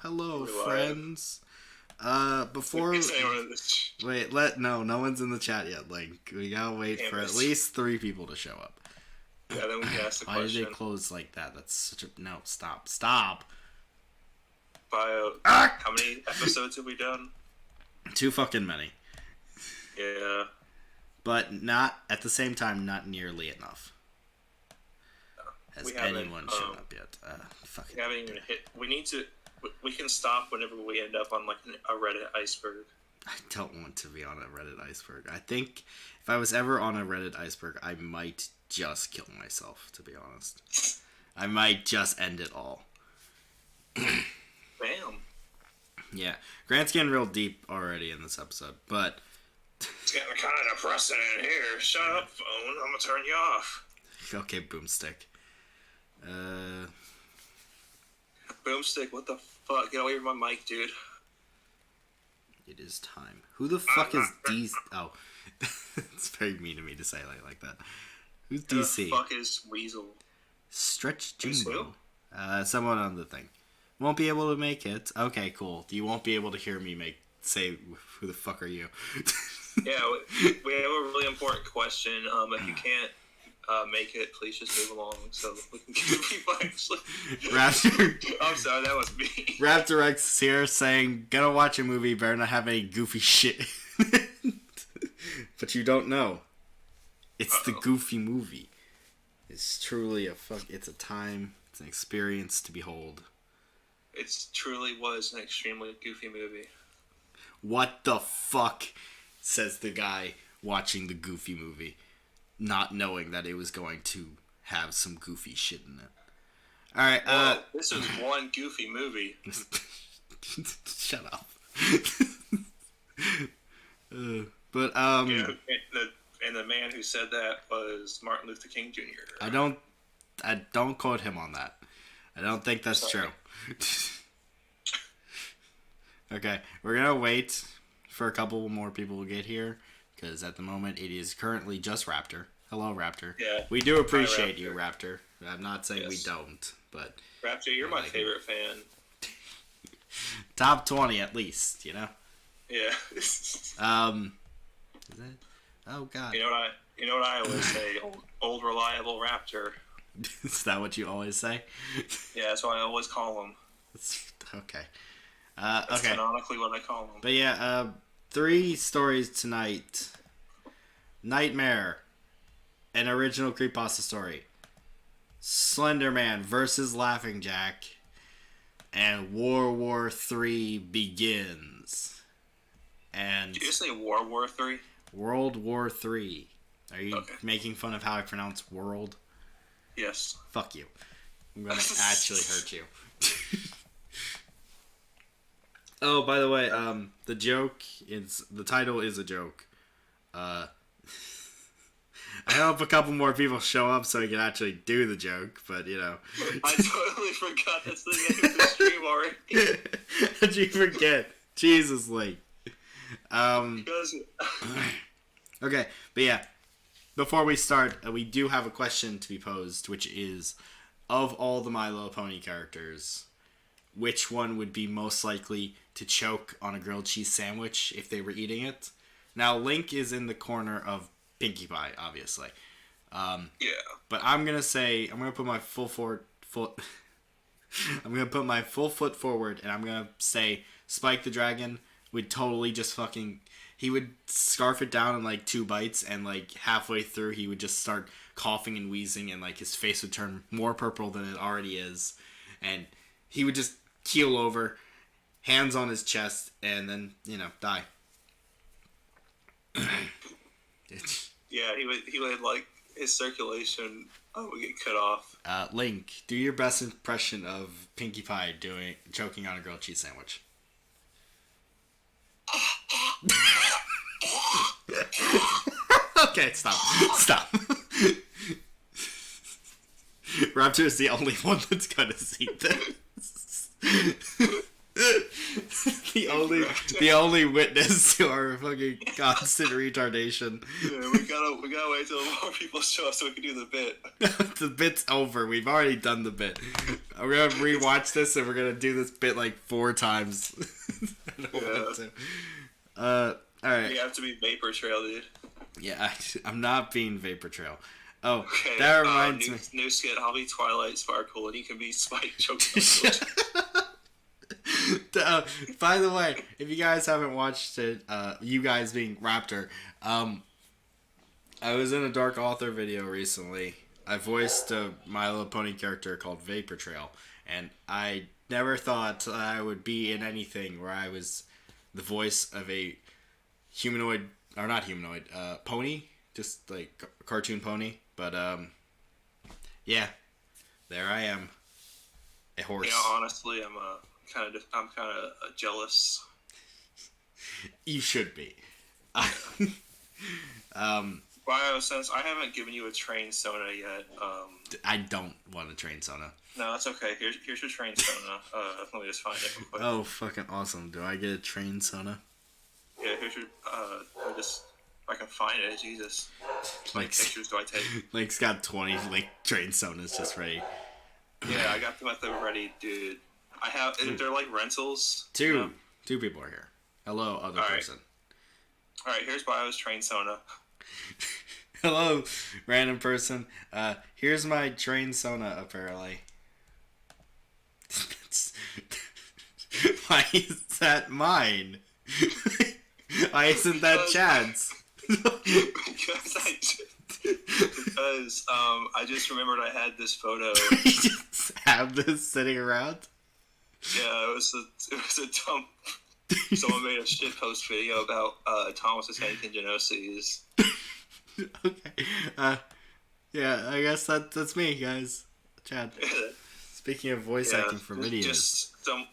Hello, We're friends. Before wait, no one's in the chat yet. Like, we gotta wait for at least 3 people to show up. Yeah, then we can ask the Why question. did they close like that? That's such a no. Stop. How many episodes have we done? Too fucking many. Yeah. But not at the same time, not nearly enough. Has anyone shown up yet? Fucking. We haven't even hit. We need to. We can stop whenever we end up on like a Reddit iceberg. I don't want to be on a Reddit iceberg. I think if I was ever on a Reddit iceberg, I might just kill myself, to be honest. I might just end it all. Bam. Yeah. Grant's getting real deep already in this episode, but... It's getting kind of depressing in here. Shut up, phone. I'm gonna turn you off. Okay, Boomstick. Boomstick, what the fuck? Get away from my mic, dude. It is time. Who the fuck is DC? Oh. It's very mean of me to say like that. Who's DC? Who the fuck is Weasel? Stretch Jimbo. Someone on the thing. Won't be able to make it. Okay, cool. You won't be able to hear me say, who the fuck are you? Yeah, we have a really important question. If you can't make it, please just move along so we can get people actually. Raptor. I'm sorry, that was me. Raptor X is here saying, gonna watch a movie, better not have any goofy shit. But you don't know. It's the Goofy movie. It's truly it's a time, it's an experience to behold. It truly was an extremely goofy movie. What the fuck, says the guy watching the Goofy movie, not knowing that it was going to have some goofy shit in it. Alright, well, this is one goofy movie. Shut up. Yeah, and the man who said that was Martin Luther King Jr. I don't quote him on that. I don't think that's true. Okay, we're gonna wait for a couple more people to get here, because at the moment it is currently just Raptor. Hello, Raptor. Yeah. We do appreciate you, Raptor. I'm not saying we don't, but... Raptor, you're my favorite fan. Top 20 at least, you know? Yeah. Is that... Oh, God. You know what I always say? Old reliable Raptor. Is that what you always say? Yeah, that's what I always call him. Okay. That's canonically what I call him. But yeah, 3 stories tonight. Nightmare. An original creepypasta story. Slender Man versus Laughing Jack. And World War III begins. And did you just say World War III? World War III. Are you making fun of how I pronounce world? Yes. Fuck you. I'm gonna actually hurt you. Oh, by the way, the title is a joke. I hope a couple more people show up so we can actually do the joke, but you know. I totally forgot that's the name of the stream already. How'd you forget? Jesus, like. Okay, but yeah. Before we start, we do have a question to be posed, which is, of all the My Little Pony characters, which one would be most likely to choke on a grilled cheese sandwich if they were eating it? Now, Link is in the corner of Pinkie Pie, obviously. Yeah. But I'm gonna put my full foot forward, and I'm gonna say Spike the Dragon would totally just he would scarf it down in like 2 bites, and like halfway through he would just start coughing and wheezing, and like his face would turn more purple than it already is, and he would just keel over, hands on his chest, and then, die. Yeah, he would like his circulation would get cut off. Link, do your best impression of Pinkie Pie choking on a grilled cheese sandwich. Okay, stop. Raptor is the only one that's gonna see this. the only witness to our fucking constant retardation. Yeah, we gotta wait till more people show up so we can do the bit. The bit's over. We've already done the bit. We're gonna rewatch this and we're gonna do this bit like 4 times. I don't want to. Alright. You have to be Vapor Trail, dude. Yeah, I'm not being Vapor Trail. Oh, Okay, that reminds me. New skit, I'll be Twilight Sparkle, and you can be Spike Choke. By the way, if you guys haven't watched it, you guys being Raptor, I was in a Dark Author video recently. I voiced a My Little Pony character called Vapor Trail, and I never thought I would be in anything where I was the voice of a humanoid, or not humanoid, pony, just like cartoon pony. But yeah, there I am, a horse. You know, honestly, I'm kind of jealous. You should be. Bio, since I haven't given you a train Sona yet, I don't want a train Sona. No, that's okay. Here's your train Sona. Let me just find it real quick. Oh, fucking awesome! Do I get a train Sona? Yeah, here's your. If I can find it, Jesus. How many Like, pictures do I take? Lake's got 20 like train Sonas just ready. Yeah, I got them at the ready, dude. I have. They're like rentals. Two You know? people are here. Hello, other All right. person. All right, here's Bio's train Sona. Hello, random person. Here's my train Sona, apparently. Why is that mine? Why isn't that Chad's? Because I just remembered I had this photo. You just have this sitting around? Yeah, it was a dumb. Someone made a shitpost video about Thomas's Hennington Genoses. Okay. Yeah, I guess that's me, guys. Chad. Speaking of voice acting for videos. Just some.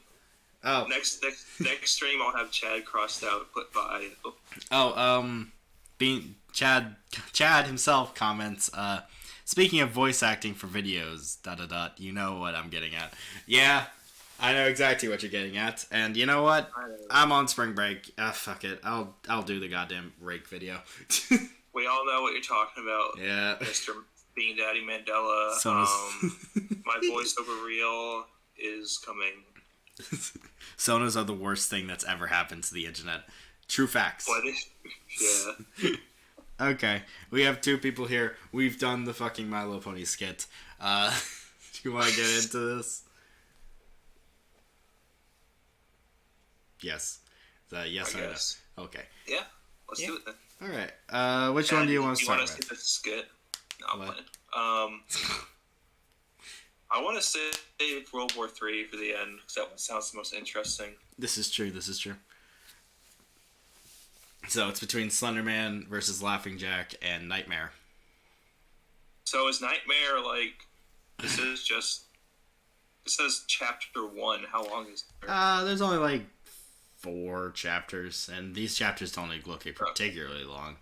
Oh. Next stream, I'll have Chad crossed out, put by. Being Chad himself comments, speaking of voice acting for videos, ... You know what I'm getting at. Yeah, I know exactly what you're getting at. And you know what? I'm on spring break. Fuck it. I'll do the goddamn rake video. We all know what you're talking about. Yeah. Mr. Bean Daddy Mandela. My voiceover reel is coming. Sonas are the worst thing that's ever happened to the internet. True facts. Yeah. Okay, we have 2 people here. We've done the fucking My Little Pony skit. Do you want to get into this? Yes. Yes or no? Okay. Yeah, let's do it then. Alright, which one do you want to start with? You want to see the skit? No, I'm playing. I want to save World War III for the end, because that one sounds the most interesting. This is true. So it's between Slenderman versus Laughing Jack and Nightmare. So is Nightmare like... This is just... It says chapter 1. How long is it? There's only like 4 chapters, and these chapters don't look particularly long.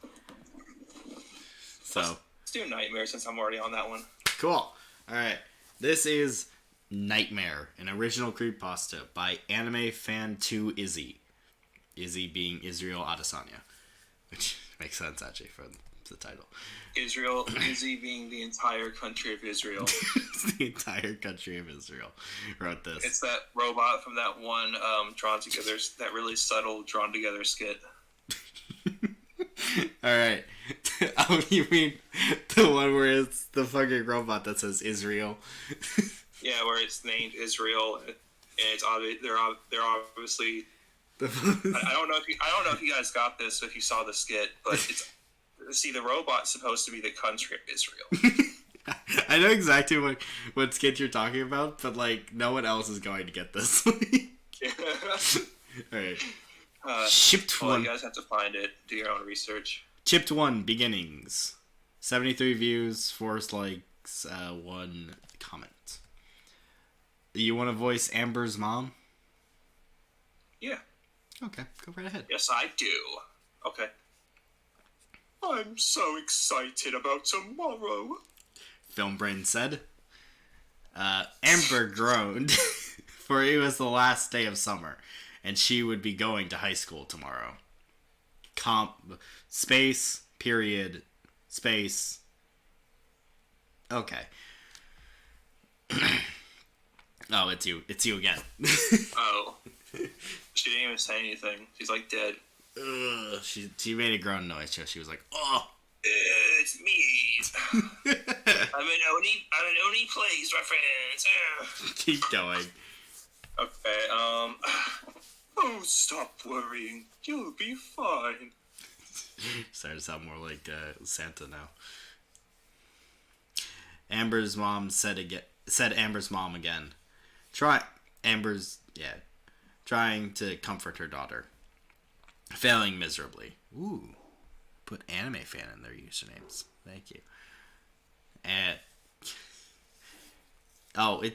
So let's do Nightmare since I'm already on that one. Cool. Alright. This is Nightmare, an original creepypasta by anime fan 2 Izzy. Izzy being Israel Adesanya, which makes sense actually for the title. Izzy being the entire country of Israel. The entire country of Israel wrote this. It's that robot from that one drawn together, that really subtle drawn together skit. Alright. Oh, you mean the one where it's the fucking robot that says Israel? Yeah, where it's named Israel, and it's obvious they're obviously. I don't know if you guys got this if you saw the skit, but it's the robot's supposed to be the country of Israel. I know exactly what skit you're talking about, but like no one else is going to get this. Alright. Shipped well, 1. You guys have to find it. Do your own research. Chipped 1 beginnings. 73 views, 4 likes, 1 comment. You want to voice Amber's mom? Yeah. Okay, go right ahead. Yes, I do. Okay. I'm so excited about tomorrow. Film Brain said. Amber groaned, for it was the last day of summer, and she would be going to high school tomorrow. Space, period, space. Okay. Oh, it's you. It's you again. Oh. She didn't even say anything. She's like dead. Ugh, she made a groan noise. So she was like, "Oh, it's me. I'm an Oni plays reference. Keep going." Okay. Oh, stop worrying. You'll be fine. Starting to sound more like Santa now. Amber's mom said Amber's mom again. Trying to comfort her daughter. Failing miserably. Ooh. Put anime fan in their usernames. Thank you. And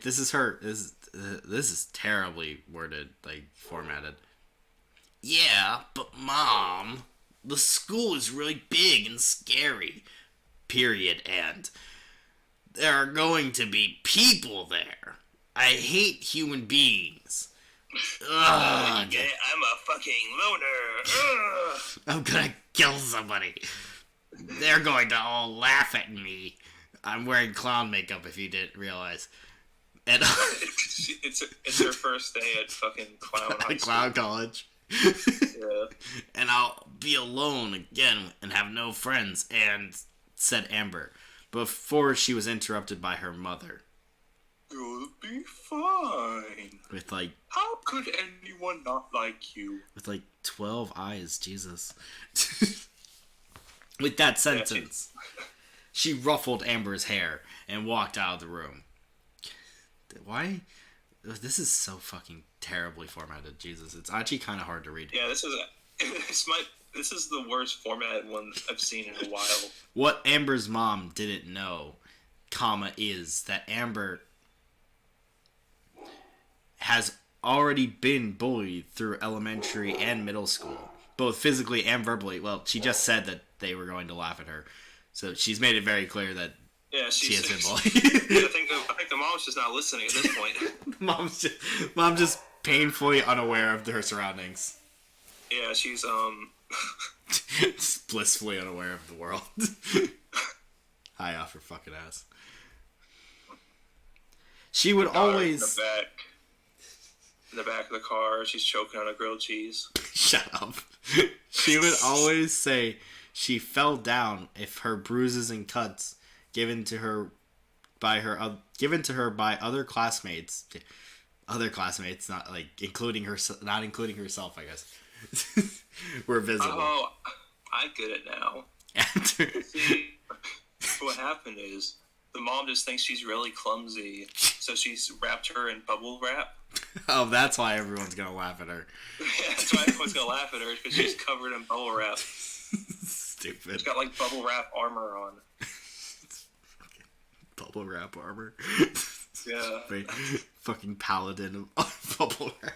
this is terribly worded, like formatted. Yeah, but Mom, the school is really big and scary. Period. And there are going to be people there. I hate human beings. Ugh. Yeah, I'm a fucking loner. Ugh. I'm gonna kill somebody. They're going to all laugh at me. I'm wearing clown makeup if you didn't realize. And it's her first day at fucking clown college. Yeah. And I'll be alone again and have no friends, said Amber, before she was interrupted by her mother. You'll be fine. With like... How could anyone not like you? With like 12 eyes, Jesus. With that sentence, she ruffled Amber's hair and walked out of the room. Why? This is so fucking terribly formatted, Jesus. It's actually kind of hard to read. Yeah, this is the worst formatted one I've seen in a while. What Amber's mom didn't know, is that Amber has already been bullied through elementary and middle school, both physically and verbally. Well, she just said that they were going to laugh at her, so she's made it very clear that she has been bullied. I think the mom's just not listening at this point. Mom just painfully unaware of her surroundings. Yeah, she's just blissfully unaware of the world. High off her fucking ass. She would always... In the back of the car, she's choking on a grilled cheese. Shut up. She would always say she fell down if her bruises and cuts given to her by other classmates, not including herself, I guess, were visible. Oh, I get it now. See, what happened is the mom just thinks she's really clumsy, so she's wrapped her in bubble wrap. Oh, that's why everyone's gonna laugh at her. Yeah, that's why everyone's gonna laugh at her, because she's covered in bubble wrap. Stupid. She's got like bubble wrap armor on. Bubble wrap armor. Yeah. Fucking paladin of bubble wrap.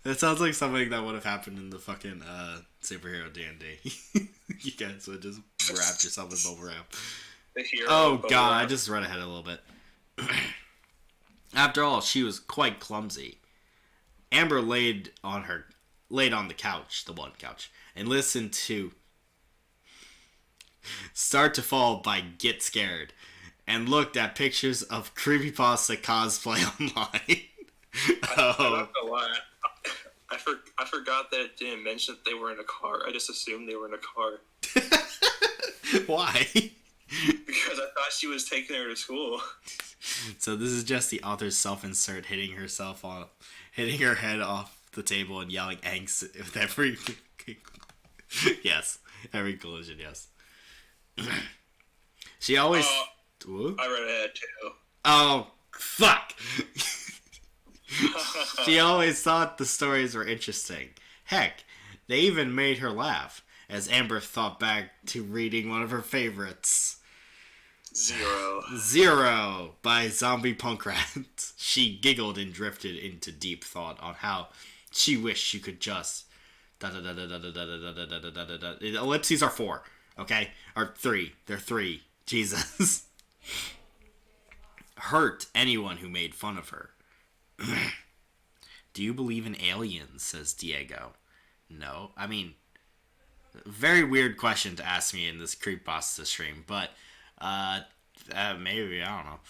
That sounds like something that would have happened in the fucking superhero D&D. You guys would just wrap yourself in bubble wrap. Oh god, I just read ahead a little bit. After all, she was quite clumsy. Amber laid on the couch, the one couch, and listened to Start to Fall by Get Scared, and looked at pictures of creepypasta cosplay online. I'm not gonna lie. I forgot that it didn't mention that they were in a car. I just assumed they were in a car. Why? Because I thought she was taking her to school. So this is just the author's self-insert hitting her head off the table and yelling angst with every... Yes. Every collision, yes. She always... I read ahead too. Oh, fuck! She always thought the stories were interesting. Heck, they even made her laugh, as Amber thought back to reading one of her favorites. Zero by Zombie Punk Rat. She giggled and drifted into deep thought on how she wished she could just... Ellipses are 4, okay? Or 3. They're 3. Jesus. Hurt anyone who made fun of her. Do you believe in aliens? Says Diego. No. I mean, very weird question to ask me in this creepypasta stream, but maybe, I don't know.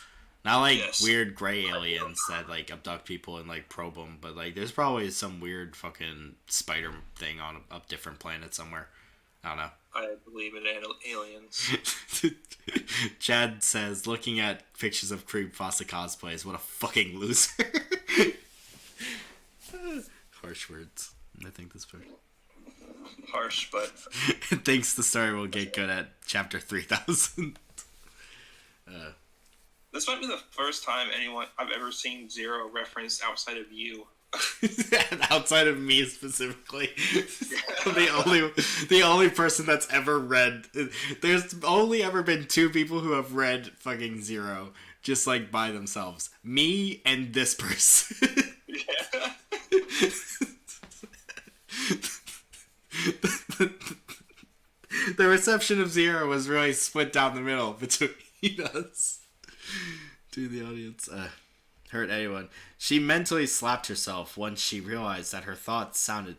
Not like Yes. weird gray aliens that like abduct people and like probe them, but like there's probably some weird fucking spider thing on a different planet somewhere. I don't know. I believe in aliens. Chad says, looking at pictures of Creepypasta cosplays, what a fucking loser. Harsh words. I think this part. Harsh, but Thinks the story will get good at chapter 3000. this might be the first time I've ever seen Zero referenced outside of you. Outside of me specifically. the only person that's ever read. There's only ever been 2 people who have read fucking Zero, just like by themselves. Me and this person. Yeah. The reception of Zero was really split down the middle between us. To the audience. Hurt anyone. She mentally slapped herself once she realized that her thoughts sounded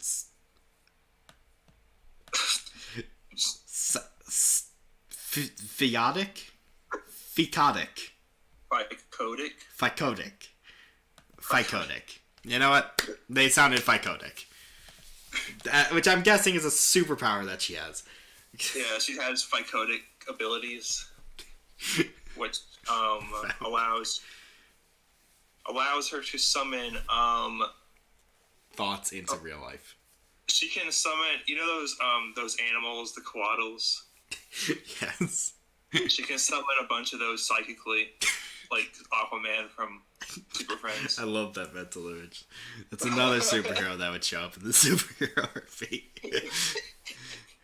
Ficotic? Ficotic. You know what? They sounded ficotic. Which I'm guessing is a superpower that she has. Yeah, she has ficotic abilities, which allows her to summon thoughts into real life. She can summon, those animals, the koalas. Yes. She can summon a bunch of those psychically, like Aquaman from Super Friends. I love that mental image. That's another superhero that would show up in the superhero RP.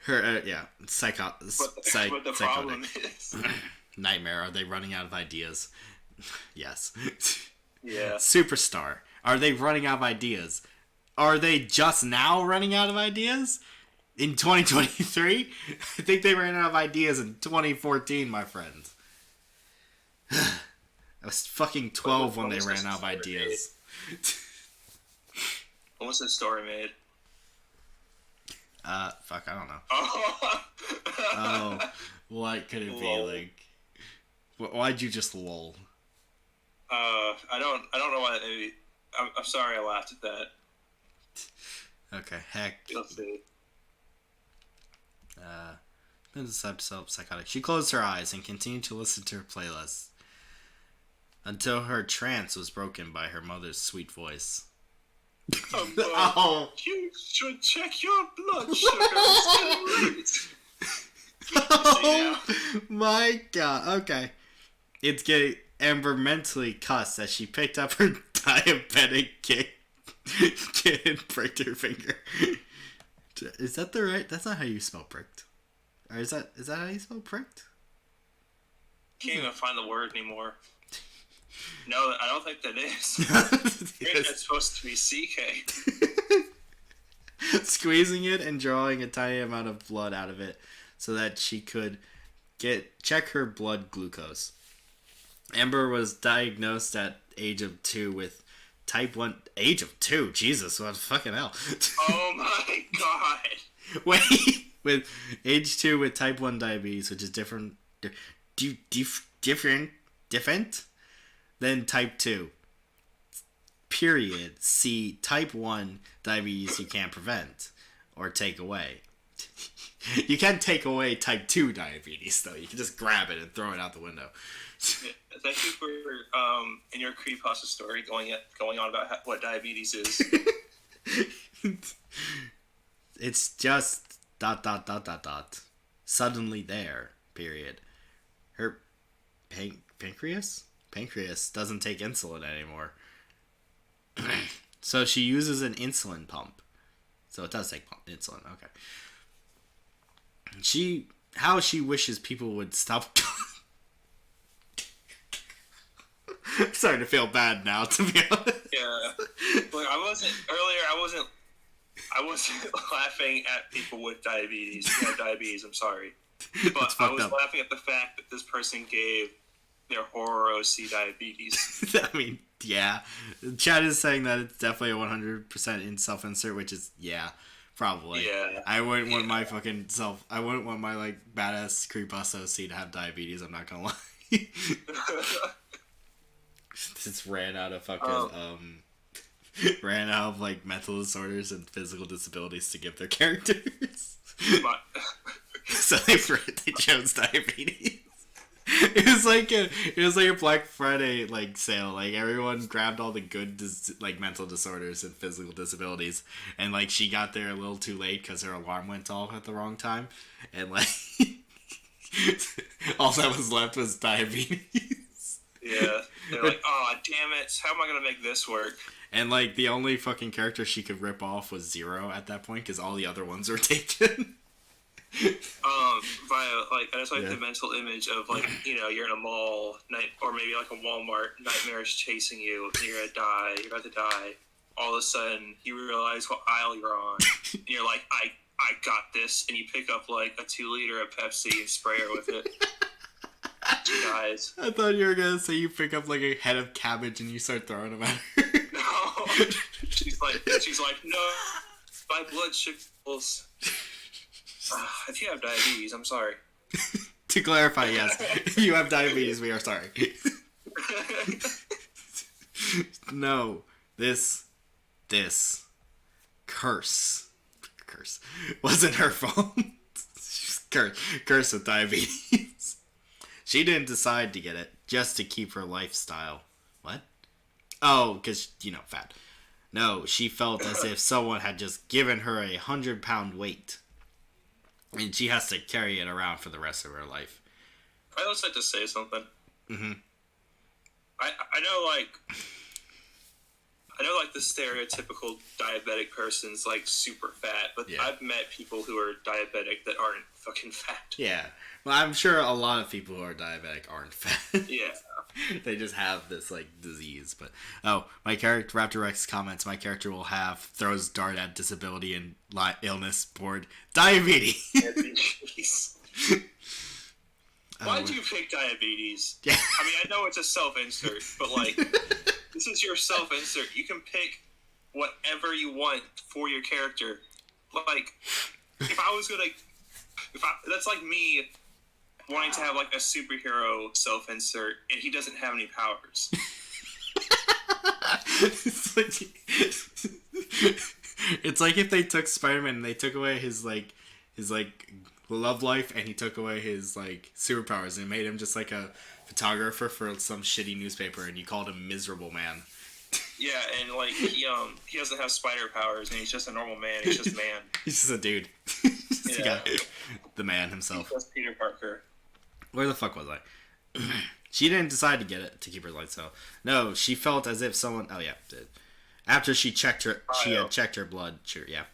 Her, But the problem is... Nightmare, are they running out of ideas? Yes. Yeah. Superstar, are they running out of ideas? Are they just now running out of ideas? In 2023? I think they ran out of ideas in 2014, my friends. I was fucking 12 when they ran out of ideas. What was this story made? Fuck, I don't know. Oh. Oh, what could it Lol. be like? Why'd you just lol? I don't know why that maybe. I'm sorry I laughed at that. Okay, heck. You'll see. This episode psychotic. She closed her eyes and continued to listen to her playlist until her trance was broken by her mother's sweet voice. Oh. You should check your blood sugar. It's Oh my god. Okay. It's getting Amber mentally cussed as she picked up her diabetic kid and pricked her finger. Is that the right? That's not how you spell pricked. Or is that how you spell pricked? Can't even find the word anymore. No, I don't think that is. Yes. It's supposed to be CK. Squeezing it and drawing a tiny amount of blood out of it so that she could check her blood glucose. Amber was diagnosed at age of 2 with type 1... Age of 2? Jesus, what fucking hell. Oh my god. Wait, with age 2 with type 1 diabetes, which is different than type 2. Period. See, type 1 diabetes you can't prevent or take away. You can take away type 2 diabetes, though. You can just grab it and throw it out the window. Yeah, thank you for in your creepypasta story going on about what diabetes is. It's just ... Suddenly there. Period. Her pancreas doesn't take insulin anymore. So she uses an insulin pump. So it does take insulin. Okay. How she wishes people would stop. I'm starting to feel bad now, to be honest. Yeah. Like I wasn't laughing at people with diabetes. Who have diabetes, I'm sorry. But I was laughing at the fact that this person gave their horror OC diabetes. I mean, yeah. Chad is saying that it's definitely a 100% in self-insert, which is, yeah, probably. Yeah. I wouldn't want my fucking I wouldn't want my, like, badass creepypasta OC to have diabetes, I'm not gonna lie. Just ran out of fucking ran out of like mental disorders and physical disabilities to give their characters. So they chose diabetes. It was like a Black Friday like sale. Like everyone grabbed all the good like mental disorders and physical disabilities, and like she got there a little too late because her alarm went off at the wrong time, and like all that was left was diabetes. Yeah, they're like, oh damn it! How am I gonna make this work? And like the only fucking character she could rip off was Zero at that point because all the other ones were taken. Via like I just like the mental image of like you're in a mall night or maybe like a Walmart, nightmares chasing you, and you're about to die. All of a sudden, you realize what aisle you're on, and you're like, I got this, and you pick up like a 2 liter of Pepsi and spray her with it. She dies. I thought you were gonna say you pick up like a head of cabbage and you start throwing them at her. No, she's like, no, my blood sugars. If you have diabetes, I'm sorry. To clarify, yes, you have diabetes. We are sorry. No, this curse wasn't her fault. She's cursed with diabetes. She didn't decide to get it just to keep her lifestyle. What? Oh, because fat. No, she felt as if someone had just given her 100-pound weight. And she has to carry it around for the rest of her life. I always like to say something. Mm-hmm. I know like the stereotypical diabetic person's like super fat, but yeah. I've met people who are diabetic that aren't fucking fat. Yeah. Well, I'm sure a lot of people who are diabetic aren't fat. Yeah. They just have this like disease. But my character Raptor Rex comments my character will have throws dart at disability and illness board diabetes. Diabetes. Why'd you pick diabetes? Yeah. I mean, I know it's a self-insert, but like this is your self-insert. You can pick whatever you want for your character. Like that's like me wanting to have like a superhero self-insert and he doesn't have any powers. It's like if they took Spider-Man and they took away his love life and he took away his like superpowers and made him just like a photographer for some shitty newspaper and you called him Miserable Man. Yeah, and like he doesn't have spider powers and he's just a normal man. He's just a man. He's just a dude. Yeah. The man himself. He's just Peter Parker. Where the fuck was I? She didn't decide to get it to keep her lifestyle. No, she felt as if someone. Oh yeah, did. After she checked her, had checked her blood. Sure, yeah.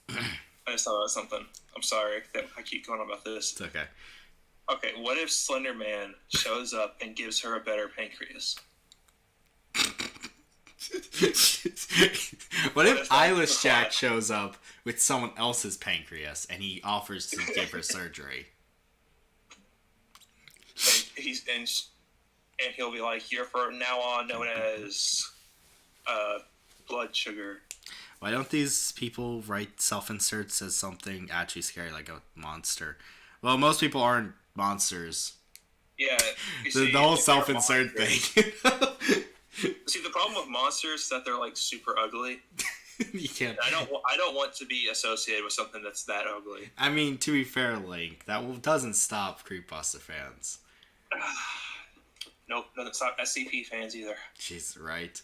I just thought about something. I'm sorry that I keep going on about this. It's okay. Okay, what if Slender Man shows up and gives her a better pancreas? What if Eyeless Jack shows up with someone else's pancreas and he offers to give her surgery? And he'll be like, "You're from now on known as blood sugar." Why don't these people write self-inserts as something actually scary, like a monster? Well, most people aren't monsters. Yeah, the whole self-insert thing. See, the problem with monsters is that they're like super ugly. You can't. I don't want to be associated with something that's that ugly. I mean, to be fair, Link, that doesn't stop Creepbuster fans. Nope, doesn't stop SCP fans either. Jeez, right.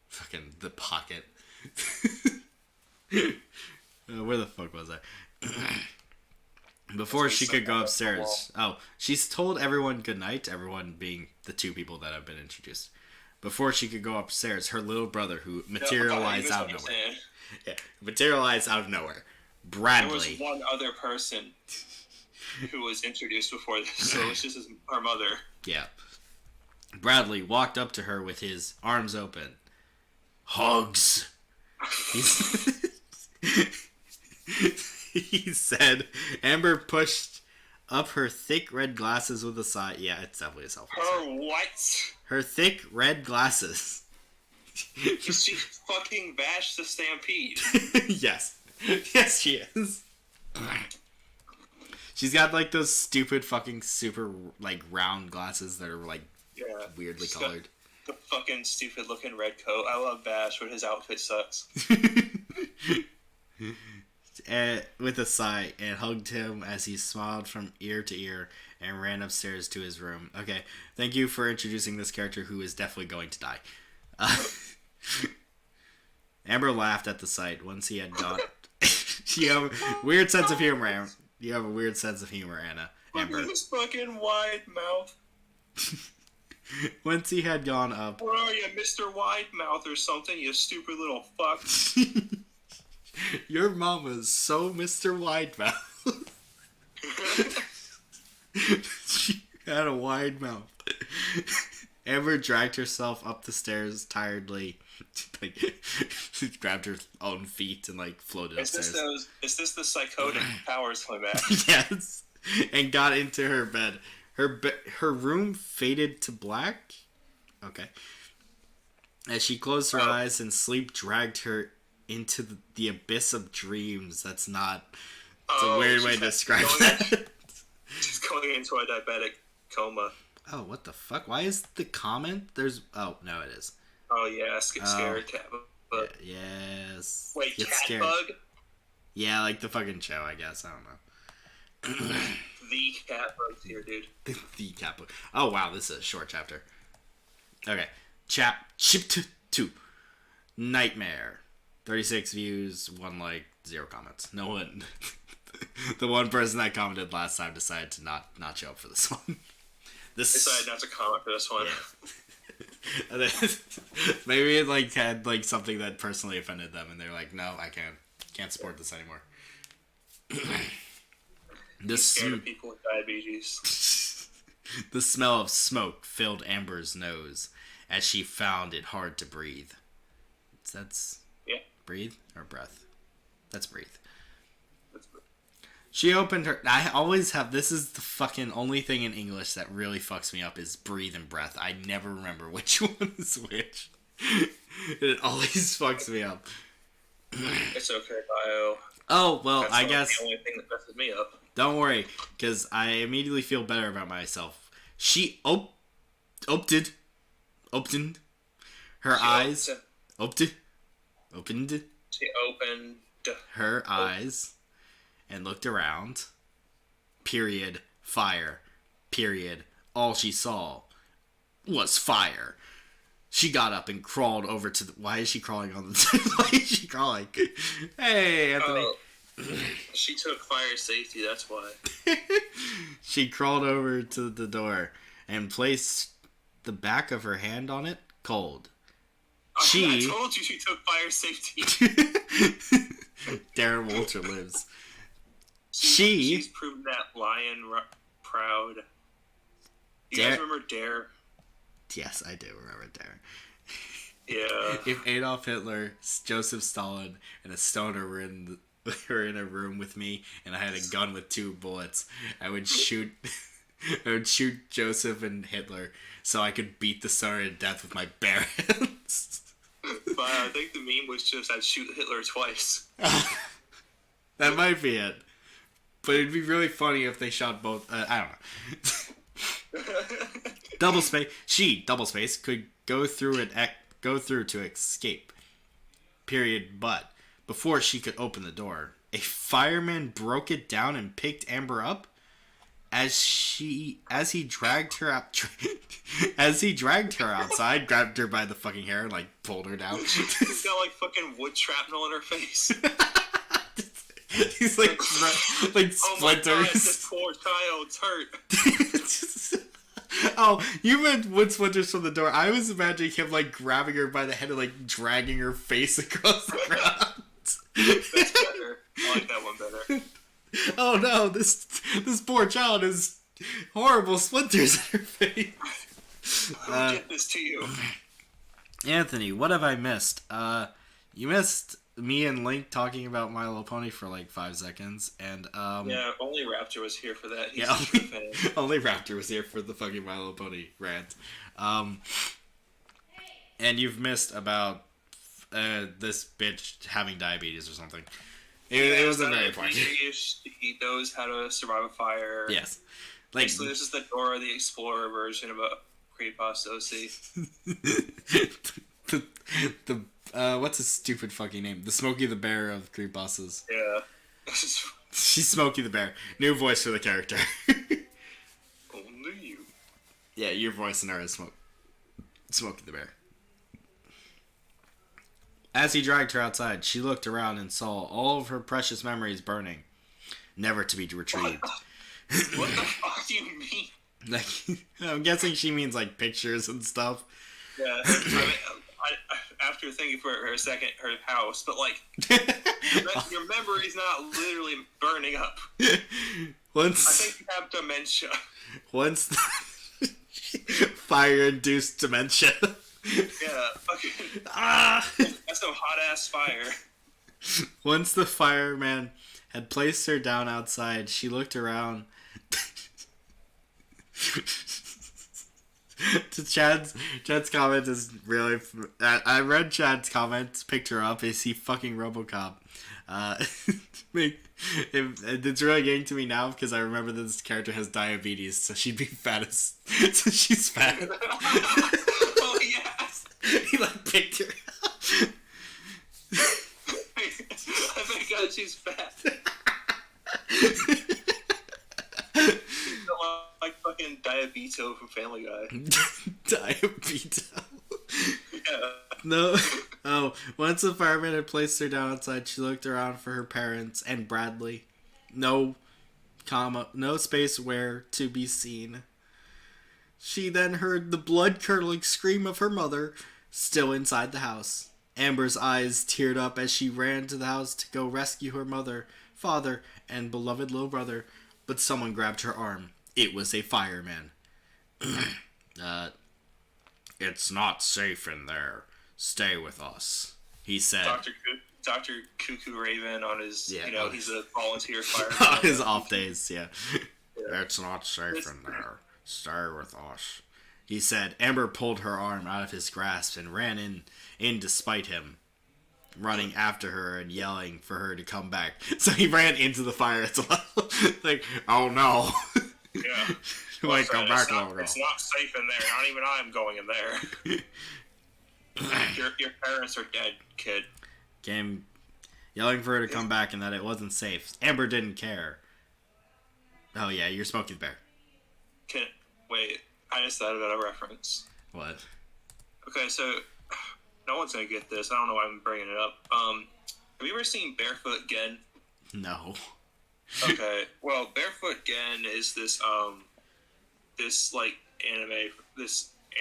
Fucking the pocket. Where the fuck was I? Before she could go upstairs. Oh, she's told everyone goodnight, everyone being the two people that have been introduced. Before she could go upstairs, her little brother, who materialized out of nowhere. Yeah, materialized out of nowhere. Bradley. There was one other person who was introduced before this, so it was just her mother. Yeah. Bradley walked up to her with his arms open. Hugs. He said. Amber pushed up her thick red glasses with a sigh. Yeah, it's definitely a self-insert. Her what? Her thick red glasses. She fucking bashed the Stampede. Yes. Yes, she is. She's got like those stupid fucking super like round glasses that are like weirdly colored. The fucking stupid looking red coat. I love Bash, but his outfit sucks. With a sigh, and hugged him as he smiled from ear to ear and ran upstairs to his room. Okay, thank you for introducing this character who is definitely going to die. Amber laughed at the sight once he had gone. You have a weird sense of humor, Anna. You have a weird sense of humor, Anna. Amber. Look at his fucking wide mouth. Once he had gone up. Where are you, Mr. Wide Mouth or something, you stupid little fuck? Your mama's so Mr. Wide Mouth. She had a wide mouth. Amber dragged herself up the stairs tiredly. Like, she grabbed her own feet and like floated upstairs. Is this the psychotic powers coming back? Yes. And got into her bed. Her room faded to black. Okay. As she closed her eyes and sleep dragged her into the abyss of dreams. That's not. It's a weird way to describe that. She's going into a diabetic coma. Oh, what the fuck? Why is the comment? There's. Oh, no, it is. Oh, yes. Get scared, cat bug. Yes. Wait, get cat scared. bug? Yeah, like the fucking show, I guess. I don't know. The cat bug's here, dude. The cat bug. Oh, wow. This is a short chapter. Okay. Chapter 2. Nightmare. 36 views, 1 like, 0 comments. No one. The one person that commented last time decided to not show up for this one. Decided not to comment for this one. Yeah. Maybe it like had like something that personally offended them, and they're like, "No, I can't support this anymore." Scared of people with diabetes. The smell of smoke filled Amber's nose as she found it hard to breathe. That's breathe or breath? That's breathe. She opened her. I always have. This is the fucking only thing in English that really fucks me up is breathe and breath. I never remember which one is which. It always fucks me up. It's okay, Bio. Oh well, That's I guess the only thing that messes me up. Don't worry, because I immediately feel better about myself. She opened her eyes. Opened She opened her eyes. And looked around. Period. Fire. Period. All she saw was fire. She got up and crawled over to the... Why is she crawling on the... Why is she crawling? Hey, Anthony. She took fire safety, that's why. She crawled over to the door and placed the back of her hand on it, cold. I told you she took fire safety. Darren Walter lives. She's proven that lion proud. You guys remember Dare? Yes, I do remember Dare. Yeah. If Adolf Hitler, Joseph Stalin, and a stoner were in a room with me, and I had a gun with 2 bullets, I would shoot Joseph and Hitler so I could beat the stoner to death with my bare hands. But I think the meme was just I'd shoot Hitler twice. That might be it. But it'd be really funny if they shot both. I don't know. Double space, could go through to escape. Period. But before she could open the door, a fireman broke it down and picked Amber up. As he dragged her outside, grabbed her by the fucking hair and like pulled her down. She's got like fucking wood shrapnel in her face. He's like splinters. Oh my God, this poor child's hurt. Oh, you meant wood splinters from the door. I was imagining him like grabbing her by the head and like dragging her face across the ground. That's better. I like that one better. Oh no, this poor child has horrible splinters in her face. Who did this to you? Anthony, what have I missed? You missed me and Link talking about My Little Pony for like 5 seconds, and yeah, only Raptor was here for that. He's only Raptor was here for the fucking My Little Pony rant. And you've missed about this bitch having diabetes or something. It was a very important. He knows how to survive a fire. Yes, like so this is the Dora the Explorer version of Creepypasta OC. What's his stupid fucking name? The Smokey the Bear of creepypastas. Yeah. She's Smokey the Bear. New voice for the character. Only you. Yeah, your voice in her is Smokey the Bear. As he dragged her outside, she looked around and saw all of her precious memories burning, never to be retrieved. What the fuck do you mean? Like, I'm guessing she means like pictures and stuff. Yeah, I after thinking for a second, her house, but like, your memory's not literally burning up. I think you have dementia. Once fire-induced dementia. Yeah, fucking. That's some hot-ass fire. Once the fireman had placed her down outside, she looked around. To Chad's comment is really. I read Chad's comment, picked her up. Is he fucking RoboCop? It's really getting to me now because I remember that this character has diabetes, so she'd be fat as. So she's fat. Oh yes. He like picked her up. Oh my god, she's fat. Like fucking Diabito from Family Guy. Diabito. Yeah. No. Oh, once the fireman had placed her down outside, she looked around for her parents and Bradley. No space where to be seen. She then heard the blood-curdling scream of her mother, still inside the house. Amber's eyes teared up as she ran to the house to go rescue her mother, father, and beloved little brother, but someone grabbed her arm. It was a fireman. It's not safe in there. Stay with us, he said. Dr. Cuckoo Raven on his, yeah, he's a volunteer fireman. On his off days, yeah. It's not safe in there. Stay with us, he said. Amber pulled her arm out of his grasp and ran in despite him, running after her and yelling for her to come back. So he ran into the fire as well. Like, oh no. Yeah. Like, come back, it's not safe in there. Not even I'm going in there. Your parents are dead, kid. Came yelling for her to come back and that it wasn't safe. Amber didn't care. Oh yeah, you're Smokey the Bear. Wait, I just thought about a reference. What? Okay, so no one's gonna get this. I don't know why I'm bringing it up. Have you ever seen Barefoot Gen? No. Okay, well, Barefoot Gen is this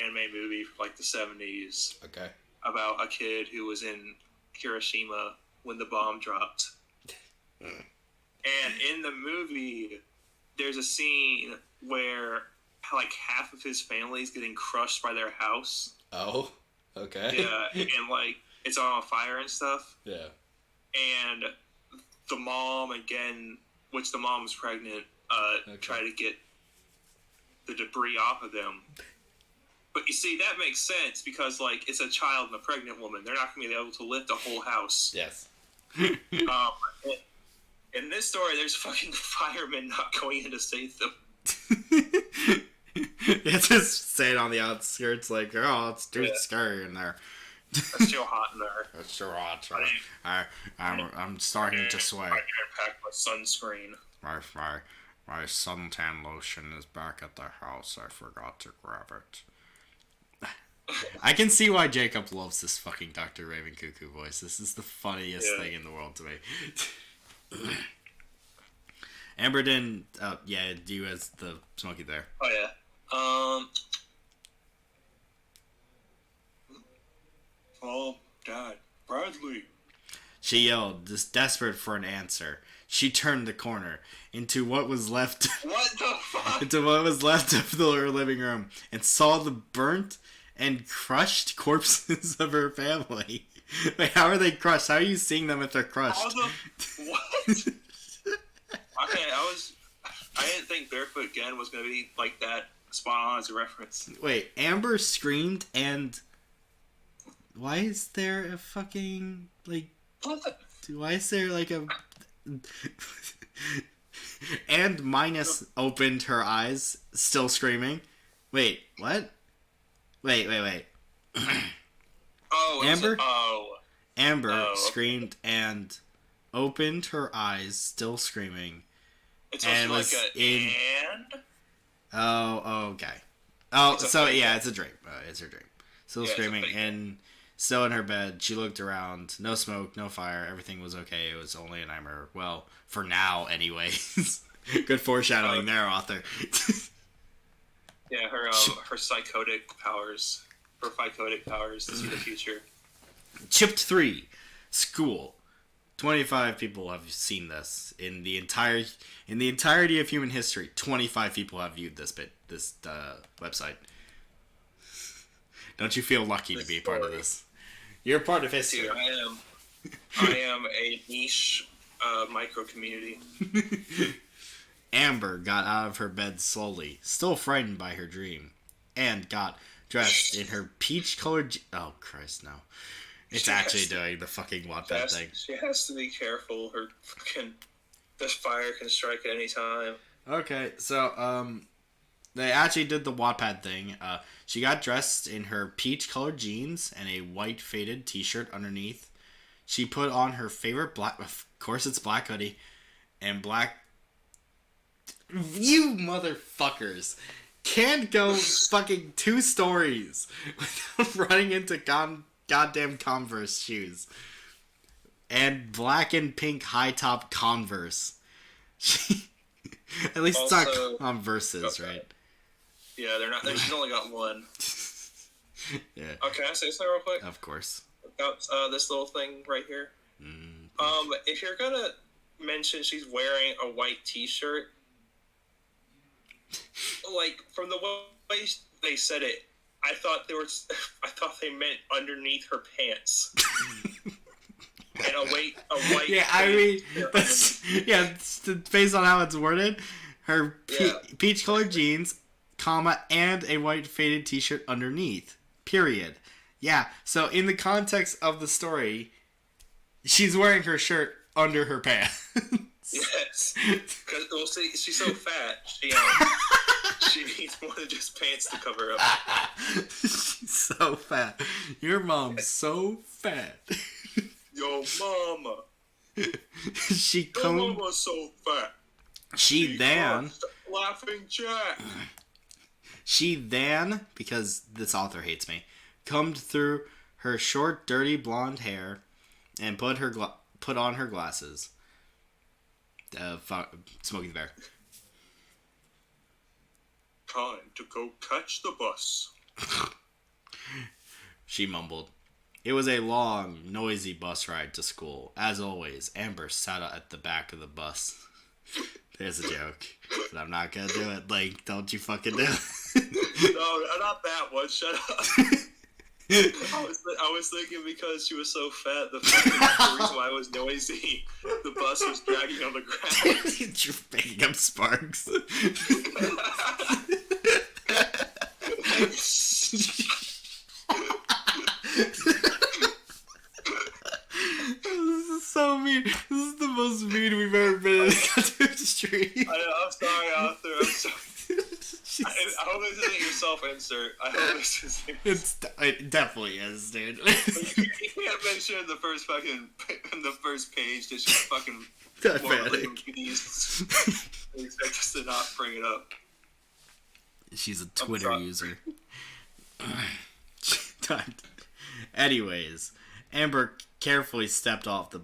anime movie from like the 70s. Okay. About a kid who was in Hiroshima when the bomb dropped. And in the movie, there's a scene where like half of his family is getting crushed by their house. Oh, okay. Yeah, and like it's on fire and stuff. Yeah. And the mom, again, which the mom was pregnant, try to get the debris off of them. But you see, that makes sense because, like, it's a child and a pregnant woman. They're not going to be able to lift a whole house. Yes. In this story, there's fucking firemen not going in to save them. It's just saying on the outskirts, like, oh, it's too scary in there. It's still hot in there. It's too hot. I'm starting to sweat. I can't pack my sunscreen. My suntan lotion is back at the house. I forgot to grab it. I can see why Jacob loves this fucking Dr. Raven Cuckoo voice. This is the funniest thing in the world to me. Amber didn't... Oh, yeah, you as the Smokey there. Oh, yeah. Oh, Dad. Bradley. She yelled, just desperate for an answer. She turned the corner into what was left... What the fuck? Into what was left of her living room and saw the burnt and crushed corpses of her family. Wait, how are they crushed? How are you seeing them if they're crushed? What? Okay, I didn't think Barefoot Gen was going to be like that spot on as a reference. Wait, Amber screamed and... Why is there a fucking, like... What the... Why is there, like, a... And Minus opened her eyes, still screaming. Wait, what? Wait. Oh, Amber? Oh. Amber screamed and opened her eyes, still screaming. It's also like and? Oh, okay. Oh, so yeah, thing. it's a dream. It's her dream. Still screaming, and still in her bed. She looked around. No smoke, no fire. Everything was okay. It was only a nightmare. Well, for now, anyways. Good foreshadowing there, author. Yeah, her psychotic powers. Her psychotic powers to see the future. Chipped 3. School. 25 people have seen this in the entirety of human history. 25 people have viewed this website. Don't you feel lucky to be a part of this? You're a part of history. Dude, I am a niche micro community. Amber got out of her bed slowly, still frightened by her dream, and got dressed in her peach-colored... Oh, Christ, no. It's actually doing the fucking Wattpad thing. She has to be careful. Her fucking... This fire can strike at any time. Okay, so, they actually did the Wattpad thing. She got dressed in her peach-colored jeans and a white faded t-shirt underneath. She put on her favorite black... Of course it's black hoodie. And black... You motherfuckers can't go fucking 2 stories without running into goddamn Converse shoes. And black and pink high top Converse. At least also, it's not Converses, okay. Right? Yeah, they're not. She's only got one. Yeah. Oh, can I say something real quick? Of course. About this little thing right here. If you're gonna mention she's wearing a white T-shirt, like from the way they said it, I thought they meant underneath her pants. And a white. Yeah, I mean, based on how it's worded, her peach-colored jeans, comma, and a white faded T-shirt underneath. Period. Yeah. So in the context of the story, she's wearing her shirt under her pants. Yes. Because she's so fat. She needs more than just pants to cover up. She's so fat. Your mom's so fat. Yo, mama. Your mama's so fat. She then... Laughing Jack. She then, because this author hates me, combed through her short, dirty blonde hair and put on her glasses. Smokey the Bear. Time to go catch the bus. She mumbled. It was a long, noisy bus ride to school. As always, Amber sat at the back of the bus. There's a joke, but I'm not gonna do it. Like, don't you fucking do it. No, not that one. Shut up. I was thinking because she was so fat, the reason why it was noisy, the bus was dragging on the ground. You're making up sparks. This is so mean. This is the most mean we've ever been in a cartoon stream. I'm sorry, Arthur. I'm sorry. I hope this isn't your self-insert. I hope this isn't. It definitely is, dude. You can't mention in the first page that she's fucking obese. You expect us to not bring it up. She's a Twitter user. Anyways, Amber carefully stepped off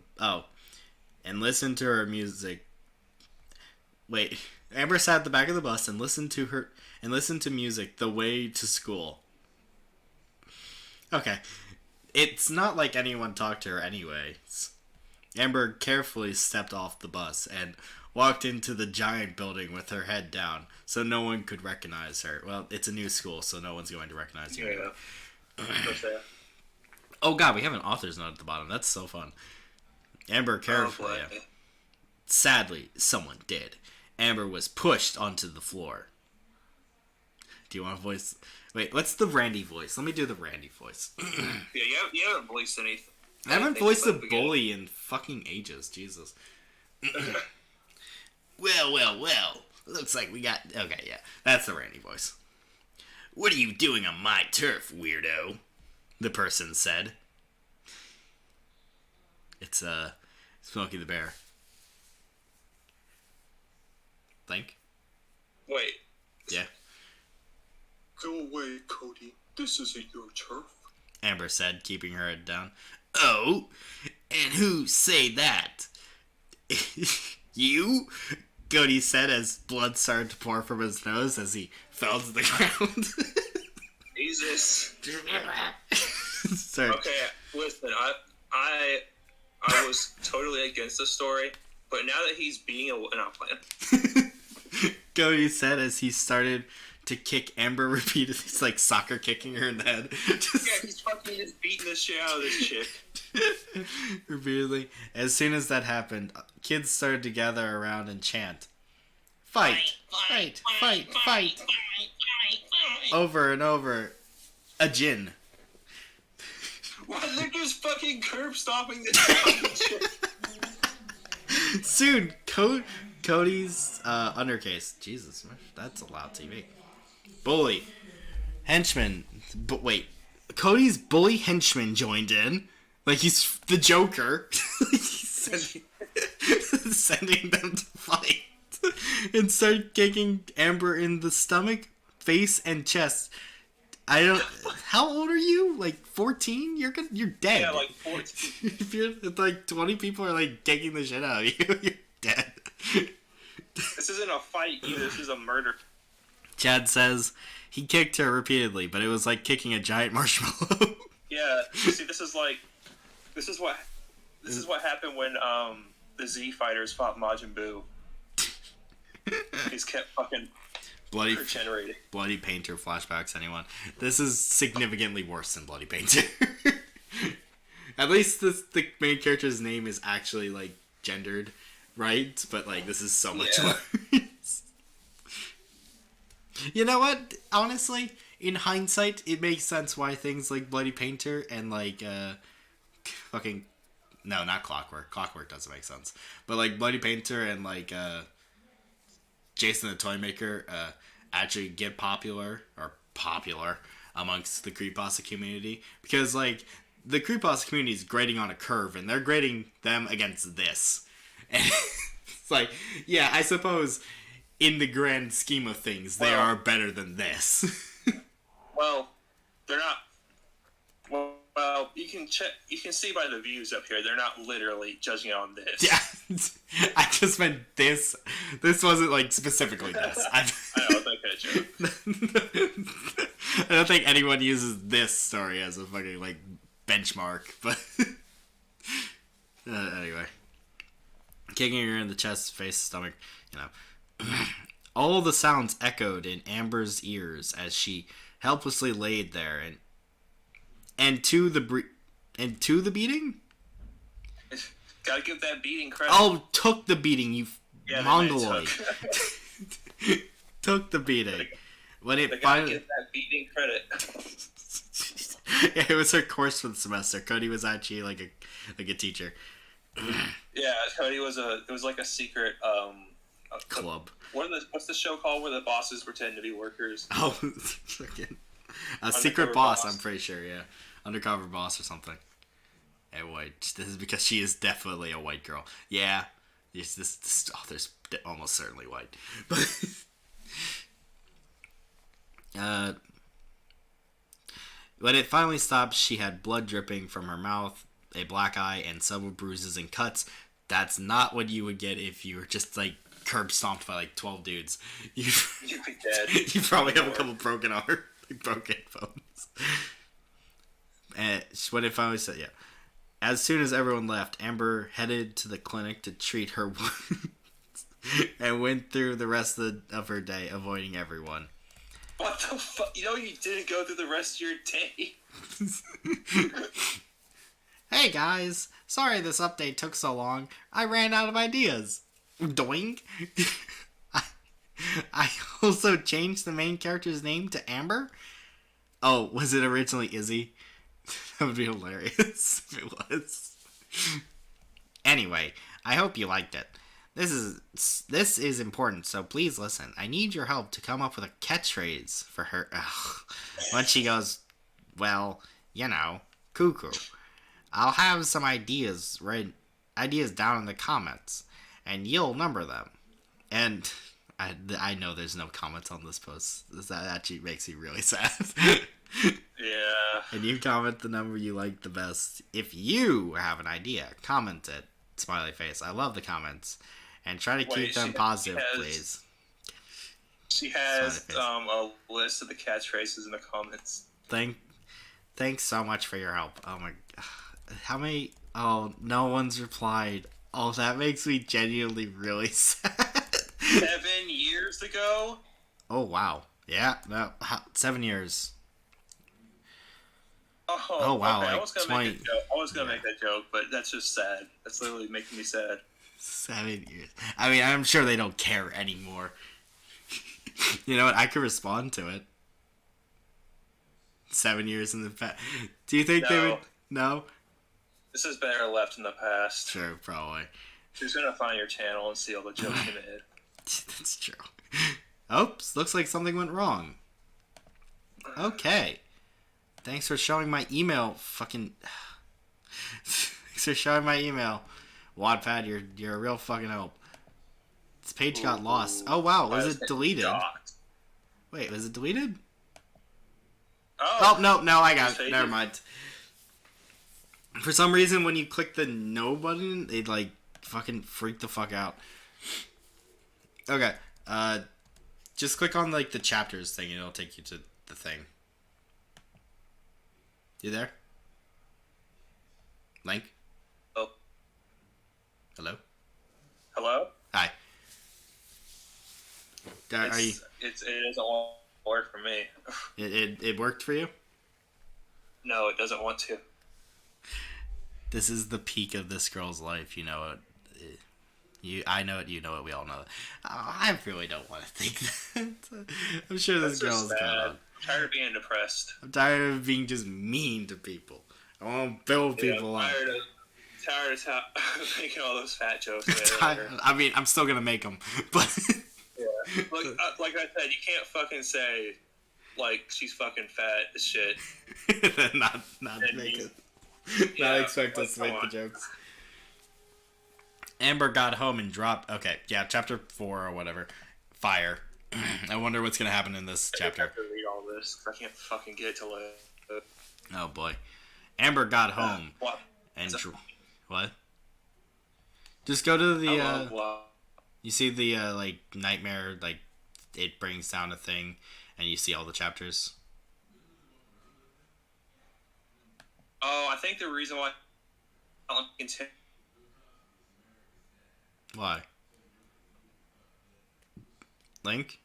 and listened to her music. Wait, Amber sat at the back of the bus and listened to music the way to school. Okay, it's not like anyone talked to her anyways. Amber carefully stepped off the bus and walked into the giant building with her head down, so no one could recognize her. Well, it's a new school, so no one's going to recognize you. Yeah. Oh god, we have an author's note at the bottom. That's so fun. Amber carefully. Sadly, someone did. Amber was pushed onto the floor. Do you want a voice? Wait, what's the Randy voice? Let me do the Randy voice. Yeah, you haven't voiced anything. I haven't voiced a bully in fucking ages. Jesus. Well. Looks like we got... Okay, yeah. That's the Randy voice. "What are you doing on my turf, weirdo?" the person said. It's Smokey the Bear. Think? Wait. Yeah. Go away, Cody. This isn't your turf. Amber said, keeping her head down. Oh, and who say that? You? Cody said as blood started to pour from his nose as he fell to the ground. Jesus. Sorry. Okay, listen, I was totally against the story, but now that he's being not playing. Cody said as he started to kick Amber repeatedly. He's like soccer kicking her in the head. Yeah, he's fucking just beating the shit out of this chick. Repeatedly. As soon as that happened, kids started to gather around and chant, "Fight, fight, fight, fight," over and over. A gin. Why they're just fucking curb stomping this fucking chick? Soon, Cody's undercase. Jesus, that's a loud TV. Bully henchman. But wait, Cody's bully henchman joined in. Like he's the Joker. He's sending them to fight and start kicking Amber in the stomach, face, and chest. I don't. How old are you? Like 14? You're dead. Yeah, like 14. If you're like 20 people are like kicking the shit out of you, you're dead. This isn't a fight either. This is a murder. Chad says he kicked her repeatedly, but it was like kicking a giant marshmallow. Yeah. See, this is what happened when the Z fighters fought Majin Buu. He's kept fucking regenerating. Bloody Painter flashbacks, anyone. This is significantly worse than Bloody Painter. At least the main character's name is actually like gendered, right? But like this is so much worse. You know what? Honestly, in hindsight, it makes sense why things like Bloody Painter and like fucking no, not Clockwork. Clockwork doesn't make sense. But like Bloody Painter and like Jason the Toymaker actually get popular amongst the creepypasta community, because like the creepypasta community is grading on a curve and they're grading them against this. And it's like, yeah, I suppose in the grand scheme of things they are better than this. Well, they're not. Well, you can see by the views up here, they're not literally judging on this. Yeah, I just meant this. This wasn't like specifically this. I know, it's okay, joke. I don't think anyone uses this story as a fucking like benchmark, but anyway, kicking her in the chest, face, stomach, you know. All the sounds echoed in Amber's ears as she helplessly laid there, and to the beating. Gotta give that beating credit. Oh, took the beating, you mongoloid. Took the beating. When it finally give that beating credit. Yeah, it was her course for the semester. Cody was actually like a teacher. Yeah, Cody was like a secret club. What's the show called where the bosses pretend to be workers? Oh, freaking a secret boss. I'm pretty sure. Yeah, undercover boss or something. Hey, wait. This is because she is definitely a white girl. Yeah, this author's almost certainly white. But when it finally stopped, she had blood dripping from her mouth, a black eye, and several bruises and cuts. That's not what you would get if you were just like curb stomped by like 12 dudes. You'd be dead. You probably have a couple broken arms, like broken bones. And when it finally said, yeah. As soon as everyone left, Amber headed to the clinic to treat her wounds and went through the rest of her day avoiding everyone. What the fuck? You know you didn't go through the rest of your day. Hey guys, sorry this update took so long. I ran out of ideas. Doink. I also changed the main character's name to Amber. Oh, was it originally Izzy? That would be hilarious if it was. Anyway, I hope you liked it. This is important, so please listen. I need your help to come up with a catchphrase for her. Ugh. When she goes, well, cuckoo. I'll have some ideas down in the comments, and you'll number them. And I know there's no comments on this post. That actually makes me really sad. Yeah. And you comment the number you like the best. If you have an idea, comment it. Smiley face. I love the comments. And try to keep them positive, please. She has a list of the catchphrases in the comments. Thanks so much for your help. Oh my... How many... Oh, no one's replied. Oh, that makes me genuinely really sad. 7 years ago? Oh, wow. Yeah, no, 7 years. Oh wow, okay. like I was gonna make a joke. I was gonna make that joke, but that's just sad. That's literally making me sad. 7 years. I mean, I'm sure they don't care anymore. You know what? I could respond to it. 7 years in the past. Do you think they would... No? This is better left in the past. Sure, probably. She's gonna find your channel and see all the jokes you made. That's true. Oops, looks like something went wrong. Okay. Thanks for showing my email, fucking... Thanks for showing my email. Wattpad, you're a real fucking help. This page got lost. Oh, wow, was it deleted? Wait, was it deleted? Oh, no, I got it. Never mind. For some reason, when you click the no button, it, like, fucking freaked the fuck out. Okay, just click on, like, the chapters thing, and it'll take you to the thing. You there? Link? Oh. Hello? Hello? Hi. Are you... It doesn't work for me. It worked for you? No, it doesn't want to. This is the peak of this girl's life, you know it. I know it, you know it, we all know it. I really don't want to think that. I'm sure this girl is going on. I'm tired of being depressed. I'm tired of being just mean to people. I want to build people up. I'm tired of making all those fat jokes. I mean, I'm still going to make them, but... Yeah. Like I said, you can't fucking say, like, she's fucking fat as shit. not make it. Not expect us to make the jokes. Amber got home and dropped... Okay, yeah, chapter 4 or whatever. Fire. I wonder what's going to happen in this chapter. I have to read all this, because I can't fucking get to it. Oh, boy. Amber got home. What? And... What? Just go to the... You see the, like, nightmare, like, it brings down a thing, and you see all the chapters. Oh, I think the reason why I don't continue... Why? Link?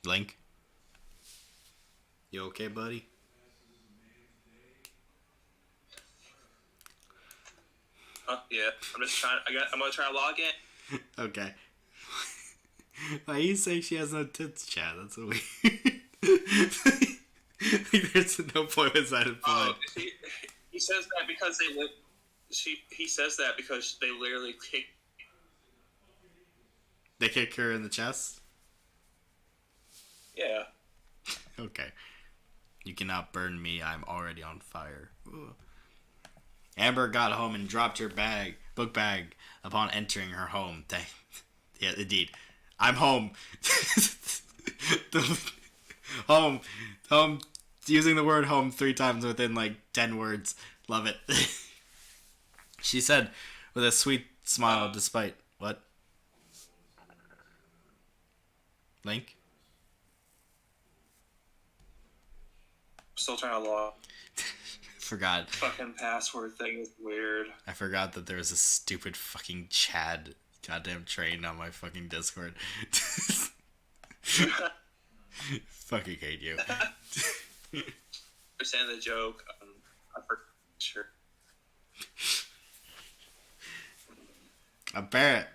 Link? You okay, buddy? Yeah. I'm gonna try to log in. Okay. Why you say she has no tits, Chad? That's so weird. Like, there's no point beside it. He says that because they live. He says that because they literally kick. They kick her in the chest? Yeah. Okay. You cannot burn me. I'm already on fire. Ooh. Amber got home and dropped her book bag upon entering her home. Yeah, indeed. I'm home. Home. Using the word home 3 times within like 10 words. Love it. She said with a sweet smile despite... What? Link? Still trying to log. Forgot. Fucking password thing is weird. I forgot that there was a stupid fucking Chad goddamn train on my fucking Discord. Fucking hate you. Understand the joke. I'm for sure.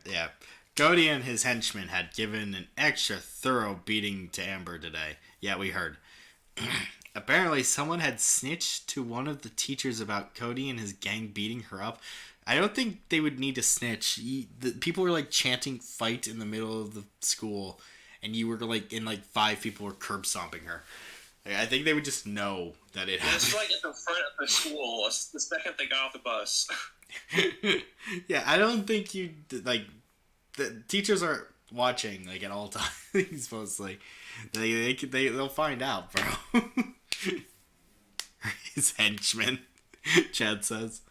Yeah. Cody and his henchmen had given an extra thorough beating to Amber today. Yeah, we heard. apparently someone had snitched to one of the teachers about Cody and his gang beating her up. I don't think they would need to snitch. People were like chanting "fight" in the middle of the school, and you were like, and like 5 people were curb stomping her. Like, I think they would just know that it happened. It's like at the front of the school the second they got off the bus. Yeah, I don't think you like. The teachers are watching like at all times. Mostly, they'll find out, bro. His henchman, Chad says.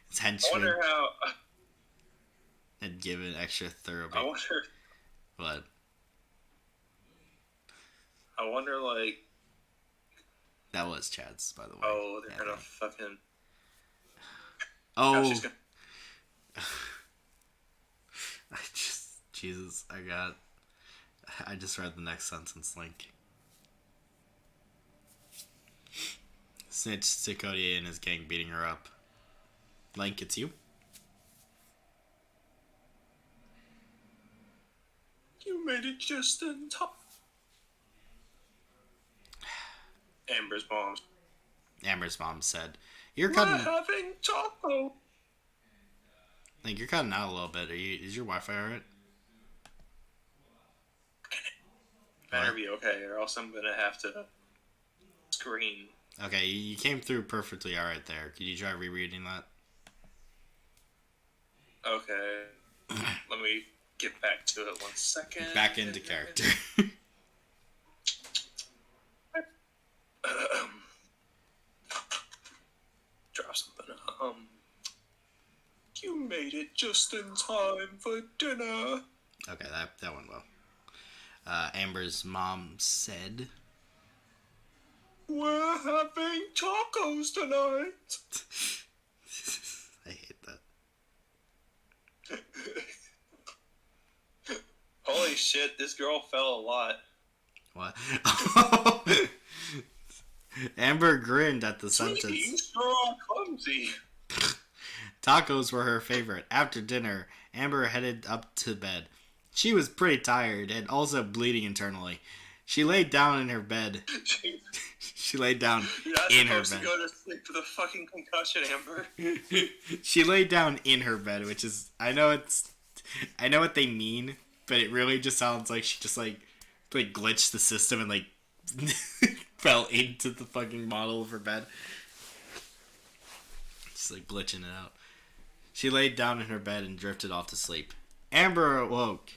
His henchman. I wonder how. And give it extra thorough. I wonder. What? I wonder, like. That was Chad's, by the way. Oh, they're gonna fucking. Oh. She's gonna... Jesus, I just read the next sentence link. Snitched to Cody and his gang beating her up. Link, it's you? You made it just in time. Amber's mom said, "You're cutting. We're having taco." Like, you're cutting out a little bit. Is your Wi-Fi alright? Better be okay, or else I'm gonna have to scream. Okay, you came through perfectly alright there. Could you try rereading that? Okay. Let me get back to it 1 second. Back into character. Drop something. You made it just in time for dinner. Okay, that went well. Amber's mom said, "We're having tacos tonight." I hate that. Holy shit, this girl fell a lot. What? Amber grinned at the sentence. You sure are clumsy. Tacos were her favorite. After dinner, Amber headed up to bed. She was pretty tired and also bleeding internally. She laid down in her bed. She laid down in her bed. You're not supposed to go to sleep for the fucking concussion, Amber. She laid down in her bed, which is, I know what they mean, but it really just sounds like she just like glitched the system and like fell into the fucking model of her bed. Just like glitching it out. She laid down in her bed and drifted off to sleep. Amber awoke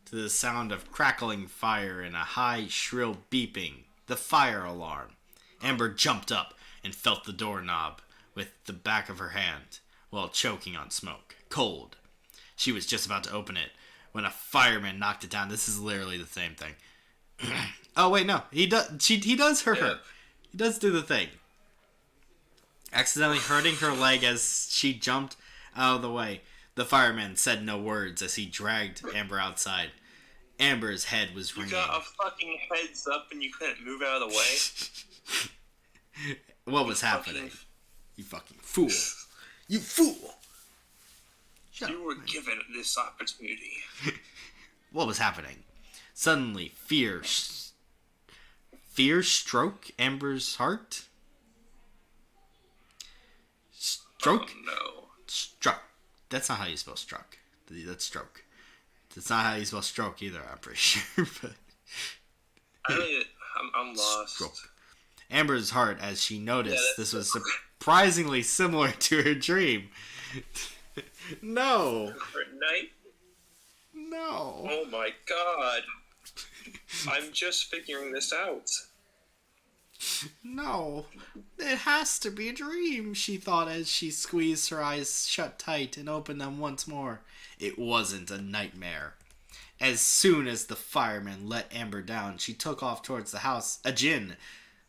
to the sound of crackling fire and a high, shrill beeping. The fire alarm. Amber jumped up and felt the doorknob with the back of her hand while choking on smoke. Cold. She was just about to open it when a fireman knocked it down. This is literally the same thing. Oh, wait, no. He does hurt her. He does do the thing. Accidentally hurting her leg as she jumped out of the way. The fireman said no words as he dragged Amber outside. Amber's head was ringing. You got a fucking heads up and you couldn't move out of the way? What was happening? You fucking fool. You fool! You were given this opportunity. What was happening? Suddenly, fear struck Amber's heart. Stroke? Oh, no. Struck. That's not how you spell struck. That's stroke. That's not how you spell stroke either, I'm pretty sure. But I'm lost. Stroke. Amber's heart as she noticed this was surprisingly similar to her dream. No. Night? No. Oh my god. I'm just figuring this out. No. It has to be a dream, she thought as she squeezed her eyes shut tight and opened them once more. It wasn't a nightmare. As soon as the fireman let Amber down, she took off towards the house. A djinn.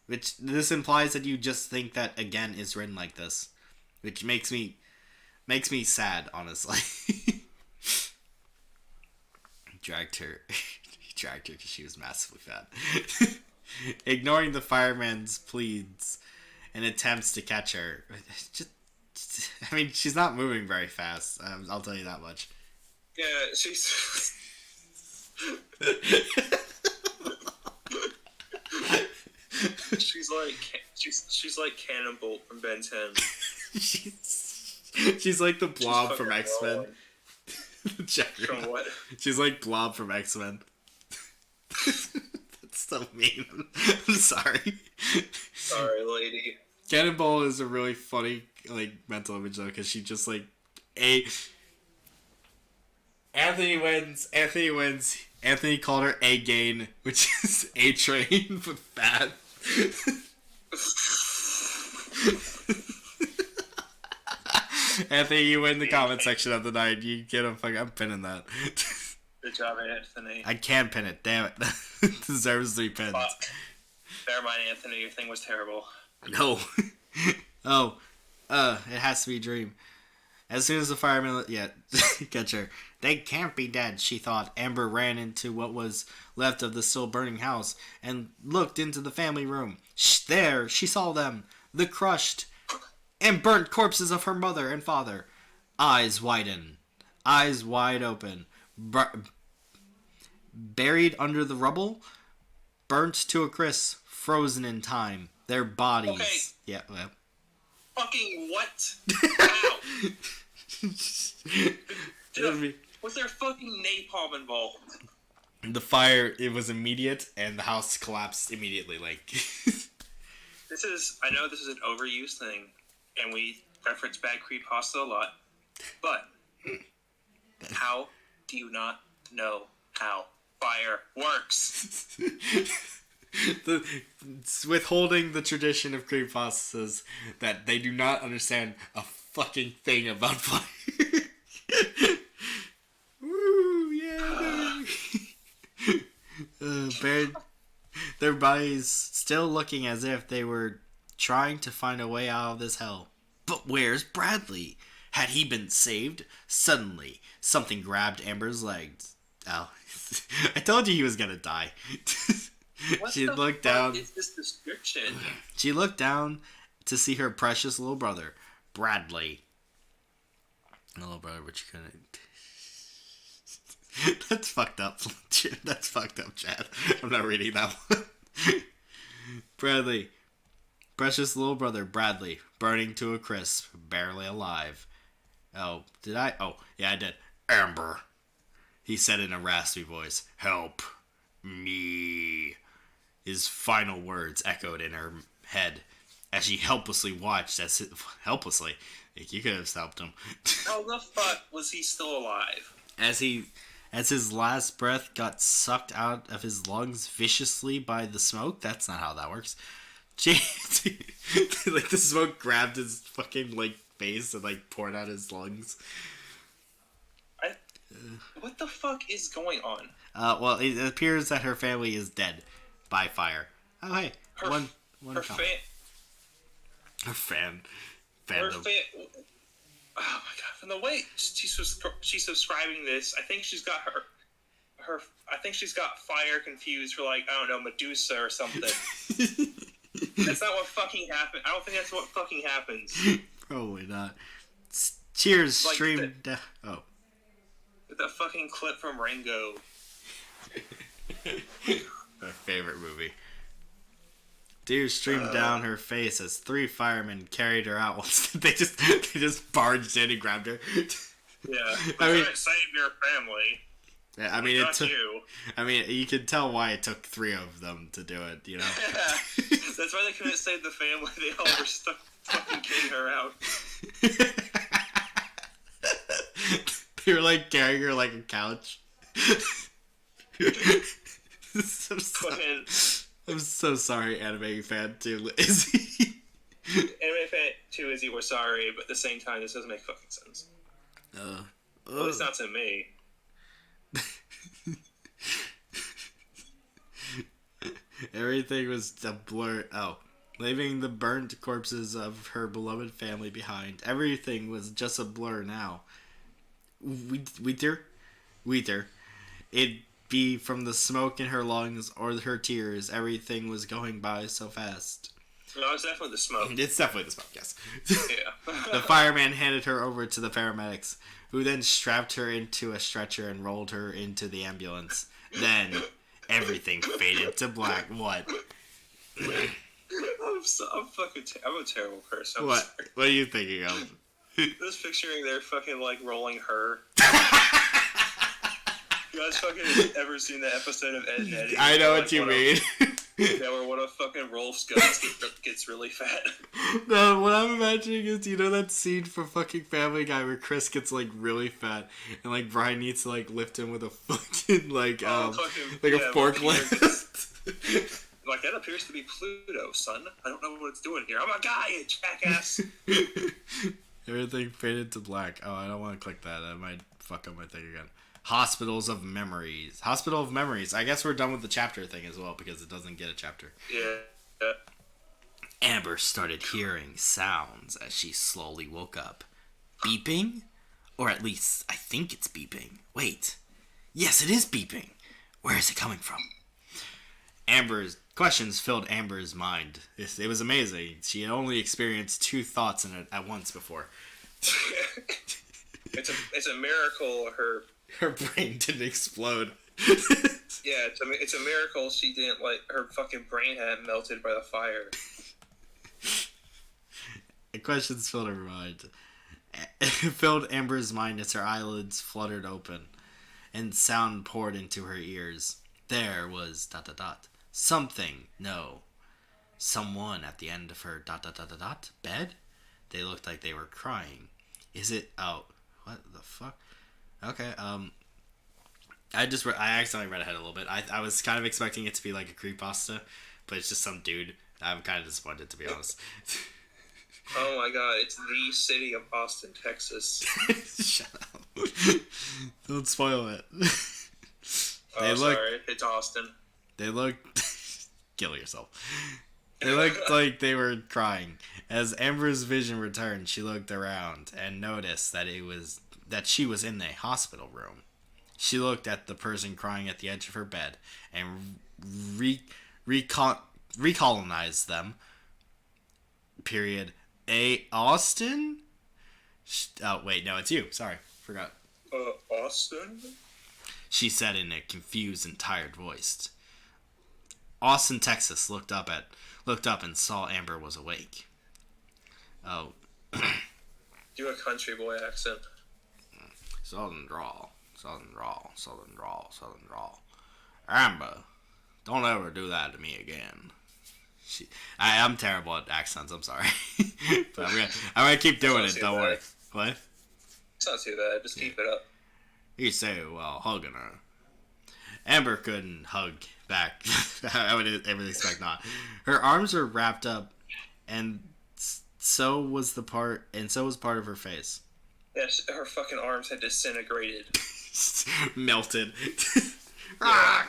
Which, this implies that you just think that again is written like this. Which makes me sad, honestly. He dragged her because she was massively fat. Ignoring the fireman's pleads and attempts to catch her. I mean, she's not moving very fast. I'll tell you that much. Yeah, she's... She's like Cannonbolt from Ben 10. she's like the Blob from X-Men. From what? She's like Blob from X-Men. That's so mean. I'm sorry. Sorry, lady. Cannonball is a really funny like mental image though, because she just like Anthony wins. Anthony called her A-Gain, which is A-Train, but bad. Anthony, you win the comment section of the night. You get a fucking... I'm pinning that. Good job, Anthony. I can't pin it. Damn it. It deserves 3 pins. Fuck. Never mind, Anthony. Your thing was terrible. No. It has to be Dream. As soon as the fireman... Yeah, catch her. They can't be dead, she thought. Amber ran into what was left of the still burning house and looked into the family room. There, she saw them. The crushed and burnt corpses of her mother and father. Eyes wide open. Buried under the rubble. Burnt to a crisp. Frozen in time. Their bodies... Okay. Yeah, well... Fucking what? Wow. Was there fucking napalm involved? The fire, it was immediate, and the house collapsed immediately. Like, I know this is an overused thing, and we reference bad creepypasta a lot, but how do you not know how fire works? It's withholding the tradition of creepypastas that they do not understand a fucking thing about fire. Woo, yeah. Buried, their bodies still looking as if they were trying to find a way out of this hell. But where's Bradley? Had he been saved? Suddenly, something grabbed Amber's legs. Oh, I told you he was gonna die. She looked down. Is this description? She looked down to see her precious little brother, Bradley. Little brother, but you couldn't. That's fucked up. That's fucked up, Chad. I'm not reading that one. Bradley. Precious little brother, Bradley. Burning to a crisp. Barely alive. Oh, did I? Oh, yeah, I did. Amber. He said in a raspy voice. Help me. His final words echoed in her head as she helplessly watched. Helplessly? Like, you could have stopped him. How the fuck was he still alive? As his last breath got sucked out of his lungs viciously by the smoke. That's not how that works. Like, the smoke grabbed his fucking, like, face and, like, poured out his lungs. What the fuck is going on? Well, it appears that her family is dead by fire. Oh, hey. One her fan. Oh my god! From the way she's subscribing this, I think she's got her. I think she's got fire confused for, like, I don't know, Medusa or something. That's not what fucking happened. I don't think that's what fucking happens. Probably not. Cheers, like stream. The fucking clip from Rango. My favorite movie. Tears streamed down her face as 3 firemen carried her out. They just barged in and grabbed her. Yeah, I mean, save your family. Yeah, I mean, you. I mean, you can tell why it took 3 of them to do it. You know. That's why they couldn't save the family. They all were stuck fucking getting her out. They were like carrying her like a couch. I'm so sorry, Anime Fan 2 Izzy. Anime Fan 2 Izzy, we're sorry, but at the same time, this doesn't make fucking sense. At least not to me. Everything was a blur. Oh. Leaving the burnt corpses of her beloved family behind. Everything was just a blur now. Weether. It'd be from the smoke in her lungs or her tears. Everything was going by so fast. No, it's definitely the smoke. It's definitely the smoke, yes. Yeah. The fireman handed her over to the paramedics, who then strapped her into a stretcher and rolled her into the ambulance. Then, everything faded to black. What? I'm a terrible person. I'm What? sorry. What are you thinking of? Just picturing they're fucking like rolling her. You guys fucking ever seen the episode of Ed and Eddie? I know what you mean. Yeah, where one of fucking Rolf's guns gets really fat. No, what I'm imagining is, you know that scene from fucking Family Guy where Chris gets like really fat and like Brian needs to like lift him with a fucking like a forklift. Like, that appears to be Pluto, son. I don't know what it's doing here. I'm a guy, you jackass. Everything faded to black. Oh, I don't want to click that. I might fuck up my thing again. Hospitals of Memories. Hospital of Memories. I guess we're done with the chapter thing as well because it doesn't get a chapter. Yeah. Amber started hearing sounds as she slowly woke up. Beeping? Or at least, I think it's beeping. Wait. Yes, it is beeping. Where is it coming from? Amber's questions filled Amber's mind. It was amazing. She had only experienced 2 thoughts in it at once before. It's a miracle her brain didn't explode. Yeah, it's a miracle she didn't, like, her fucking brain hadn't melted by the fire. The questions filled her mind. It filled Amber's mind as her eyelids fluttered open and sound poured into her ears. There was ... something, no. Someone at the end of her ... bed? They looked like they were crying. Is it... oh, what the fuck? Okay, I accidentally read ahead a little bit. I was kind of expecting it to be like a creepypasta, but it's just some dude. I'm kind of disappointed, to be honest. Oh my god, it's the city of Austin, Texas. Shut up. Don't spoil it. Sorry, it's Austin. They looked... kill yourself. They looked like they were crying. As Amber's vision returned, she looked around and noticed that she was in a hospital room. She looked at the person crying at the edge of her bed and recolonized them. Period. Austin? Oh, wait, no, it's you. Sorry, forgot. Austin? She said in a confused and tired voice. Austin, Texas looked up and saw Amber was awake. Oh. Do a country boy accent. Southern drawl. Amber, don't ever do that to me again. I'm terrible at accents, I'm sorry. But I'm gonna keep doing it, don't worry. What? It's not too bad, just keep it up. You say it while hugging her. Amber couldn't hug back. I would expect not. Her arms were wrapped up, and so was part of her face. Yes, her fucking arms had disintegrated. Melted. Yeah.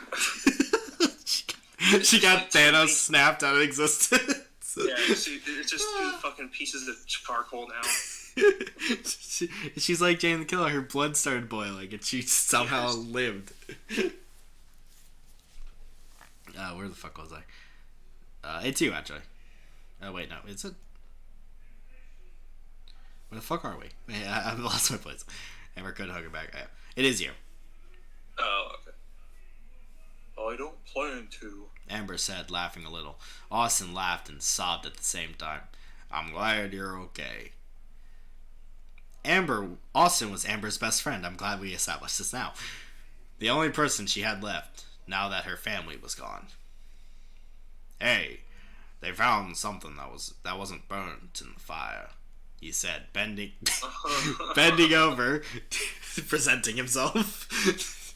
She got Thanos snapped out of existence. Yeah, it's just 2 fucking pieces of charcoal now. She's like Jane the Killer. Her blood started boiling, and she somehow lived. Where the fuck was I? It's you, actually. Oh, wait, no. It's a... where the fuck are we? I've lost my place. Amber couldn't hug her back. It is you. Oh, okay. I don't plan to. Amber said, laughing a little. Austin laughed and sobbed at the same time. I'm glad you're okay. Austin was Amber's best friend. I'm glad we established this now. The only person she had left, now that her family was gone. Hey, they found something that wasn't burnt in the fire, he said, bending over, presenting himself.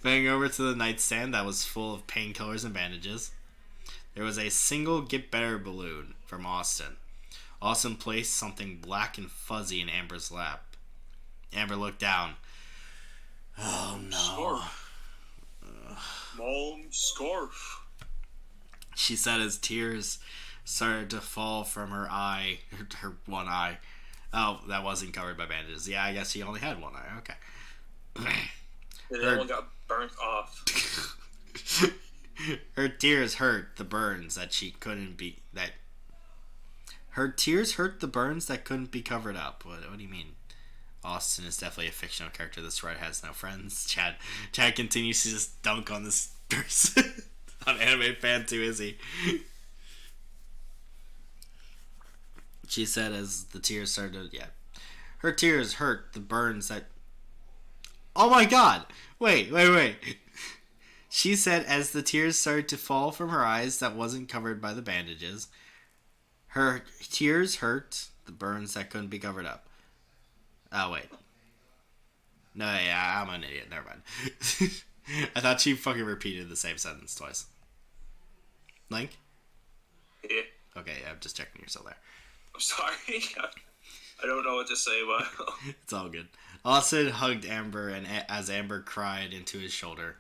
Bending over to the nightstand that was full of painkillers and bandages. There was a single Get Better balloon from Austin. Austin placed something black and fuzzy in Amber's lap. Amber looked down. Oh no. Scarf. Mom's scarf. She said as tears started to fall from her eye, her one eye. Oh, that wasn't covered by bandages. Yeah, I guess she only had one eye. Okay. The other one got burnt off. Her tears hurt the burns that couldn't be covered up. What do you mean? Austin is definitely a fictional character. This writer has no friends. Chad continues to just dunk on this person. On Anime Fan 2, is he? She said as the tears started, yeah. Her tears hurt the burns that... Oh my god! Wait. She said as the tears started to fall from her eyes that wasn't covered by the bandages. Her tears hurt the burns that couldn't be covered up. Oh, wait. No, yeah, I'm an idiot. Never mind. I thought she fucking repeated the same sentence twice. Link? Yeah. Okay, yeah, I'm just checking you're still there. I'm sorry. I don't know what to say, but... It's all good. Austin hugged Amber, and as Amber cried into his shoulder.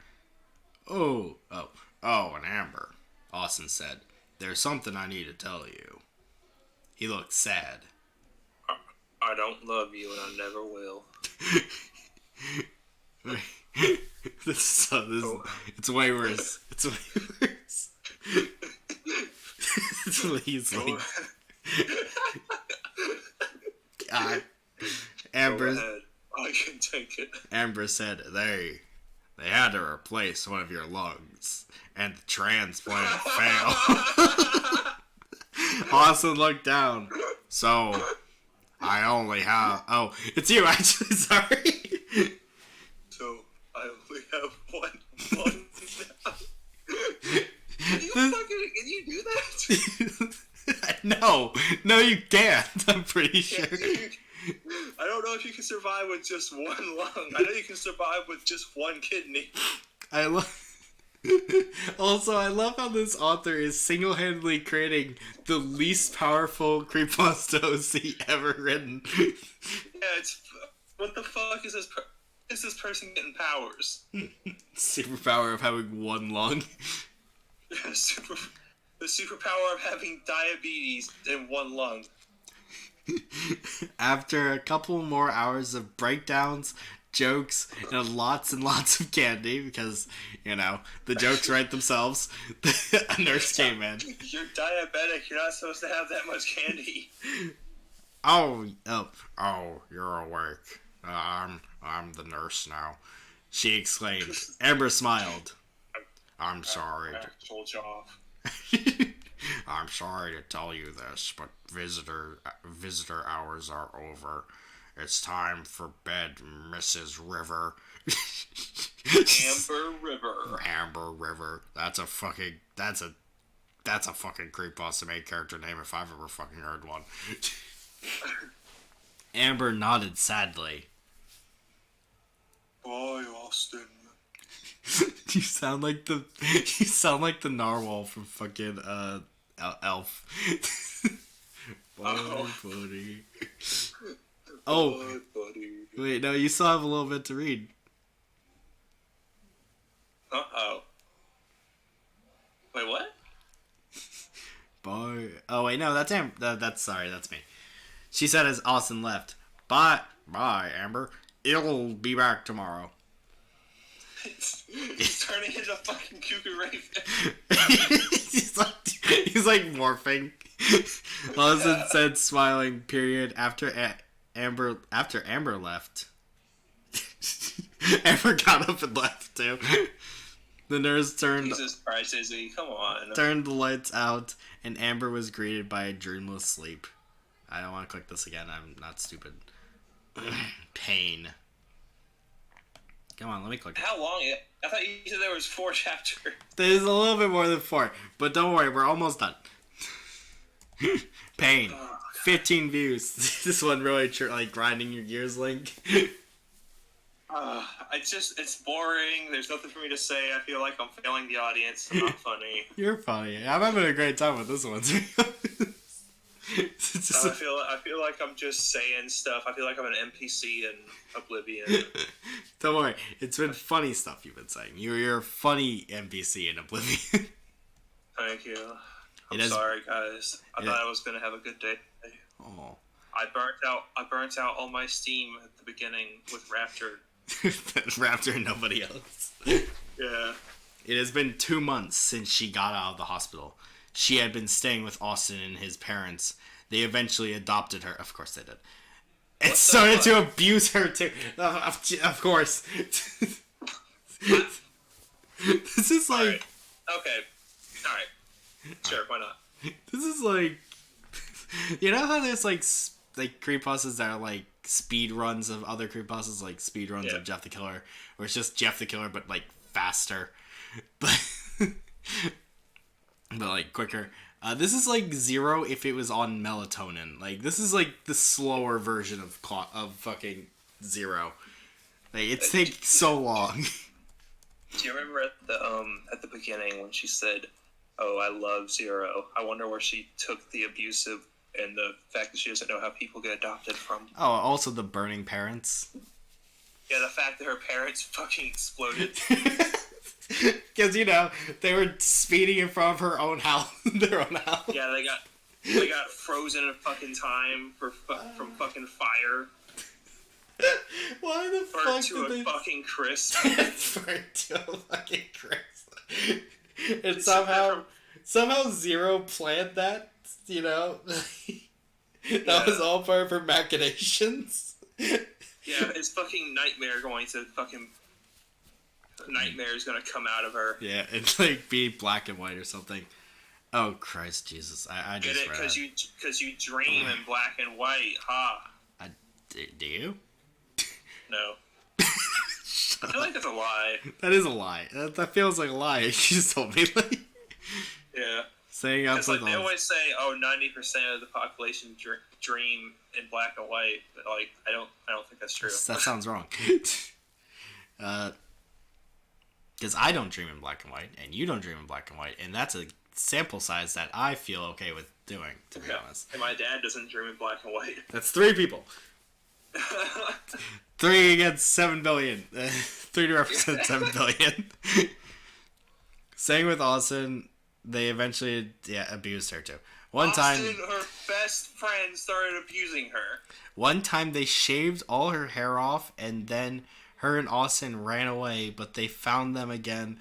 Oh, and Amber, Austin said, there's something I need to tell you. He looked sad. I don't love you, and I never will. It's way worse. It's way worse. He's like... God. Amber... I can take it. Amber said they had to replace one of your lungs, and the transplant failed. Austin looked down. So, I only have... Oh, it's you, actually, sorry. So, I only have one lung now. Can you do that? No, you can't. I'm pretty sure. I don't know if you can survive with just one lung. I know you can survive with just one kidney. Also, I love how this author is single-handedly creating the least powerful creepypasta OC ever written. Yeah, it's... What the fuck is this... Is this person getting powers? Superpower of having one lung. Yeah, the superpower of having diabetes in one lung. After a couple more hours of breakdowns, jokes, and lots of candy, because, the jokes write themselves, a nurse came in. You're diabetic. You're not supposed to have that much candy. Oh, you're awake. I'm the nurse now. She exclaimed. Amber smiled. I'm sorry. Actual job. I'm sorry to tell you this, but visitor hours are over. It's time for bed, Mrs. River. Amber River. That's a fucking creepypasta main character name if I've ever fucking heard one. Amber nodded sadly. Boy, Austin. You sound like the narwhal from fucking Elf. Buddy. Oh, buddy. Wait, no, you still have a little bit to read. Uh-oh. Wait, what? Bye. Oh wait, no, that's that's me. She said as Austin left. Bye, Amber. It'll be back tomorrow. He's turning into a fucking cuckoo raven. he's like morphing. Austin said, smiling. Period. After Amber left. Amber got up and left too. The nurse turned. Jesus Christ, Izzy, come on. Turned the lights out, and Amber was greeted by a dreamless sleep. I don't want to click this again. I'm not stupid. Pain. Come on, let me click it. How long? I thought you said there was 4 chapters. There's a little bit more than 4, but don't worry, we're almost done. Pain. 15 views. This one really grinding your gears, Link. It's boring. There's nothing for me to say. I feel like I'm failing the audience. I'm not funny. You're funny. I'm having a great time with this one. I feel like I'm just saying stuff. I feel like I'm an NPC in Oblivion. Don't worry. It's been funny stuff you've been saying. You're a funny NPC in Oblivion. Thank you. I'm sorry, guys. I thought I was going to have a good day today. Oh. I burnt out all my steam at the beginning with Raptor. Raptor and nobody else. Yeah. It has been 2 months since she got out of the hospital. She had been staying with Austin and his parents. They eventually adopted her. Of course they did. And started to abuse her too. Of course. This is like... Alright. Okay. Alright. Sure, why not? This is like... You know how there's like creepypastas that are like speed runs of other creepypastas, like speed runs of Jeff the Killer, where it's just Jeff the Killer but like faster, but but like quicker. This is like Zero if it was on melatonin. Like this is like the slower version of fucking Zero. Like it takes so long. Do you remember at the beginning when she said, "Oh, I love Zero"? I wonder where she took the abusive and the fact that she doesn't know how people get adopted from. Oh, also the burning parents. Yeah, the fact that her parents fucking exploded. Because they were speeding in front of her own house, their own house. Yeah, they got frozen in fucking time from fucking fire. Why the fuck to did a they... fucking crisp. Burnt to a fucking crisp. And somehow Zero planned that, That was all part of her machinations. Yeah, it's fucking nightmare Nightmare is gonna come out of her. Yeah, it's like be black and white or something. Oh Christ, Jesus! I just get it because you dream in black and white, ha. Do you? No. I feel like that's a lie. That is a lie. That feels like a lie. You just told me. Yeah. Saying I'm like they always say, 90% of the population dream in black and white, but like I don't think that's true. That sounds wrong. Because I don't dream in black and white, and you don't dream in black and white, and that's a sample size that I feel okay with doing, to be honest. And my dad doesn't dream in black and white. That's 3 people. 3 against 7 billion. 3 to represent 7 billion. Same with Austin. They eventually abused her too. Her best friend started abusing her. One time they shaved all her hair off, and then her and Austin ran away, but they found them again.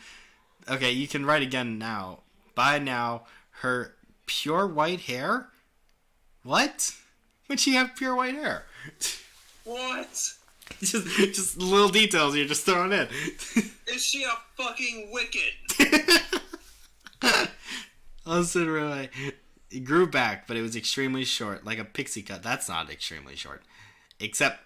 Okay, you can write again now. By now, her pure white hair? What? Would she have pure white hair? What? just little details you're just throwing in. Is she a fucking Wicked? Austin really, it grew back, but it was extremely short, like a pixie cut. That's not extremely short, except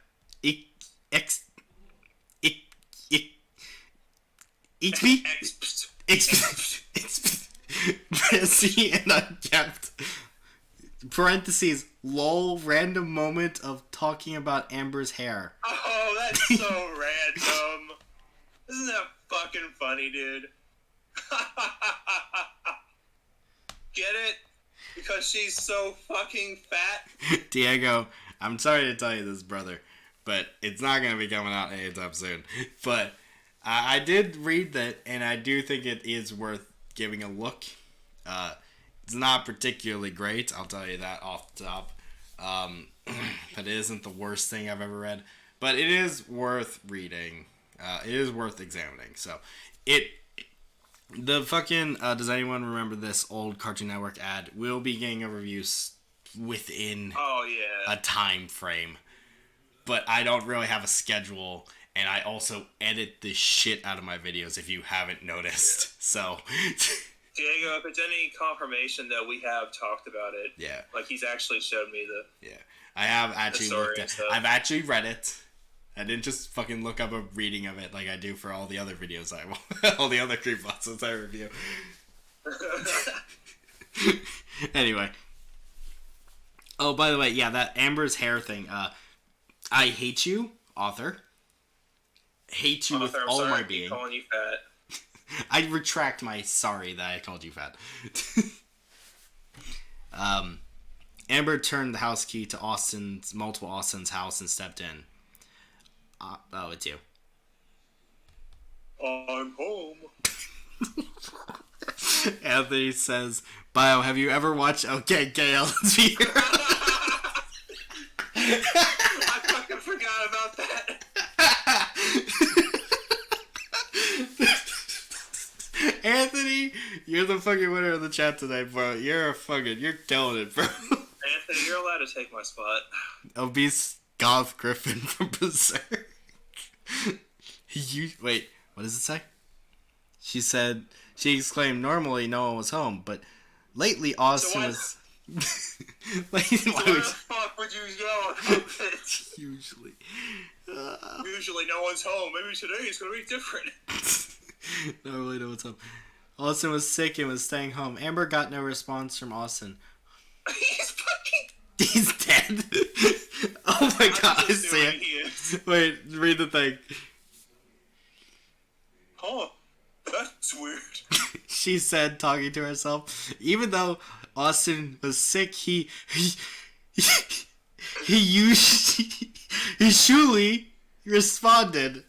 messy and unkept. Parentheses, lol, random moment of talking about Amber's hair. Oh, that's so random. Isn't that fucking funny, dude? Get it? Because she's so fucking fat? Diego, I'm sorry to tell you this, brother, but it's not going to be coming out anytime soon. But I did read that, and I do think it is worth giving a look. It's not particularly great, I'll tell you that off the top. But it isn't the worst thing I've ever read. But it is worth reading. It is worth examining. So, the fucking, does anyone remember this old Cartoon Network ad? We'll be getting a review within a time frame. But I don't really have a schedule, and I also edit the shit out of my videos if you haven't noticed. Yeah. So... Diego, if it's any confirmation that we have talked about it, like he's actually showed me I have actually looked at it. I've actually read it. I didn't just fucking look up a reading of it like I do for all the other videos all the other creepypastas I review. Anyway. Oh, by the way, that Amber's hair thing. I hate you, author. Hate you with all my being. Calling you fat. I retract my sorry that I called you fat. Amber turned the house key to multiple Austin's house and stepped in. It's you. I'm home. Anthony says, Bio, have you ever watched OK KLSV? I fucking forgot about that. Anthony, you're the fucking winner of the chat tonight, bro. You're killing it, bro. Anthony, you're allowed to take my spot. Obese goth Griffin from Berserk. Wait, what does it say? She exclaimed, normally no one was home, but lately Austin was... Like, So where the fuck would you go about it? Usually. Usually no one's home. Maybe today is gonna be different. Not really know what's up. Austin was sick and was staying home. Amber got no response from Austin. He's dead. Oh my god, I see it. Wait, read the thing. Oh, that's weird. She said, talking to herself. Even though Austin was sick, he usually responded.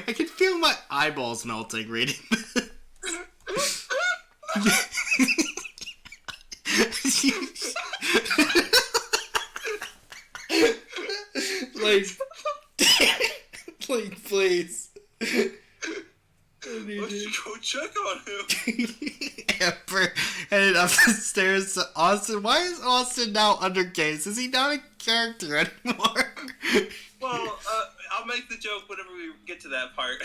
I can feel my eyeballs melting reading this. like, please. Let's go check on him. Amber headed up the stairs to Austin. Why is Austin now under case? Is he not a character anymore? Well, I'll make the joke whenever we get to that part.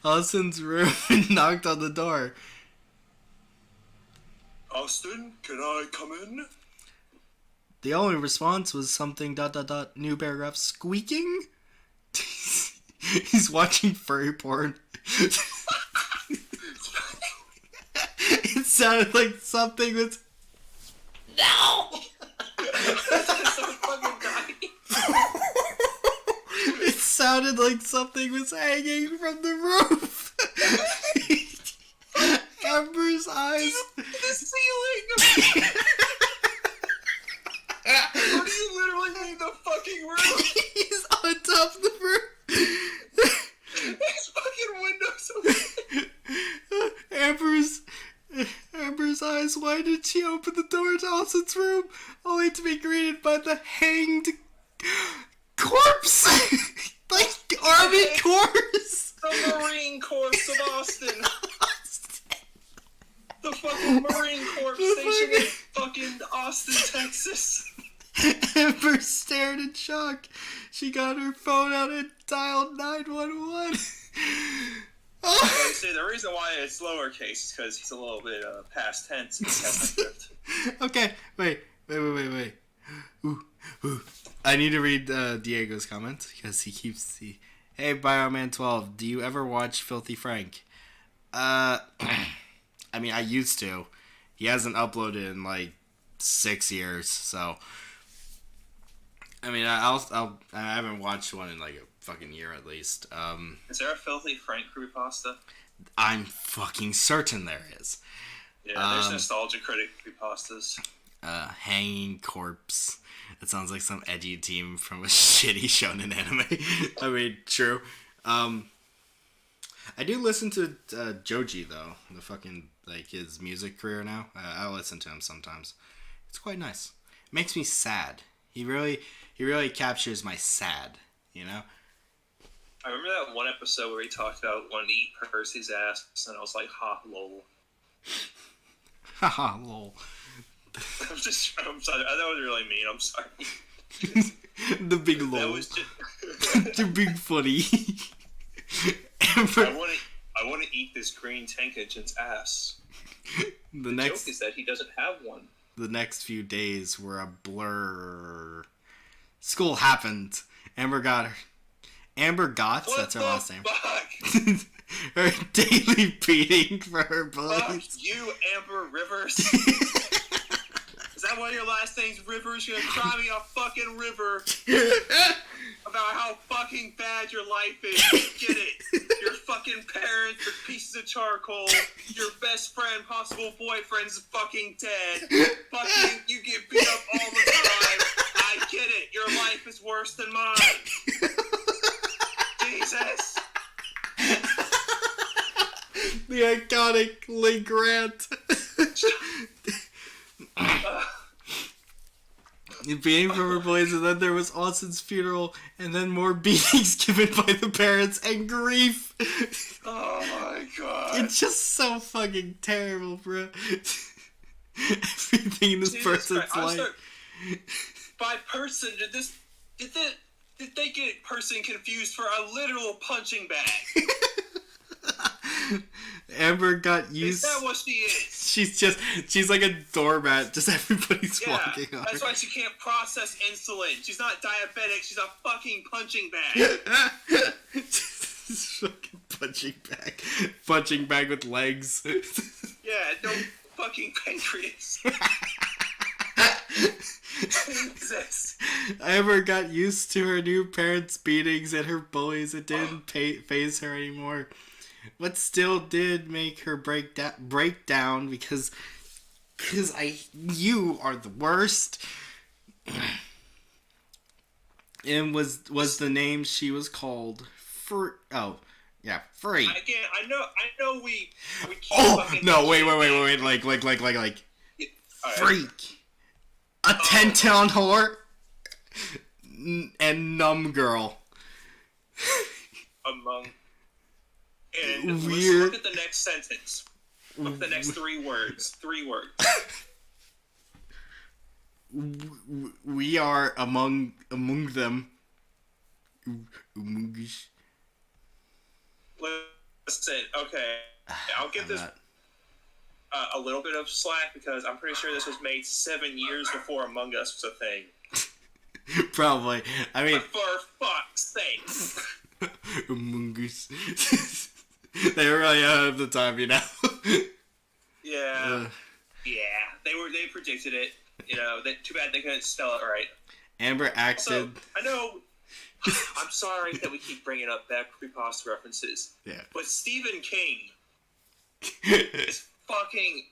Austin's room and knocked on the door. Austin, can I come in? The only response was something ... new paragraph squeaking. He's watching furry porn. It sounded like something was... No! It sounded like something was hanging from the roof. Amber's eyes... The ceiling! What do you literally mean the fucking roof? He's on top of the roof. His fucking windows open. Amber's eyes widened. She opened the door to Austin's room, only to be greeted by the hanged corpse. Like army corpse. The Marine Corps of Austin. The fucking Marine Corps station in fucking Austin, Texas. Amber stared in shock. She got her phone out and dialed 911. I say the reason why it's lowercase is because he's a little bit past tense in script. Okay, wait. Ooh. I need to read Diego's comment because he keeps the. Hey, Bioman12, do you ever watch Filthy Frank? I mean, I used to. He hasn't uploaded in like 6 years, so. I mean, I haven't watched one in like a fucking year at least. Is there a Filthy Frank creepypasta? I'm fucking certain there is. Yeah, there's nostalgia critic creepypastas. Hanging corpse. That sounds like some edgy team from a shitty shonen anime. I mean, true. I do listen to Joji though. The fucking like his music career now. I listen to him sometimes. It's quite nice. It makes me sad. He really captures my sad. You know. I remember that one episode where he talked about wanting to eat Percy's ass, and I was like, ha, lol. Haha, lol. I'm sorry. I know it was really mean. I'm sorry. The big lol. That was just... The big funny. I want to eat this green tank engine's ass. The joke is that he doesn't have one. The next few days were a blur. School happened. Amber got, that's her last name. Fuck? Her daily beating for her bullies. Fuck you, Amber Rivers. Is that one of your last names, Rivers? You're gonna cry me a fucking river about how fucking bad your life is. Get it? Your fucking parents are pieces of charcoal. Your best friend, possible boyfriend's fucking dead. Fucking, you get beat up all the time. I get it. Your life is worse than mine. Jesus. The iconic Lee Grant. Beating from her boys, and then there was Austin's funeral, and then more beatings given by the parents and grief. Oh my god. It's just so fucking terrible, bro. Everything in this person's life. By person, did they get person confused for a literal punching bag? Amber got used. Is that what she is? She's like a doormat. Just everybody's Yeah, walking on that's her. why she can't process insulin. She's not diabetic. She's a fucking punching bag. Fucking punching bag with legs. Yeah, no fucking pancreas. Jesus. Amber got used to her new parents' beatings and her bullies. It didn't faze her anymore. What still did make her break down because you are the worst. And was the name she was called. Free. Again, I know we keep Oh no! Wait! Like Alright. freak, a 10-town whore, and numb girl. And Weird. let's look at the next sentence. Look at the next 3 words. 3 words. We are among them. Listen, okay. I'll give this a little bit of slack because I'm pretty sure this was made 7 years before Among Us was a thing. Probably. I mean, for fuck's sake. Among Us. They were really ahead of the time, you know. Yeah. Yeah. They predicted it. You know, too bad they couldn't spell it right. Amber acted. Also, I know. I'm sorry that we keep bringing up bad creepypasta references. Yeah. But Stephen King is fucking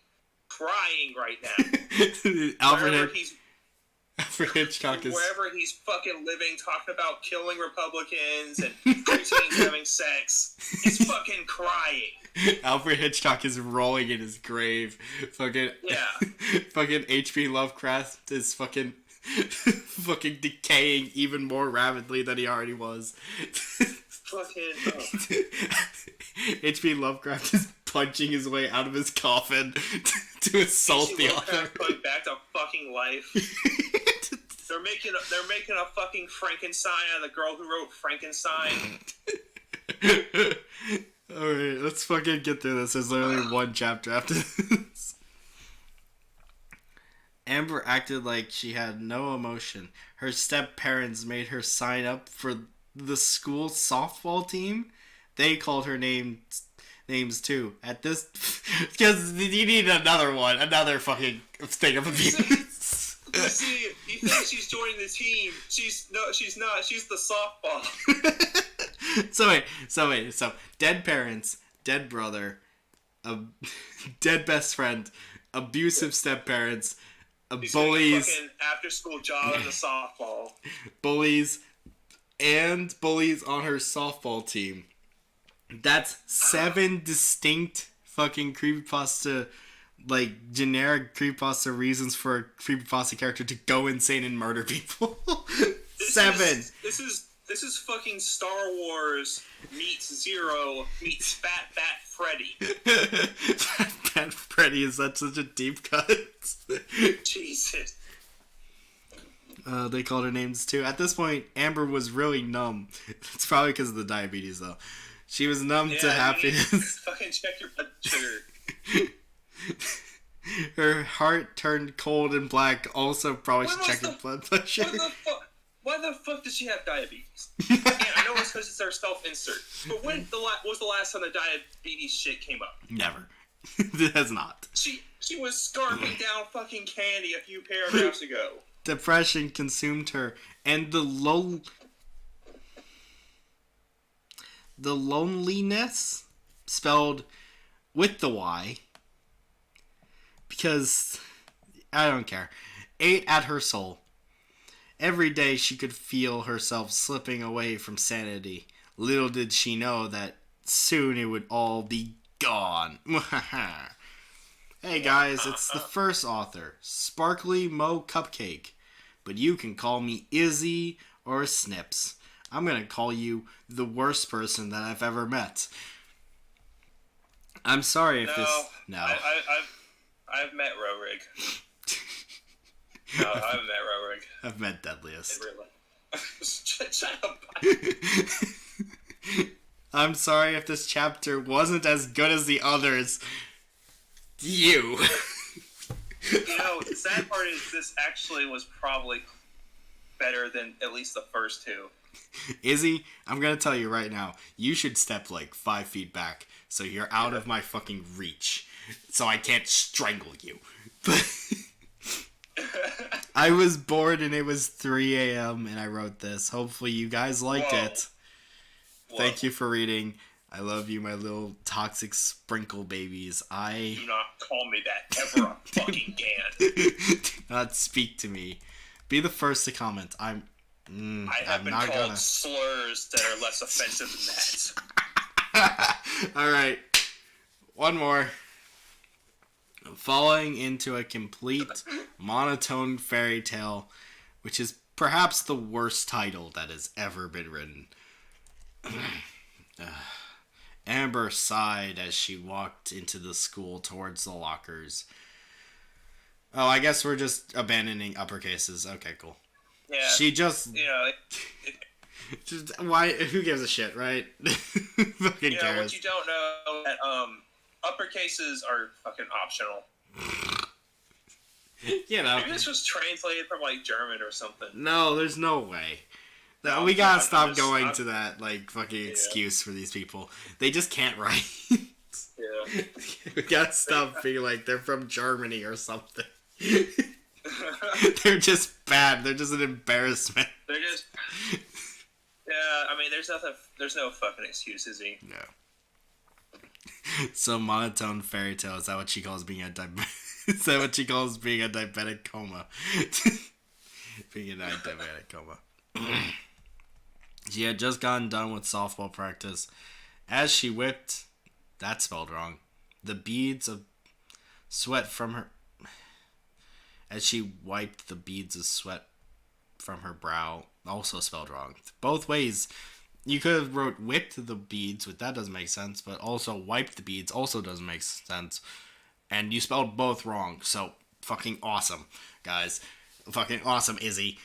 crying right now. Alfred Hitchcock is. Wherever he's fucking living, talking about killing Republicans and preteens having sex, he's fucking crying. Alfred Hitchcock is rolling in his grave. Fucking fucking H.P. Lovecraft is fucking decaying even more rapidly than he already was. H.P. Lovecraft is punching his way out of his coffin to assault the author. Going back to fucking life. They're making a fucking Frankenstein out of the girl who wrote Frankenstein. Alright, let's fucking get through this. There's literally one chapter after this. Amber acted like she had no emotion. Her step-parents made her sign up for the school softball team. They called her names too. At this, because you need another fucking thing of abuse. See, you think she's joining the team? She's not. She's the softball. So dead parents, dead brother, dead best friend, abusive step-parents, bullies, fucking after-school job in the softball, bullies on her softball team. That's 7 distinct fucking creepypasta, like generic creepypasta reasons for a creepypasta character to go insane and murder people. 7. This is fucking Star Wars meets Zero meets Fat Freddy. Fat Freddy is such a deep cut. Jesus. They called her names too. At this point, Amber was really numb. It's probably because of the diabetes, though. She was numb to happiness. Fucking check your blood sugar. Her heart turned cold and black. Also, probably should check her blood pressure. Why the fuck does she have diabetes? Yeah, I know it's because it's her self-insert. But when was the last time the diabetes shit came up? Never. It has not. She was scarfing down fucking candy a few paragraphs ago. Depression consumed her, and the loneliness, spelled with the Y, because I don't care, ate at her soul. Every day she could feel herself slipping away from sanity. Little did she know that soon it would all be gone. Hey guys, it's the first author, Sparkly Mo Cupcake. But you can call me Izzy or Snips. I'm gonna call you the worst person that I've ever met. I'm sorry if this... No. I've met Rorig. No, I haven't met Rorig. I've met Deadliest. Shut up. I'm sorry if this chapter wasn't as good as the others. You. The sad part is this actually was probably better than at least the first two. Izzy, I'm gonna tell you right now, you should step like 5 feet back so you're out of my fucking reach. So I can't strangle you. But I was bored and it was 3 a.m. and I wrote this. Hopefully you guys liked it. Whoa. Thank you for reading. I love you, my little toxic sprinkle babies. Do not call me that ever fucking again. Do not speak to me. Be the first to comment. I have been called slurs that are less offensive than that. Alright. One more. Falling into a complete monotone fairy tale, which is perhaps the worst title that has ever been written. Amber sighed as she walked into the school towards the lockers. Oh, I guess we're just abandoning uppercases. Okay, cool. Yeah. She just... just why? Who gives a shit, right? Fucking cares. What you don't know that uppercases are fucking optional. Maybe this was translated from like German or something. No, there's no way. No, we gotta stop going to that like fucking excuse for these people. They just can't write. Yeah. We gotta stop being like they're from Germany or something. They're just bad. They're just an embarrassment. They're just. Yeah, I mean, there's no fucking excuse, is he? No. So monotone fairy tale, is that what she calls being a is that what she calls being a diabetic coma? Being in a diabetic coma. She had just gotten done with softball practice. As she whipped, that spelled wrong, the beads of sweat from her... As she wiped the beads of sweat from her brow, also spelled wrong. Both ways, you could have wrote whipped the beads, but that doesn't make sense, but also wiped the beads also doesn't make sense. And you spelled both wrong, so fucking awesome, guys. Fucking awesome, Izzy.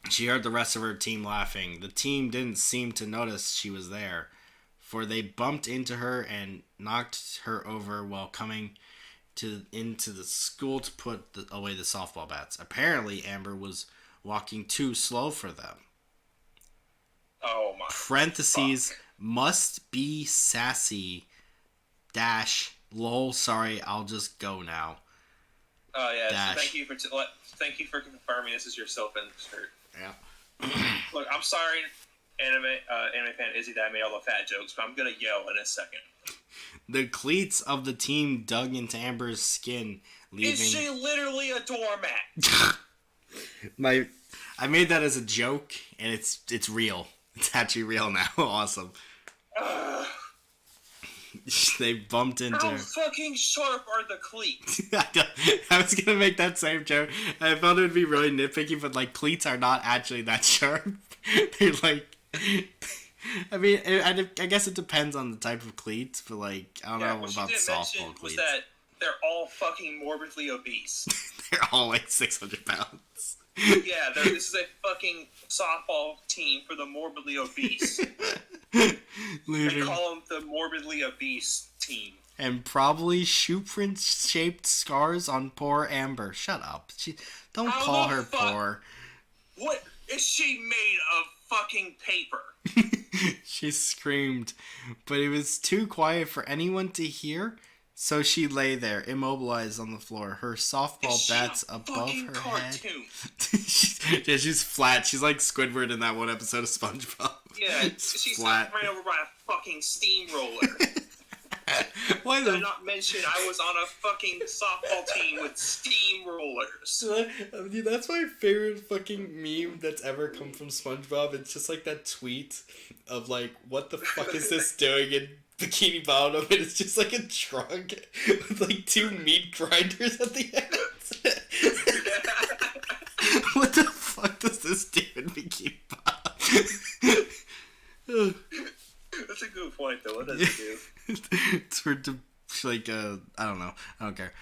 She heard the rest of her team laughing. The team didn't seem to notice she was there, for they bumped into her and knocked her over while coming into the school to put away the softball bats. Apparently, Amber was walking too slow for them. Oh my. Parentheses, fuck. Must be sassy. Dash. Lol. Sorry, I'll just go now. Oh yeah. So thank you for confirming this is your self-insert. Yeah. Look, I'm sorry, anime fan Izzy, that I made all the fat jokes, but I'm gonna yell in a second. The cleats of the team dug into Amber's skin, leaving... Is she literally a doormat? I made that as a joke, and it's real. It's actually real now. Awesome. They bumped into her. How fucking sharp are the cleats? I was gonna make that same joke. I thought it would be really nitpicky, but like cleats are not actually that sharp. They're like... I mean, I guess it depends on the type of cleats, but like, I don't know about softball cleats. That they're all fucking morbidly obese. They're all like 600 pounds. Yeah, this is a fucking softball team for the morbidly obese. They call them the morbidly obese team. And probably shoe print shaped scars on poor Amber. Shut up. Don't call her poor. What is she made of? Fucking paper. She screamed, but it was too quiet for anyone to hear, so she lay there, immobilized on the floor, her softball bats above her cartoon? Head. She's flat. She's like Squidward in that one episode of SpongeBob. Yeah, she's flat. Ran over by a fucking steamroller. Why Did I not mention I was on a fucking softball team with steamrollers? Dude, that's my favorite fucking meme that's ever come from SpongeBob. It's just like that tweet of like, what the fuck is this doing in Bikini Bottom? And it's just like a truck with like 2 meat grinders at the end. What the fuck does this do in Bikini Bottom? That's a good point, though. What does it do? It's for, like, I don't know. I don't care.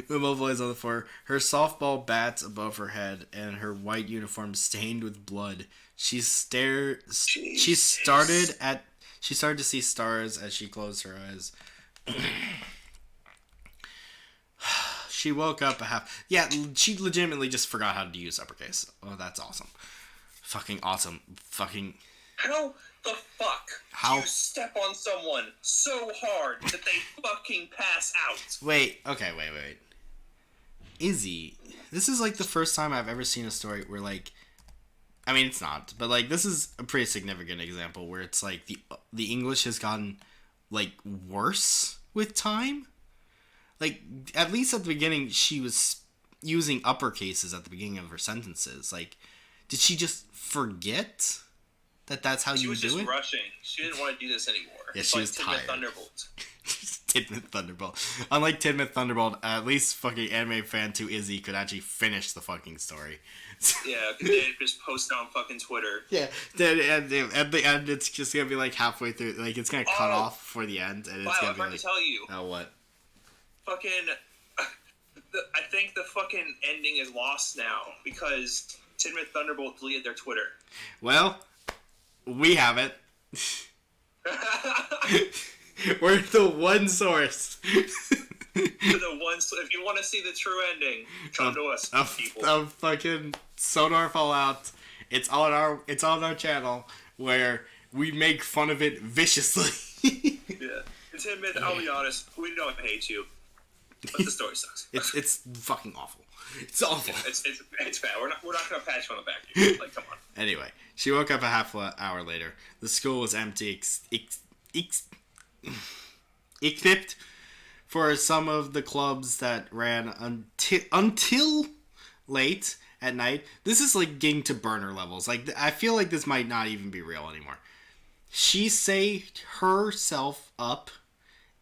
The mobile is on the floor. Her softball bats above her head, and her white uniform stained with blood. She started to see stars as she closed her eyes. She woke up she legitimately just forgot how to use uppercase. Oh, that's awesome. Fucking awesome. Fucking... How the fuck do you step on someone so hard that they fucking pass out? Wait. Izzy, this is like the first time I've ever seen a story where like... I mean, it's not, but like this is a pretty significant example where it's like the English has gotten like worse with time. Like, at least at the beginning, she was using uppercases at the beginning of her sentences. Like, did she just forget that that's how you do it? She was just rushing. She didn't want to do this anymore. Yeah, it's she like was tired. Thunderbolt. Tidmouth Thunderbolt. Unlike Tidmouth Thunderbolt, at least fucking anime fan to Izzy could actually finish the fucking story. Yeah, because they just post it on fucking Twitter. Yeah, at the end, it's just gonna be like halfway through. Like, it's gonna cut off for the end, and it's gonna be like... to tell you. Oh, what? Fucking... I think the fucking ending is lost now because Tidmouth Thunderbolt deleted their Twitter. Well, we have it. We're the one source. If you want to see the true ending, come to us, people. Of fucking Sonar Fallout. It's on our channel where we make fun of it viciously. Yeah. Tidmouth, I'll be honest, we don't hate you. But the story sucks. It's fucking awful. It's awful. Yeah, it's bad. We're not gonna pat you on the back here. Like, come on. Anyway, she woke up a half hour later. The school was empty, except for some of the clubs that ran until late at night. This is like getting to burner levels. Like, I feel like this might not even be real anymore. She saved herself up,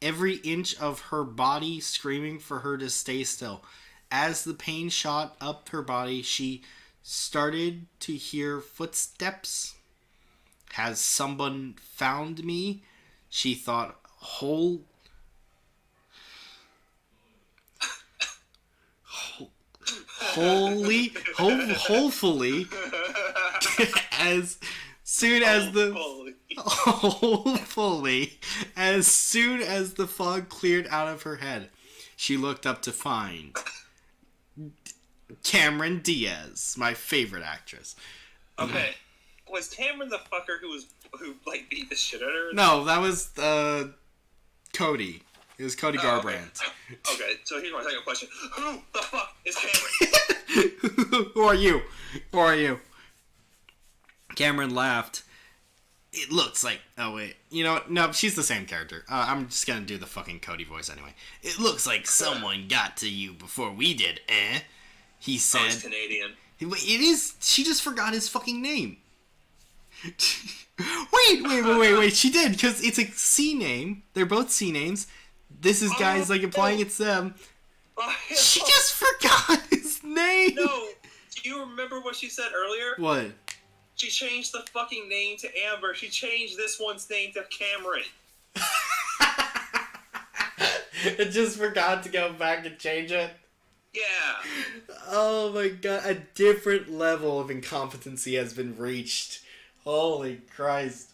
every inch of her body screaming for her to stay still. As the pain shot up her body, she started to hear footsteps. Has someone found me? She thought, hopefully, as soon as the fog cleared out of her head, she looked up to find Cameron Diaz, my favorite actress. Okay, was Cameron the fucker who beat the shit out of her? No, that was Cody. It was Cody Garbrandt. Okay, so here's my second question: who the fuck is Cameron? Who are you? Cameron laughed. It looks like... Oh, wait. You know what? No, she's the same character. I'm just gonna do the fucking Cody voice anyway. It looks like someone got to you before we did, eh? He said... Oh, he's Canadian. It is... She just forgot his fucking name. Wait. She did, because it's a C name. They're both C names. This is guys, like, implying it's them. She just forgot his name! No! Do you remember what she said earlier? What? She changed the fucking name to Amber. She changed this one's name to Cameron. It just forgot to go back and change it? Yeah. Oh my god, a different level of incompetency has been reached. Holy Christ.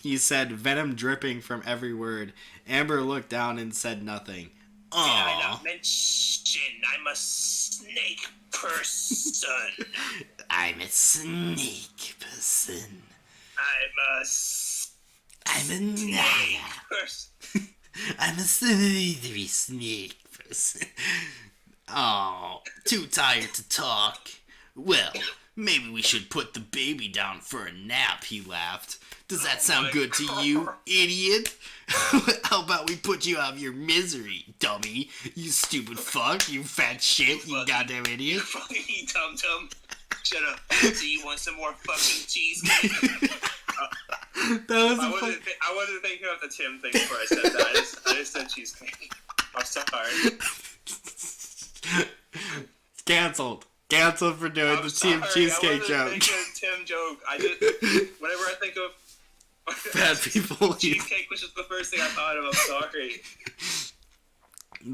He said, venom dripping from every word. Amber looked down and said nothing. Did I not mention I'm a snake person? I'm a snake person. I'm a snake person. I'm a slithery snake person. Oh, too tired to talk. Well, maybe we should put the baby down for a nap, he laughed. Does that sound good to you, idiot? How about we put you out of your misery, dummy? You stupid fuck, you fat shit, you goddamn idiot. You fucking dum-dum. Shut up. So you want some more fucking cheesecake? I wasn't thinking of the Tim thing before I said that. I just said cheesecake. I'm sorry. Cancelled for doing the Tim cheesecake joke. I wasn't thinking of Tim joke. Whenever I think of fat people, cheesecake, which is the first thing I thought of. I'm sorry.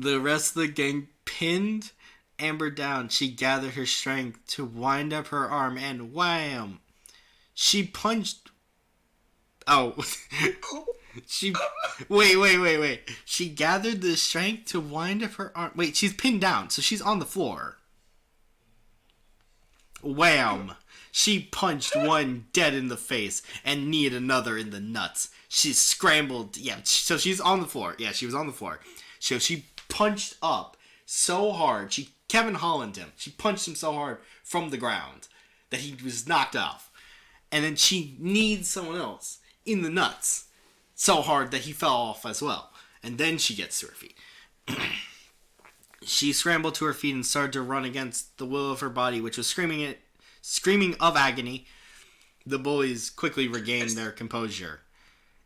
The rest of the gang pinned Amber down. She gathered her strength to wind up her arm and wham! She punched... Oh. She... Wait. She gathered the strength to wind up her arm... Wait, she's pinned down, so she's on the floor. Wham! She punched one dead in the face and kneed another in the nuts. She scrambled... Yeah, so she's on the floor. Yeah, she was on the floor. So she punched up so hard. She Kevin Holland him. She punched him so hard from the ground that he was knocked off. And then she kneed someone else in the nuts so hard that he fell off as well. And then she gets to her feet. She scrambled to her feet and started to run against the will of her body, which was screaming of agony. The bullies quickly regained their composure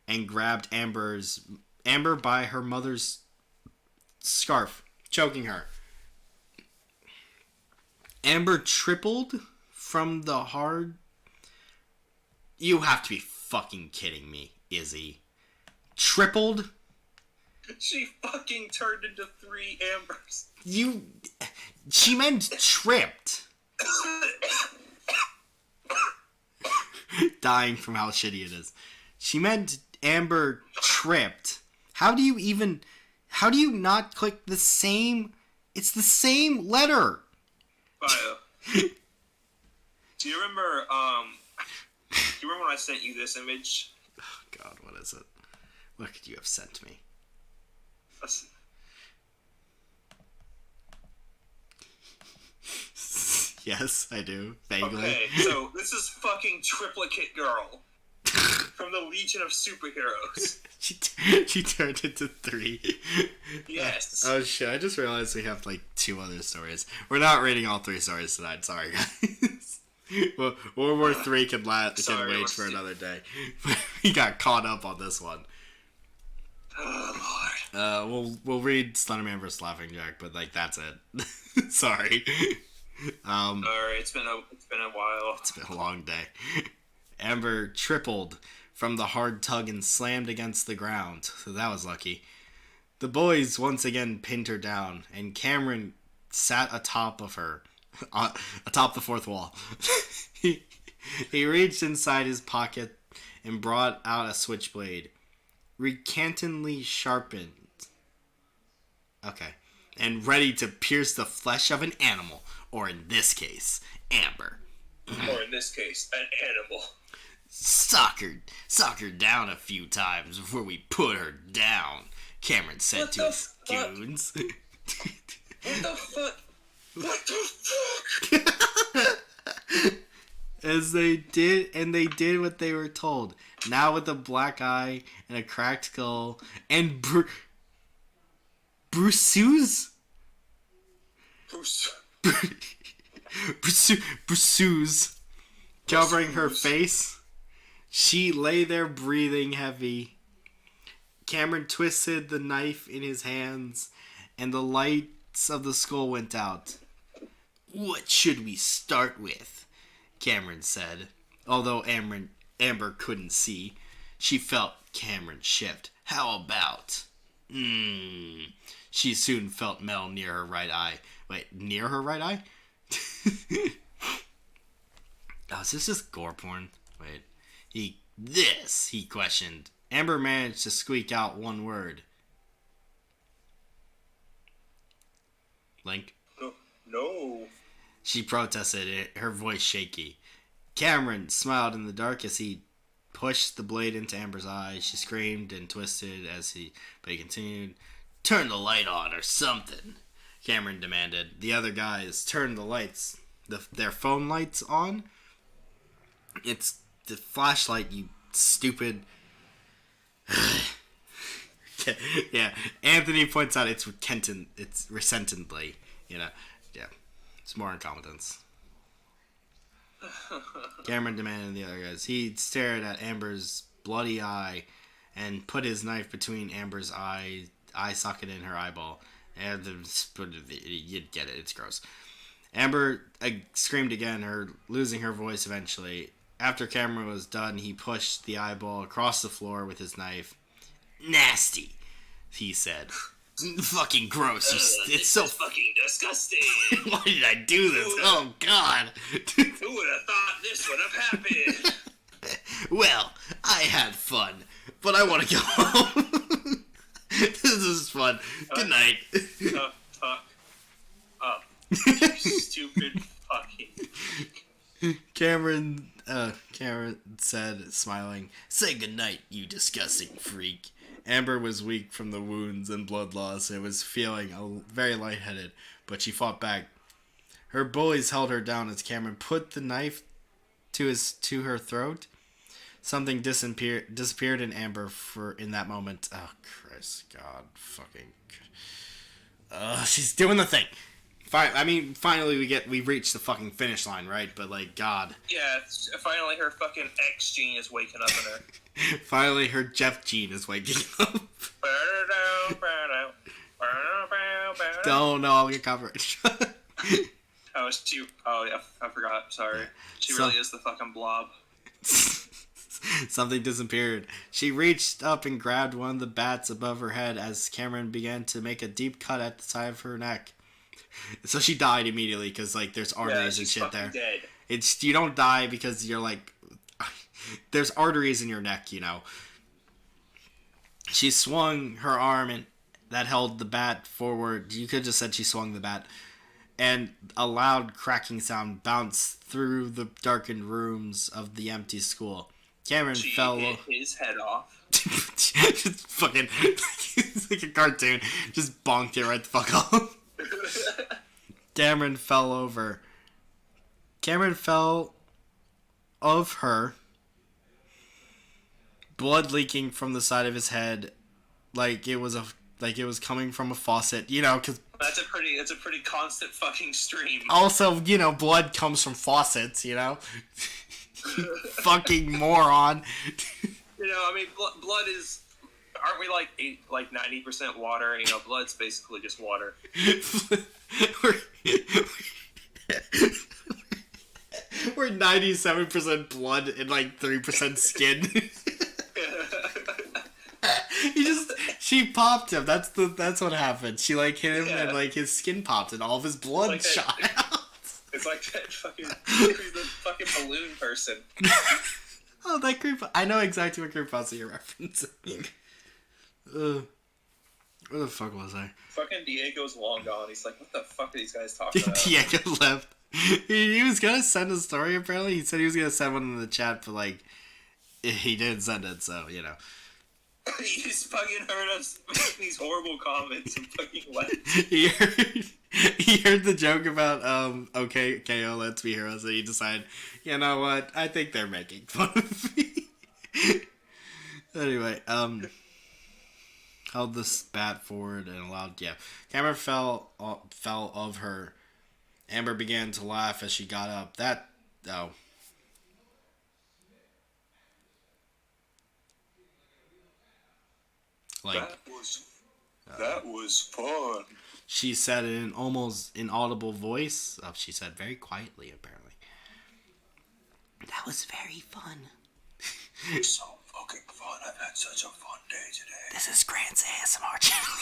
and grabbed Amber by her mother's scarf, choking her. Amber tripled from the hard... You have to be fucking kidding me, Izzy. Tripled? She fucking turned into 3 Ambers. She meant tripped. Dying from how shitty it is. She meant Amber tripped. How do you not click the same... It's the same letter. Bio. Do you remember when I sent you this image? Oh God, what is it? What could you have sent me? Yes, I do. Vaguely. Okay, so this is fucking Triplicate Girl from the Legion of Superheroes. She turned into 3. Yes. Oh shit, I just realized we have like 2 other stories. We're not reading all 3 stories tonight, sorry guys. Well, World War 3 can wait for another day. We got caught up on this one. Oh Lord. We'll read Slenderman vs. Laughing Jack, but like that's it. Sorry. Sorry, it's been a while. It's been a long day. Amber tripled from the hard tug and slammed against the ground, so that was lucky. The boys once again pinned her down, and Cameron sat atop of her, atop the 4th wall. He reached inside his pocket and brought out a switchblade, recantingly sharpened. Okay. And ready to pierce the flesh of an animal, or in this case, Amber. Or in this case, an animal. Sock her down a few times before we put her down, Cameron said to his goons. What the fuck? What the fuck? As they did what they were told. Now with a black eye and a cracked skull and Bruce's covering her face. She lay there breathing heavy. Cameron twisted the knife in his hands and the lights of the skull went out. What should we start with? Cameron said. Although Amber couldn't see, she felt Cameron shift. How about... She soon felt metal near her right eye. Wait, near her right eye? Oh, is this just gore porn? Wait. He questioned. Amber managed to squeak out one word. Link? No. She protested, her voice shaky. Cameron smiled in the dark as he pushed the blade into Amber's eye. She screamed and twisted but he continued. Turn the light on or something, Cameron demanded. The other guys turned the lights, their phone lights on. It's the flashlight, you stupid. Yeah, Anthony points out it's resentedly, yeah, it's more incompetence. Cameron demanded the other guys. He stared at Amber's bloody eye and put his knife between Amber's eye socket in her eyeball. And you'd get it, it's gross. Amber screamed again, losing her voice eventually. After Cameron was done, he pushed the eyeball across the floor with his knife. Nasty, he said. Fucking gross. It's so fucking disgusting. Why did I do this? Oh God. Who would have thought this would have happened? Well, I had fun, but I want to go home. This is fun. Good night. Fuck up. You stupid fucking. Cameron said, smiling, "Say goodnight, you disgusting freak." Amber was weak from the wounds and blood loss and was feeling very lightheaded, but she fought back. Her bullies held her down as Cameron put the knife to her throat. Something disappeared in Amber in that moment. Oh, Christ, God, fucking. She's doing the thing. Finally we reached the fucking finish line, right? But like, God. Yeah, finally her fucking X gene is waking up in her. Finally, her Jeff gene is waking up. Don't know, I'll get coverage. Oh, yeah, I forgot. Sorry. She really is the fucking blob. Something disappeared. She reached up and grabbed one of the bats above her head as Cameron began to make a deep cut at the side of her neck. So she died immediately because like there's arteries and shit there. Dead. You don't die because you're like there's arteries in your neck, you know. She swung her arm and that held the bat forward. You could have just said she swung the bat. And a loud cracking sound bounced through the darkened rooms of the empty school. Cameron fell. Hit his head off. Just fucking, it's like a cartoon. Just bonked it right the fuck off. Cameron fell over. Cameron fell of her. Blood leaking from the side of his head, like it was coming from a faucet, you know, because that's a pretty constant fucking stream. Also, you know, blood comes from faucets, you know. Fucking moron. You know, I mean, blood is. Aren't we like 90% water? You know, blood's basically just water. We're 97% blood and like 3% skin. She popped him. That's what happened. She like hit him and like his skin popped and all of his blood like shot out. It's like that fucking the fucking balloon person. Oh, that creep! I know exactly what creepypasta you're referencing. Where the fuck was I? Fucking Diego's long gone. He's like, what the fuck are these guys talking about? Diego left. He was gonna send a story. Apparently, he said he was gonna send one in the chat, but like, he didn't send it. So you know. He just fucking heard us make these horrible comments and fucking left. He heard the joke about okay, KO, let's be heroes, and he decided, you know what, I think they're making fun of me. Anyway, held the bat forward and allowed Cameron fell of her. Amber began to laugh as she got up. That was fun. She said in an almost inaudible voice. She said very quietly, apparently. That was very fun. So fucking fun. I've had such a fun day today. This is Grant's ASMR channel.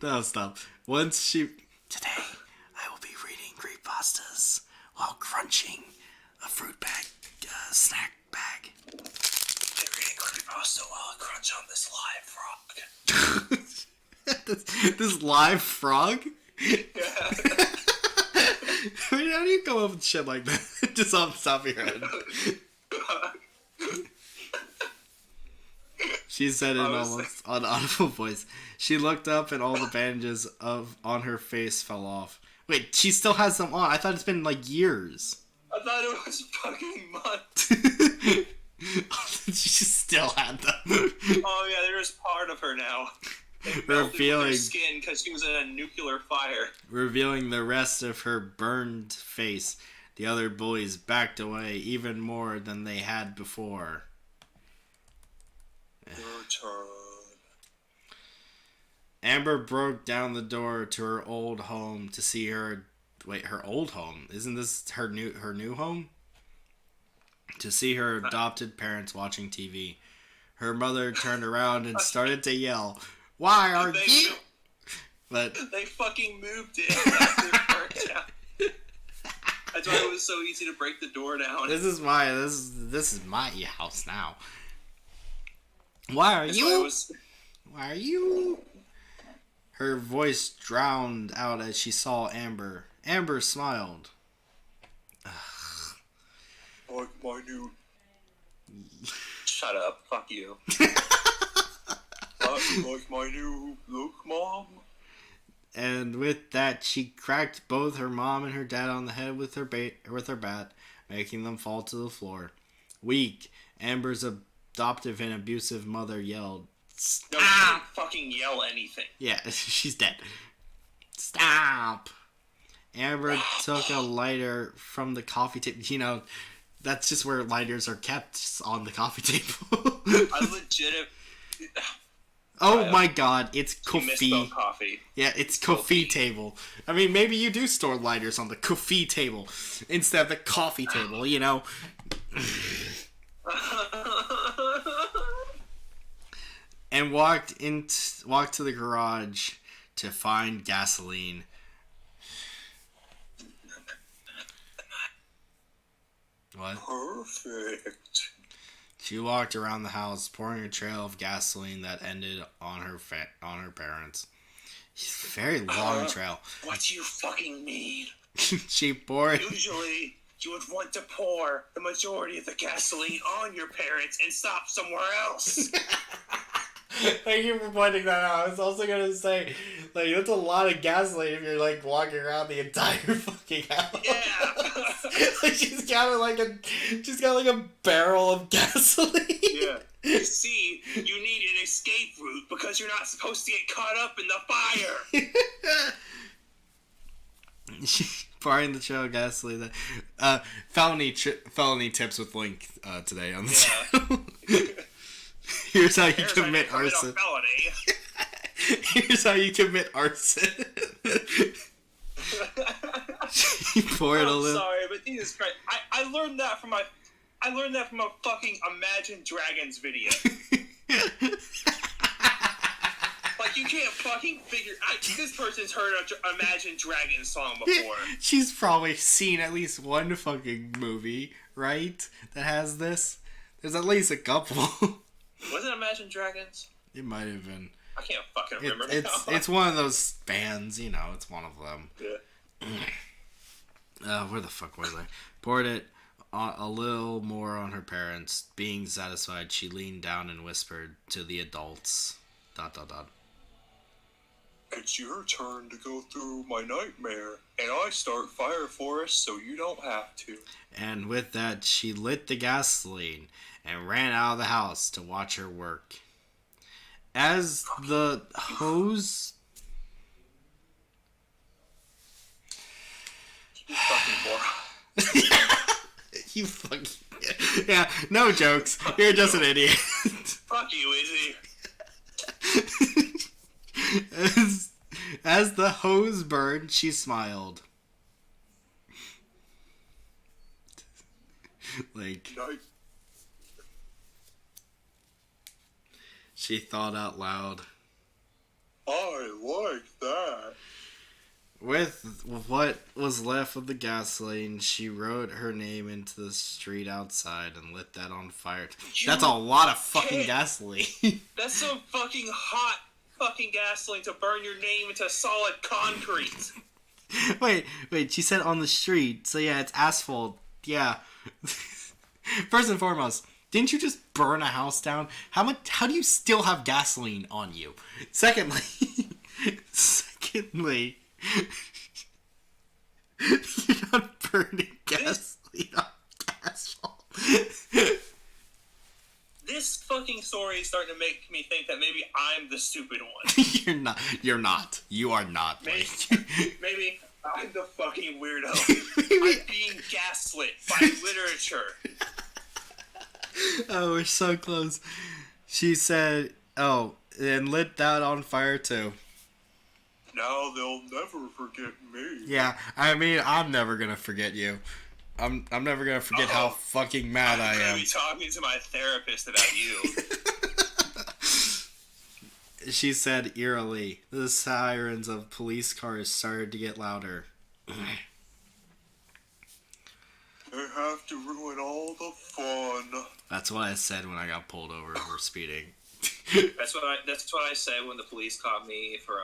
No, stop. Today, I will be reading creepypastas while crunching a fruit bag, snack bag. Creepypasta while I crunch on this live frog. This live frog? Yeah. I mean, how do you come up with shit like that? Just off the top of your head. She said in almost unaudible voice. She looked up and all the bandages on her face fell off. Wait, she still has them on. I thought it's been like years. I thought it was fucking months. She still had them. Oh yeah, they're just part of her now. Revealing her skin because she was in a nuclear fire. Revealing the rest of her burned face. The other bullies backed away even more than they had before. Your turn. Amber broke down the door to her old home to see her. Wait, her old home? Isn't this her new home? To see her adopted parents watching TV. Her mother turned around and started to yell, "Why are you?" But they fucking moved it after it burnt down. That's why it was so easy to break the door down. This is my house now. Why are you? Why are you? Her voice drowned out as she saw Amber. Amber smiled. Like my new. Shut up! Fuck you. Like my new look, Mom. And with that, she cracked both her mom and her dad on the head with her bat, making them fall to the floor. Weak, Amber's adoptive and abusive mother yelled, "Stop!" No, she didn't fucking yell anything. Yeah, she's dead. Stop! Amber took a lighter from the coffee table. You know, that's just where lighters are kept, on the coffee table. I legit. Oh my god, it's coffee. Coffee. Yeah, it's coffee table. I mean, maybe you do store lighters on the coffee table instead of the coffee table, you know? And walked to the garage to find gasoline. What? Perfect. She walked around the house, pouring a trail of gasoline that ended on her parents. It's a very long trail. What do you fucking mean? She poured. Usually, you would want to pour the majority of the gasoline on your parents and stop somewhere else. Thank you for pointing that out. I was also gonna say, like, that's a lot of gasoline if you're like walking around the entire fucking house. Yeah. Like she's got like a barrel of gasoline. Yeah. You see, you need an escape route because you're not supposed to get caught up in the fire. Pouring the trail of gasoline. Felony tips with Link today on the channel. Here's how you commit arson. Here's how you commit arson. She poured a little. Sorry, but Jesus Christ, I learned that from a fucking Imagine Dragons video. Like, you can't fucking figure. This person's heard an Imagine Dragons song before. She's probably seen at least one fucking movie, right? That has this. There's at least a couple. Was it Imagine Dragons? It might have been. I can't fucking remember It's one of those bands, you know, it's one of them. Yeah. Where the fuck was I? Poured it a little more on her parents. Being satisfied, she leaned down and whispered to the adults. ... It's your turn to go through my nightmare, and I start fire for us so you don't have to. And with that, she lit the gasoline and ran out of the house to watch her work. As the hose... You fucking moron. You fucking... Yeah, no jokes. You're just an idiot. Fuck you, Izzy. As the hose burned, she smiled. Like... She thought out loud. I like that. With what was left of the gasoline, she wrote her name into the street outside and lit that on fire. That's a lot of fucking gasoline. That's some fucking hot fucking gasoline to burn your name into solid concrete. Wait, she said on the street, so yeah, it's asphalt. Yeah. First and foremost, didn't you just burn a house down? How do you still have gasoline on you? Secondly, you're not burning gasoline on asphalt. This fucking story is starting to make me think that maybe I'm the stupid one. You're not. You are not. Maybe I'm the fucking weirdo. I'm being gaslit by literature. Oh, we're so close. She said, "Oh, and lit that on fire too." Now they'll never forget me. Yeah, I mean, I'm never gonna forget you. I'm never gonna forget how fucking mad I am. I'm gonna be talking to my therapist about you. She said eerily, the sirens of police cars started to get louder. They have to ruin all the fun. That's what I said when I got pulled over for speeding. That's what I said when the police caught me for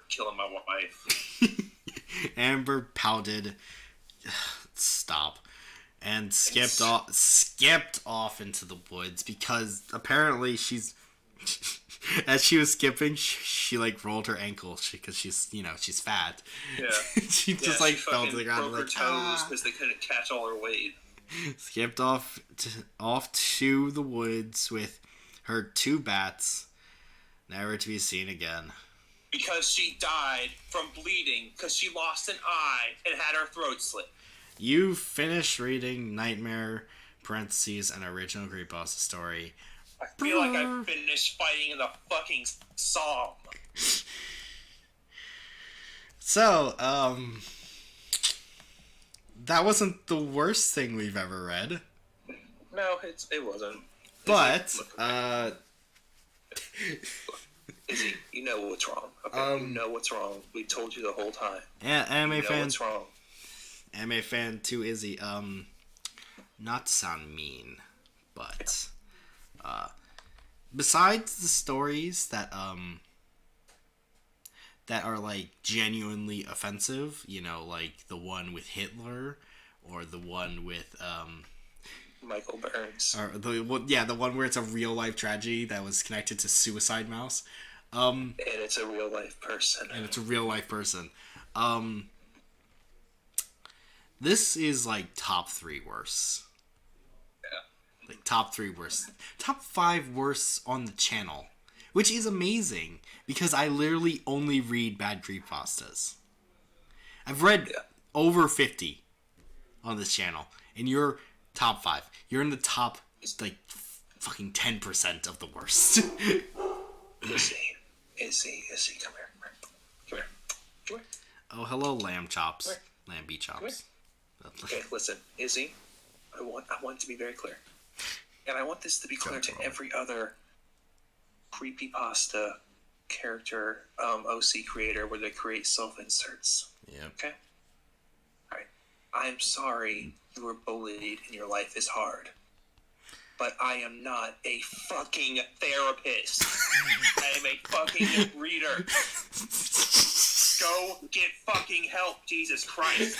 killing my wife. Amber pouted. Stop. And skipped off into the woods because apparently she's as she was skipping she like rolled her ankle because she's fat. Yeah. She just like fell to the ground broke her toes because they couldn't catch all her weight. Skipped off to the woods with her 2 bats, never to be seen again. Because she died from bleeding because she lost an eye and had her throat slit. You finished reading Nightmare, parentheses, an original creepypasta story. I feel like I finished fighting in the fucking song. So, that wasn't the worst thing we've ever read. No, it wasn't. But, Izzy, you know what's wrong. Okay, you know what's wrong. We told you the whole time. Yeah, anime fan. What's wrong. Anime fan to Izzy. Not to sound mean, but besides the stories that are like genuinely offensive, like the one with Hitler or the one with Michael Burns, or the one where it's a real life tragedy that was connected to Suicide Mouse. And it's a real life person. This is like top 3 worst. Yeah. Like top 3 worst. Top 5 worst on the channel. Which is amazing because I literally only read bad creepypastas. I've read over 50 on this channel. And you're top 5. You're in the top like fucking 10% of the worst. Izzy, come here. Oh, hello, lamb chops. Lamb beef chops. Okay, listen, Izzy, I want it to be very clear. And I want this to be clear to every other creepypasta character OC creator where they create self-inserts. Yeah. Okay? Alright. I'm sorry you were bullied and your life is hard. But I am not a fucking therapist. I am a fucking reader. Go get fucking help, Jesus Christ.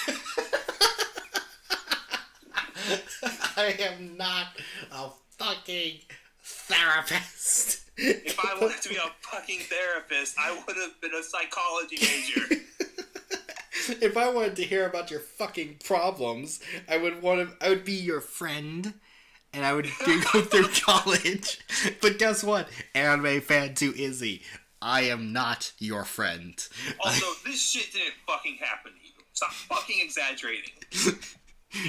I am not a fucking therapist. If I wanted to be a fucking therapist, I would have been a psychology major. If I wanted to hear about your fucking problems, I would be your friend. And I would go through college. But guess what? Anime fan to Izzy. I am not your friend. Also, this shit didn't fucking happen to you. Stop fucking exaggerating. You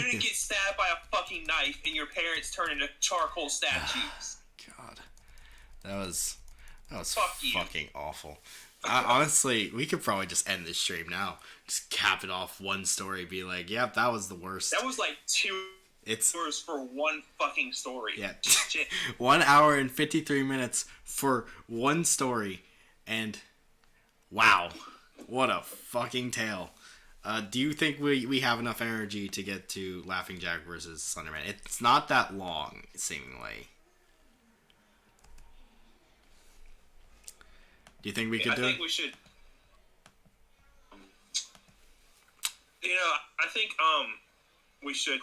didn't get stabbed by a fucking knife and your parents turned into charcoal statues. God. That was Fuck fucking awful. Honestly, we could probably just end this stream now. Just cap it off one story. Be like, yep, that was the worst. That was like 2 hours for one fucking story. Yeah. Shit. 1 hour and 53 minutes for one story. And wow, what a fucking tale. Do you think we have enough energy to get to Laughing Jack versus Slenderman? It's not that long, seemingly. Do you think we could do it? I think we should. I think we should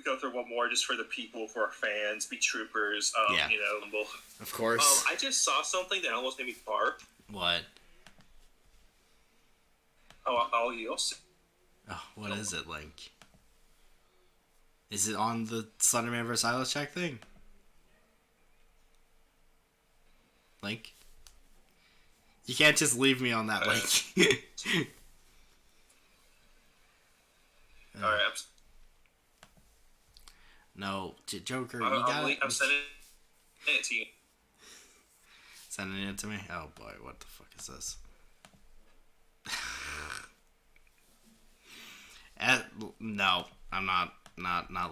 go through one more just for the people, for our fans, be troopers. Humble. Of course. I just saw something that almost made me bark. What? Oh, you'll see. Oh, what is it, Link? Is it on the Slenderman vs. Silas Check thing? Link? You can't just leave me on that, Link. Alright, no, Joker, you got it. I'm sending it to you. Sending it to me? Oh boy, what the fuck is this? No, I'm not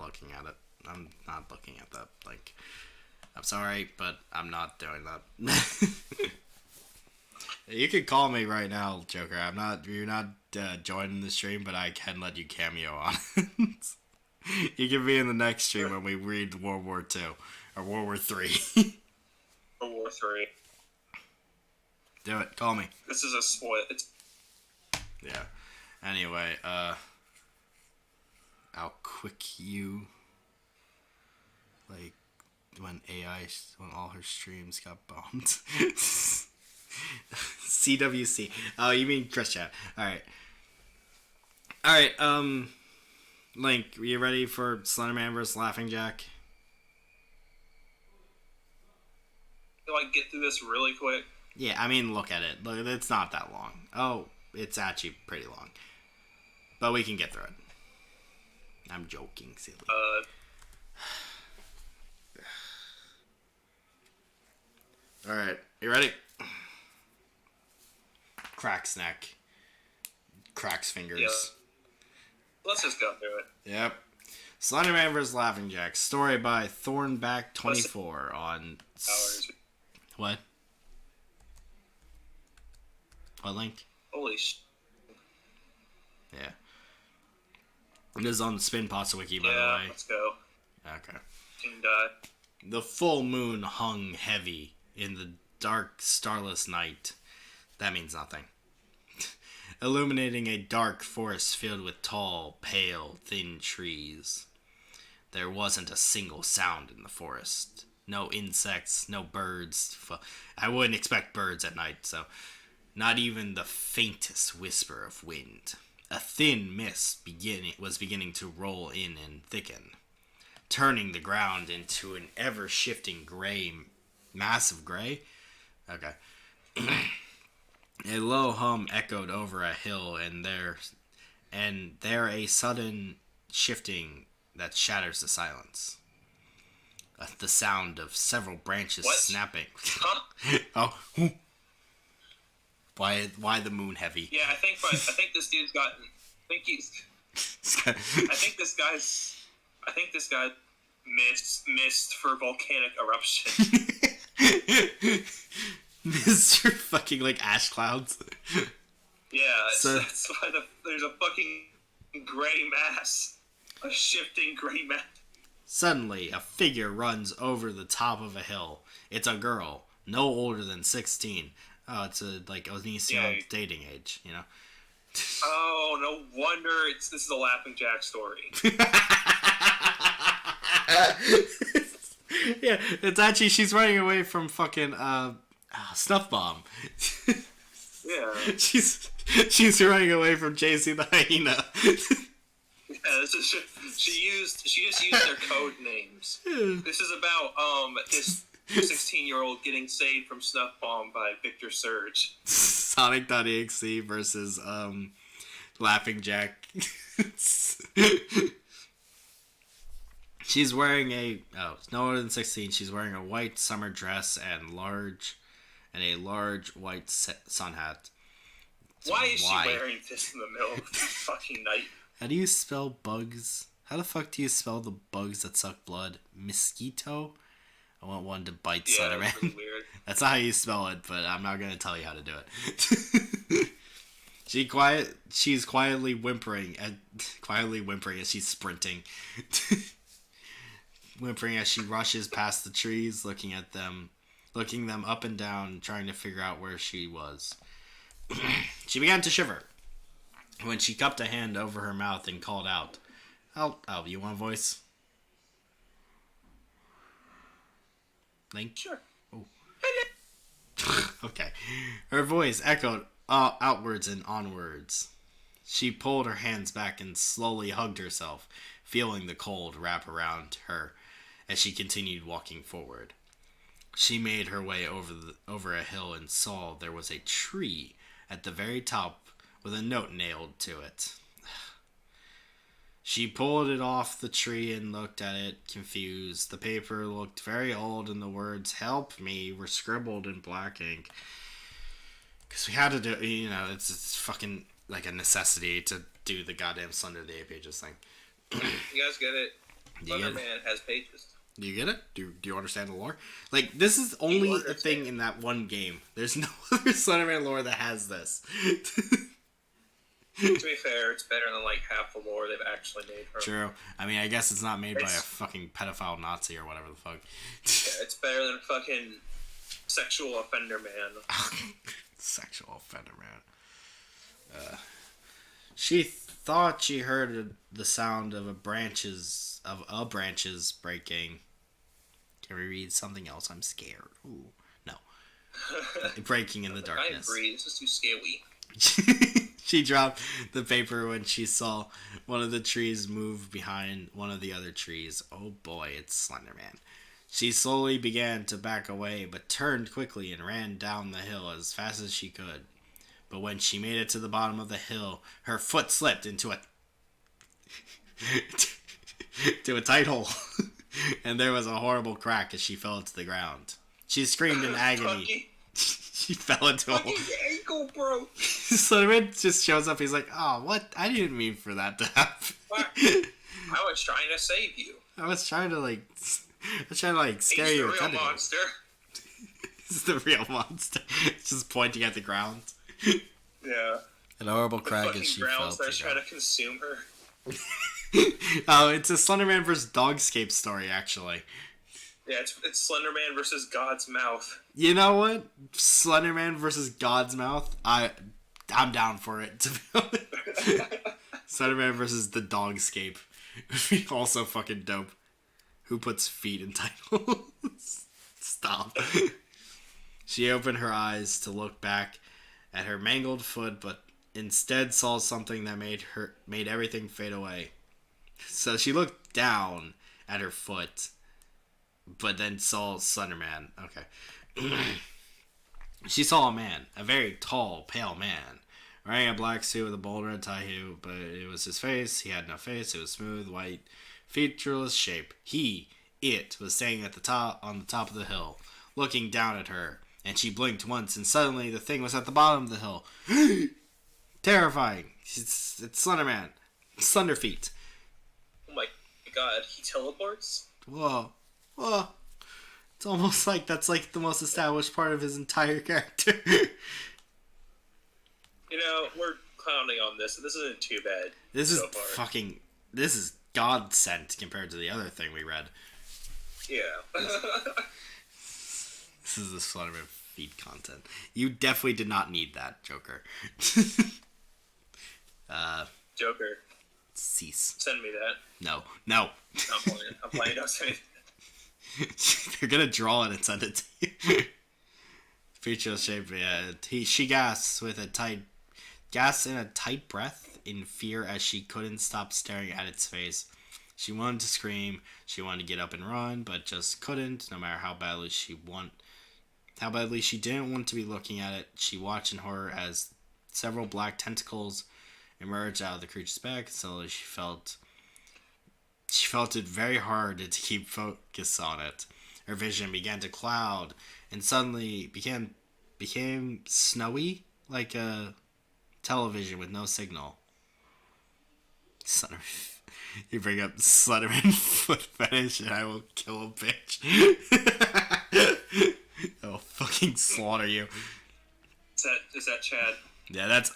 looking at it. I'm not looking at that. Like, I'm sorry, but I'm not doing that. You could call me right now, Joker. You're not joining the stream, but I can let you cameo on it. You can be in the next stream when we read World War II or World War III. World War III. Do it. Call me. This is a spoil. Yeah. Anyway, I'll quick you. Like when all her streams got bombed. CWC. Oh, you mean Chris Chat. Alright, Link, are you ready for Slenderman vs. Laughing Jack? Do I get through this really quick? Yeah, I mean, look at it. Look, it's not that long. Oh, it's actually pretty long. But we can get through it. I'm joking, silly. Alright, you ready? Cracks neck. Cracks fingers. Yeah. Let's just go through it. Yep. Slenderman vs. Laughing Jack. Story by Thornback24 on... Hours. What? What, Link? Holy sh... Yeah. It is on the Spin Pasta Wiki, by the way. Let's go. Okay. Team die. The full moon hung heavy in the dark, starless night. That means nothing. Illuminating a dark forest filled with tall, pale, thin trees. There wasn't a single sound in the forest. No insects, no birds. I wouldn't expect birds at night, so... Not even the faintest whisper of wind. A thin mist was beginning to roll in and thicken, turning the ground into an ever-shifting gray... Massive gray? Okay. A low hum echoed over a hill, and there a sudden shifting that shatters the silence. The sound of several branches snapping. Huh? Oh. Why the moon heavy? Yeah, I think this dude's gotten... I think this guy missed for volcanic eruption. Mr. fucking like ash clouds. Yeah, that's why there's a fucking gray mass. A shifting gray mass. Suddenly, a figure runs over the top of a hill. It's a girl, no older than 16. Oh, it's a Onision dating age, you know? Oh, no wonder this is a Laughing Jack story. Yeah, it's actually, she's running away from fucking, Snuff Bomb. Yeah. She's running away from JC the Hyena. Yeah, she just used their code names. This is about, this 16-year-old getting saved from Snuff Bomb by Victor Surge. Sonic.exe versus, Laughing Jack. She's wearing no older than 16. She's wearing a white summer dress and a large white sun hat. So why is she wearing this in the middle of the fucking night? How do you spell bugs? How the fuck do you spell the bugs that suck blood? Mosquito? I want one to bite Slenderman. That's really weird. That's not how you spell it, but I'm not gonna tell you how to do it. She's quietly whimpering as she's sprinting. Whimpering as she rushes past the trees, looking them up and down, trying to figure out where she was. She began to shiver when she cupped a hand over her mouth and called out, "Oh, you want a voice? Link?" Sure. Oh. Okay. Her voice echoed outwards and onwards. She pulled her hands back and slowly hugged herself, feeling the cold wrap around her as she continued walking forward. She made her way over a hill and saw there was a tree at the very top with a note nailed to it. She pulled it off the tree and looked at it, confused. The paper looked very old and the words, "Help me," were scribbled in black ink. Because we had to do, it's fucking like a necessity to do the goddamn Slender the 8 Pages thing. You guys get it? Slenderman has pages. Do you get it? Do you understand the lore? Like, this is only a thing in that one game. There's no other Slenderman lore that has this. To be fair, it's better than like half the lore they've actually made. True. I mean, I guess it's not made by a fucking pedophile Nazi or whatever the fuck. Yeah, it's better than fucking Sexual Offender Man. Sexual Offender Man. She thought she heard the sound of branches breaking. Can we read something else? I'm scared. Ooh, no. Breaking in the darkness. I can't breathe. This is too scary. She dropped the paper when she saw one of the trees move behind one of the other trees. Oh boy, it's Slenderman. She slowly began to back away, but turned quickly and ran down the hill as fast as she could. But when she made it to the bottom of the hill, her foot slipped into a tight hole, and there was a horrible crack as she fell to the ground. She screamed in agony. She fell into a hole. Ankle broke. Slenderman just shows up. He's like, "Oh, what? I didn't mean for that to happen." I was trying to save you. I was trying to scare you. He's the real monster. He's the real monster. It's just pointing at the ground. Yeah. An horrible crack as she fell. They're trying to consume her. Oh, it's a Slenderman vs. Dogscape story, actually. Yeah, it's Slenderman versus God's Mouth. You know what? Slenderman versus God's Mouth. I'm down for it, to be honest. Slenderman versus the Dogscape. Also fucking dope. Who puts feet in titles? Stop. She opened her eyes to look back at her mangled foot, but instead saw something that made everything fade away. So she looked down at her foot, but then saw Slenderman. Okay. She saw a man, a very tall, pale man, wearing a black suit with a bold red tie, but it was his face. He had no face. It was smooth, white, featureless shape. It was standing on the top of the hill, looking down at her, and she blinked once, and suddenly the thing was at the bottom of the hill. Terrifying. It's Slenderman. Slender feet. Oh my god, he teleports? Whoa. It's almost like that's like the most established part of his entire character. You know, we're clowning on this. This isn't too bad. This is God sent compared to the other thing we read. Yeah. This is the Slenderman feed content. You definitely did not need that, Joker. Joker. Cease. Send me that. No. I'm playing. Don't send me that. They're gonna draw it and send it to you. Featureless shape. She gasps in a tight breath in fear as she couldn't stop staring at its face. She wanted to scream. She wanted to get up and run, but just couldn't. No matter how badly she didn't want to be looking at it. She watched in horror as several black tentacles emerged out of the creature's back. Slowly she felt it very hard to keep focus on it. Her vision began to cloud and suddenly became snowy like a television with no signal. You bring up Slenderman foot fetish and I will kill a bitch. I will fucking slaughter you. Is that Chad? Yeah, that's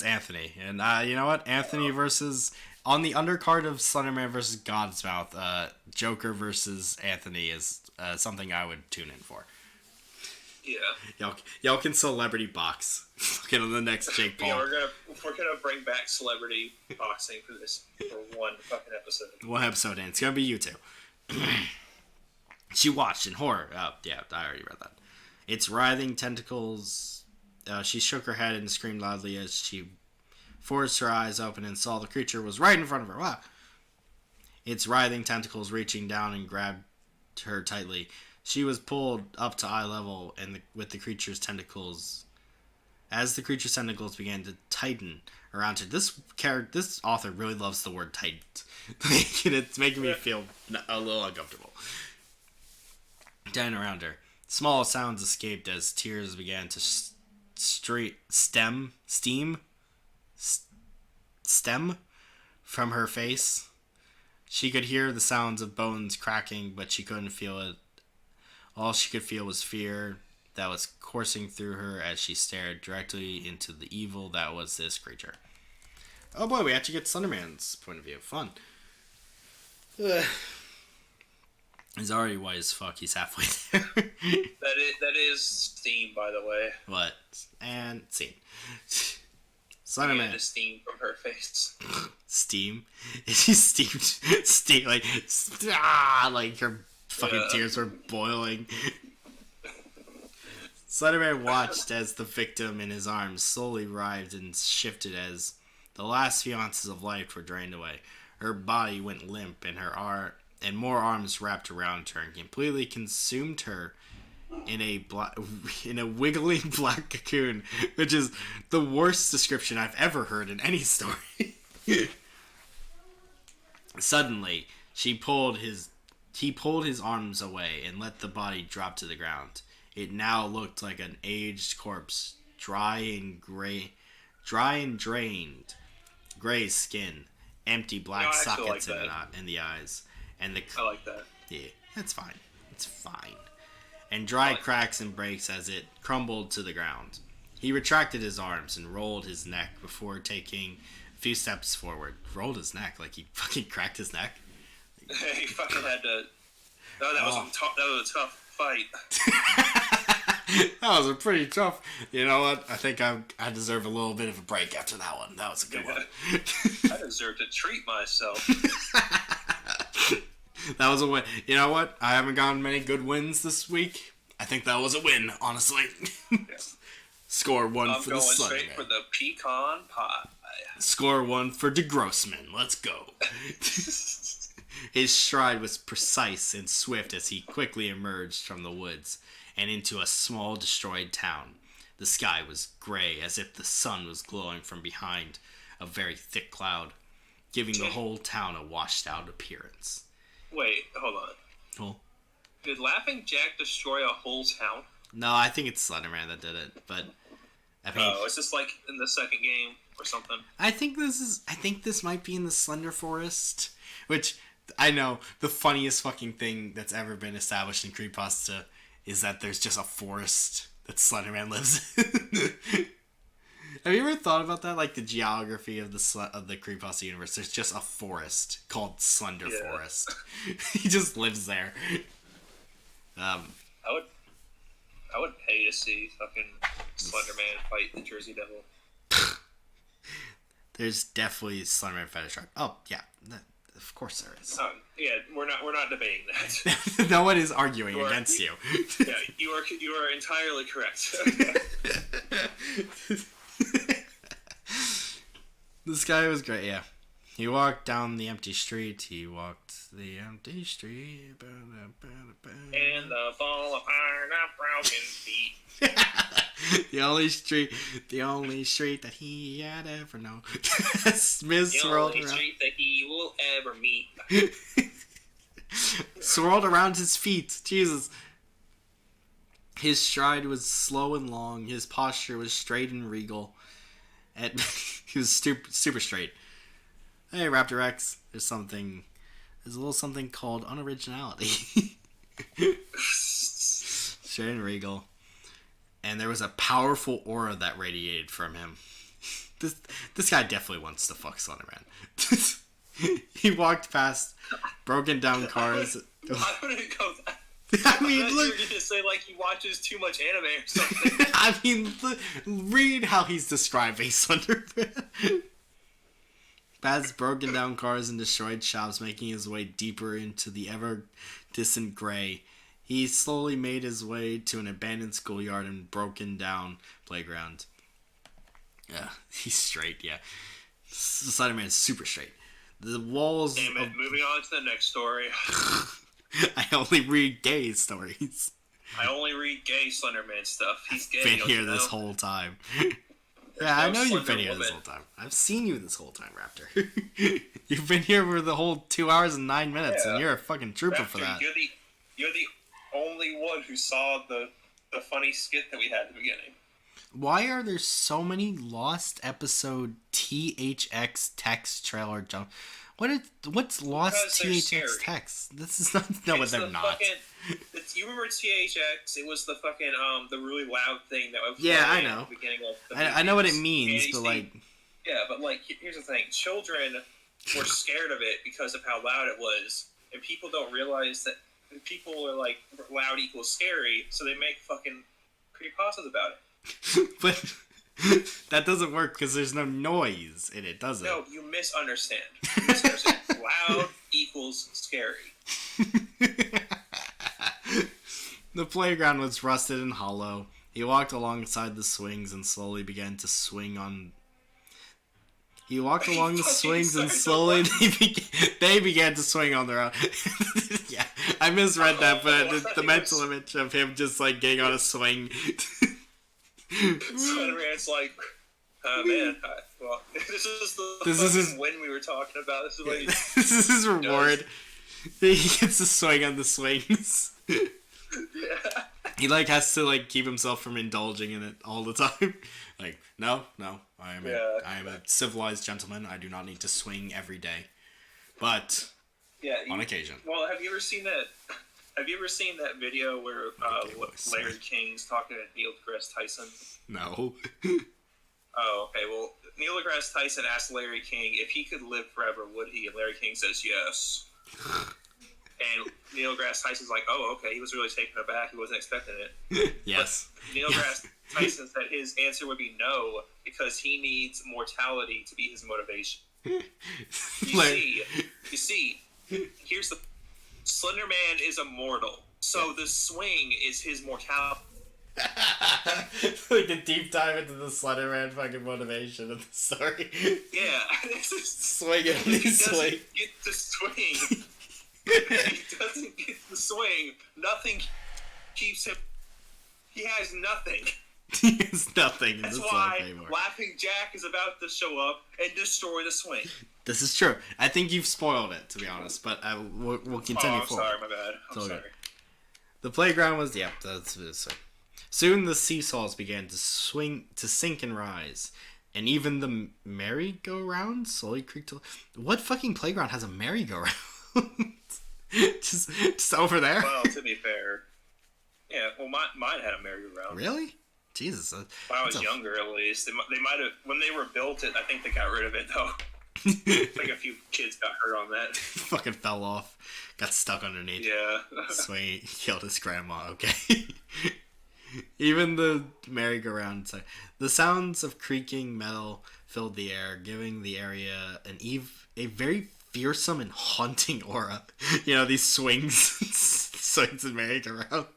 Anthony. And you know what? Anthony versus... On the undercard of Slenderman versus God's Mouth, Joker versus Anthony is something I would tune in for. Yeah. Y'all can celebrity box. Get on the next Jake Paul. Yeah, we're gonna bring back celebrity boxing for one fucking episode. One episode, and it's gonna be you two. She watched in horror. Oh, yeah, I already read that. Its writhing tentacles. She shook her head and screamed loudly as she forced her eyes open and saw the creature was right in front of her. Wow. Its writhing tentacles reaching down and grabbed her tightly. She was pulled up to eye level with the creature's tentacles. As the creature's tentacles began to tighten around her, this author really loves the word tighten. It's making me feel a little uncomfortable. Down around her, small sounds escaped as tears began to stem from her face. She could hear the sounds of bones cracking, but she couldn't feel it. All she could feel was fear that was coursing through her as she stared directly into the evil that was this creature. Oh boy, we actually get Slenderman's point of view. Fun. Ugh. He's already white as fuck. He's halfway there. that is steam, by the way. What? And scene. Slenderman. Steam from her face. Steam? Is she steamed? Steam, like her fucking tears were boiling. Slenderman watched as the victim in his arms slowly writhed and shifted as the last few ounces of life were drained away. Her body went limp, and more arms wrapped around her and completely consumed her in a wiggling black cocoon, which is the worst description I've ever heard in any story. Suddenly, he pulled his arms away and let the body drop to the ground. It now looked like an aged corpse, dry and drained, gray skin, empty black sockets in the eyes, and I like that. Yeah, that's fine. It's fine. And dry cracks and breaks as it crumbled to the ground. He retracted his arms and rolled his neck before taking a few steps forward. Rolled his neck like he fucking cracked his neck. He fucking had to. No, that was a tough fight. That was a pretty tough. You know what? I think I deserve a little bit of a break after that one. That was a good one. I deserve to treat myself. That was a win. You know what? I haven't gotten many good wins this week. I think that was a win, honestly. Yeah. Score 1 for the Slenderman. I'm going straight for the pecan pie. Score 1 for DeGrossman. Let's go. His stride was precise and swift as he quickly emerged from the woods and into a small destroyed town. The sky was gray, as if the sun was glowing from behind a very thick cloud, giving the whole town a washed-out appearance. Wait, hold on. Cool. Did Laughing Jack destroy a whole town? No, I think it's Slenderman that did it, but I mean, it's just like in the second game or something. I think this might be in the Slender Forest, which I know the funniest fucking thing that's ever been established in creepypasta is that there's just a forest that Slenderman lives in. Have you ever thought about that? Like the geography of the creepypasta universe. There's just a forest called Slender Forest. He just lives there. I would pay to see fucking Slenderman fight the Jersey Devil. There's definitely Slenderman fetish art. Oh yeah, of course there is. Yeah, we're not debating that. No one is arguing against you. Yeah, you are entirely correct. This guy was great, yeah. He walked down the empty street. And the fall apart of broken feet. The only street that he had ever known. Smith swirled around. The only street that he will ever meet. Swirled around his feet. Jesus. His stride was slow and long. His posture was straight and regal. And he was super straight. Hey, Raptor X. There's a little something called unoriginality. Straight and regal. And there was a powerful aura that radiated from him. This guy definitely wants to fuck Slenderman. He walked past broken down cars. I wouldn't go that. I mean, look. You were going to say like he watches too much anime or something. I mean, read how he's describing Slenderman. Past broken down cars and destroyed shops, making his way deeper into the ever distant gray. He slowly made his way to an abandoned schoolyard and broken down playground. Yeah, he's straight, yeah. Slenderman is super straight. The walls... Damn it, moving on to the next story. I only read gay stories. I only read gay Slenderman stuff. He's gay. Been here this whole time. Yeah, I know you've been here this whole time. I've seen you this whole time, Raptor. You've been here for the whole 2 hours and 9 minutes, and you're a fucking trooper Raptor, for that. You're the only one who saw the funny skit that we had at the beginning. Why are there so many lost episode THX text trailer jump? What's lost THX text? This is not. No, but they're not. You remember THX? It was the fucking the really loud thing that was. Yeah, I know. At the beginning of the I know what it means, but like. Yeah, but like here's the thing: children were scared of it because of how loud it was, and people don't realize that people are like loud equals scary, so they make fucking creepypastas about it. But that doesn't work because there's no noise in it, does it? No, you misunderstand. Loud equals scary. The playground was rusted and hollow. He walked alongside the swings and slowly began to swing on. He walked along the swings and slowly they began to swing on their own. Yeah, I misread that, but the mental image of him just like getting on a swing. Spider-Man's like, man, well, this is his win we were talking about. This is like, this is his reward. He gets to swing on the swings. Yeah. He like has to like keep himself from indulging in it all the time. Like, no, I am a civilized gentleman. I do not need to swing every day, but on occasion. Well, have you ever seen that? Have you ever seen that video where Larry King's talking to Neil deGrasse Tyson? No. Oh, okay. Well, Neil deGrasse Tyson asked Larry King if he could live forever, would he? And Larry King says yes. And Neil deGrasse Tyson's like, oh, okay. He was really taken aback. He wasn't expecting it. Yes. But Neil deGrasse Tyson said his answer would be no because he needs mortality to be his motivation. You see, here's the... Slender Man is immortal, so the swing is his mortality. Like a deep dive into the Slender Man fucking motivation of the story. Yeah. Swinging on these swing. Get the swing. He doesn't get the swing. Nothing keeps him. He has nothing. He has nothing in That's this why life anymore. Laughing Jack is about to show up and destroy the swing. This is true. I think you've spoiled it, to be honest, but we'll continue I'm forward. sorry, my bad. I'm sorry. The playground was, that's it. Soon the seesaws began to sink and rise, and even the merry-go-round slowly creaked. What fucking playground has a merry-go-round? just over there? Well, to be fair, yeah. Well, mine had a merry-go-round. Really? Jesus. When I was younger, at least they might have. When they rebuilt it, I think they got rid of it though. Like a few kids got hurt on that. Fucking fell off. Got stuck underneath. Yeah. Swing killed his grandma. Okay. Even the merry-go-round. The sounds of creaking metal filled the air, giving the area a very fearsome and haunting aura. You know, these swings and merry-go-round.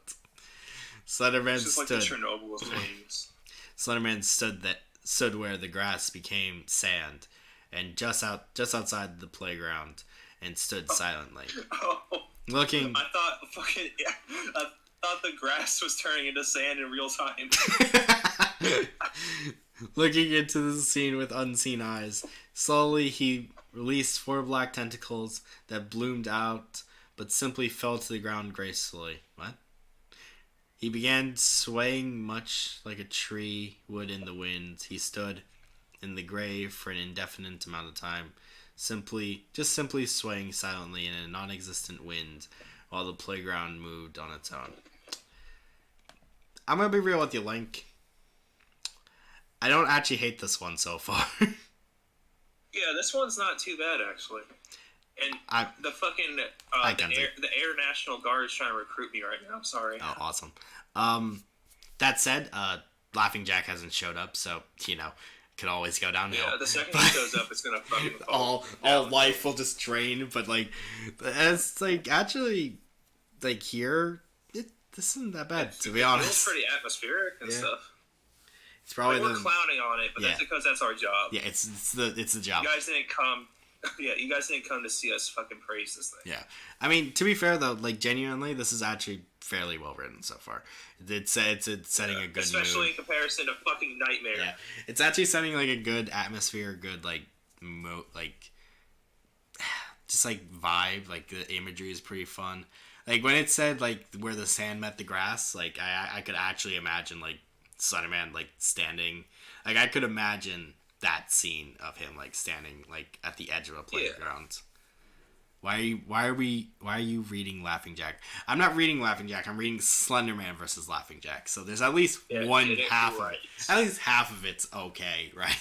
Slenderman stood. Like the Chernobyl swings. Slenderman stood where the grass became sand, and just outside the playground, and stood silently, looking. I thought the grass was turning into sand in real time. Looking into the scene with unseen eyes, slowly he released 4 black tentacles that bloomed out, but simply fell to the ground gracefully. What? He began swaying much like a tree would in the wind. He stood in the grave for an indefinite amount of time, simply swaying silently in a non-existent wind while the playground moved on its own. I'm gonna be real with you, Link. I don't actually hate this one so far. Yeah, this one's not too bad actually. And the fucking the Air National Guard is trying to recruit me right now. Sorry. Oh, awesome. That said, Laughing Jack hasn't showed up, so could always go downhill. Yeah, the second he shows up, it's gonna fucking all life will just drain. But like, it's like actually, like here, this isn't that bad to be honest. It's pretty atmospheric and stuff. It's probably we're clowning on it, but that's because that's our job. Yeah, it's the job. You guys didn't come. Yeah, you guys didn't come to see us fucking praise this thing. Yeah, I mean, to be fair though, like genuinely, this is actually fairly well written so far. It's setting a good especially mood. In comparison to fucking Nightmare. Yeah, it's actually setting like a good atmosphere, good like just like vibe. Like the imagery is pretty fun. Like when it said like where the sand met the grass, like I could actually imagine like Slenderman like standing. Like I could imagine that scene of him like standing like at the edge of a playground. Yeah. Why are you reading Laughing Jack? I'm not reading Laughing Jack. I'm reading Slenderman versus Laughing Jack. So there's at least half of it. At least half of it's okay, right?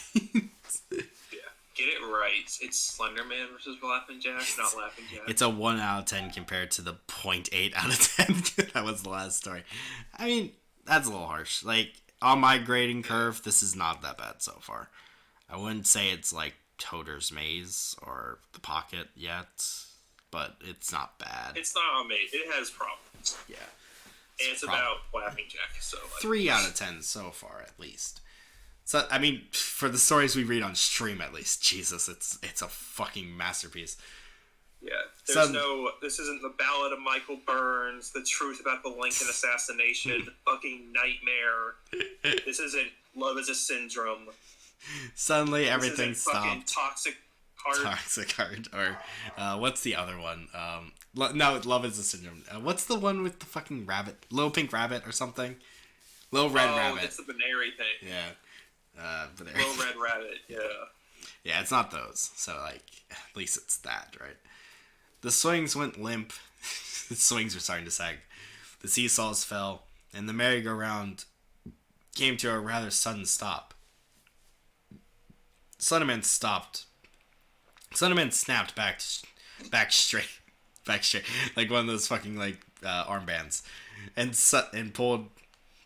Get it right. It's Slenderman versus Laughing Jack, not Laughing Jack. It's a 1 out of 10 compared to the 0.8 out of 10. That was the last story. I mean, that's a little harsh. Like, on my grading curve, this is not that bad so far. I wouldn't say it's like Toad's Maze or The Pocket yet, but it's not bad. It's not amazing. It has problems. Yeah. And it's about Laughing Jack, so... Like, 3 out of 10 so far, at least. So, I mean, for the stories we read on stream, at least, Jesus, it's a fucking masterpiece. Yeah, this isn't the Ballad of Michael Burns, the truth about the Lincoln assassination, fucking nightmare. This isn't Love is a Syndrome. Suddenly everything stopped. Fucking Toxic Heart. Toxic Heart, or what's the other one? No, Love is a Syndrome. What's the one with the fucking rabbit? Little Pink Rabbit or something? Little Red Rabbit. Oh, it's the Banary thing. Yeah. Little Red Rabbit, yeah. Yeah, it's not those. So, like, at least it's that, right? The swings went limp. The swings were starting to sag. The seesaws fell, and the merry-go-round came to a rather sudden stop. Slenderman stopped. Slenderman snapped back straight, like one of those fucking like armbands, and pulled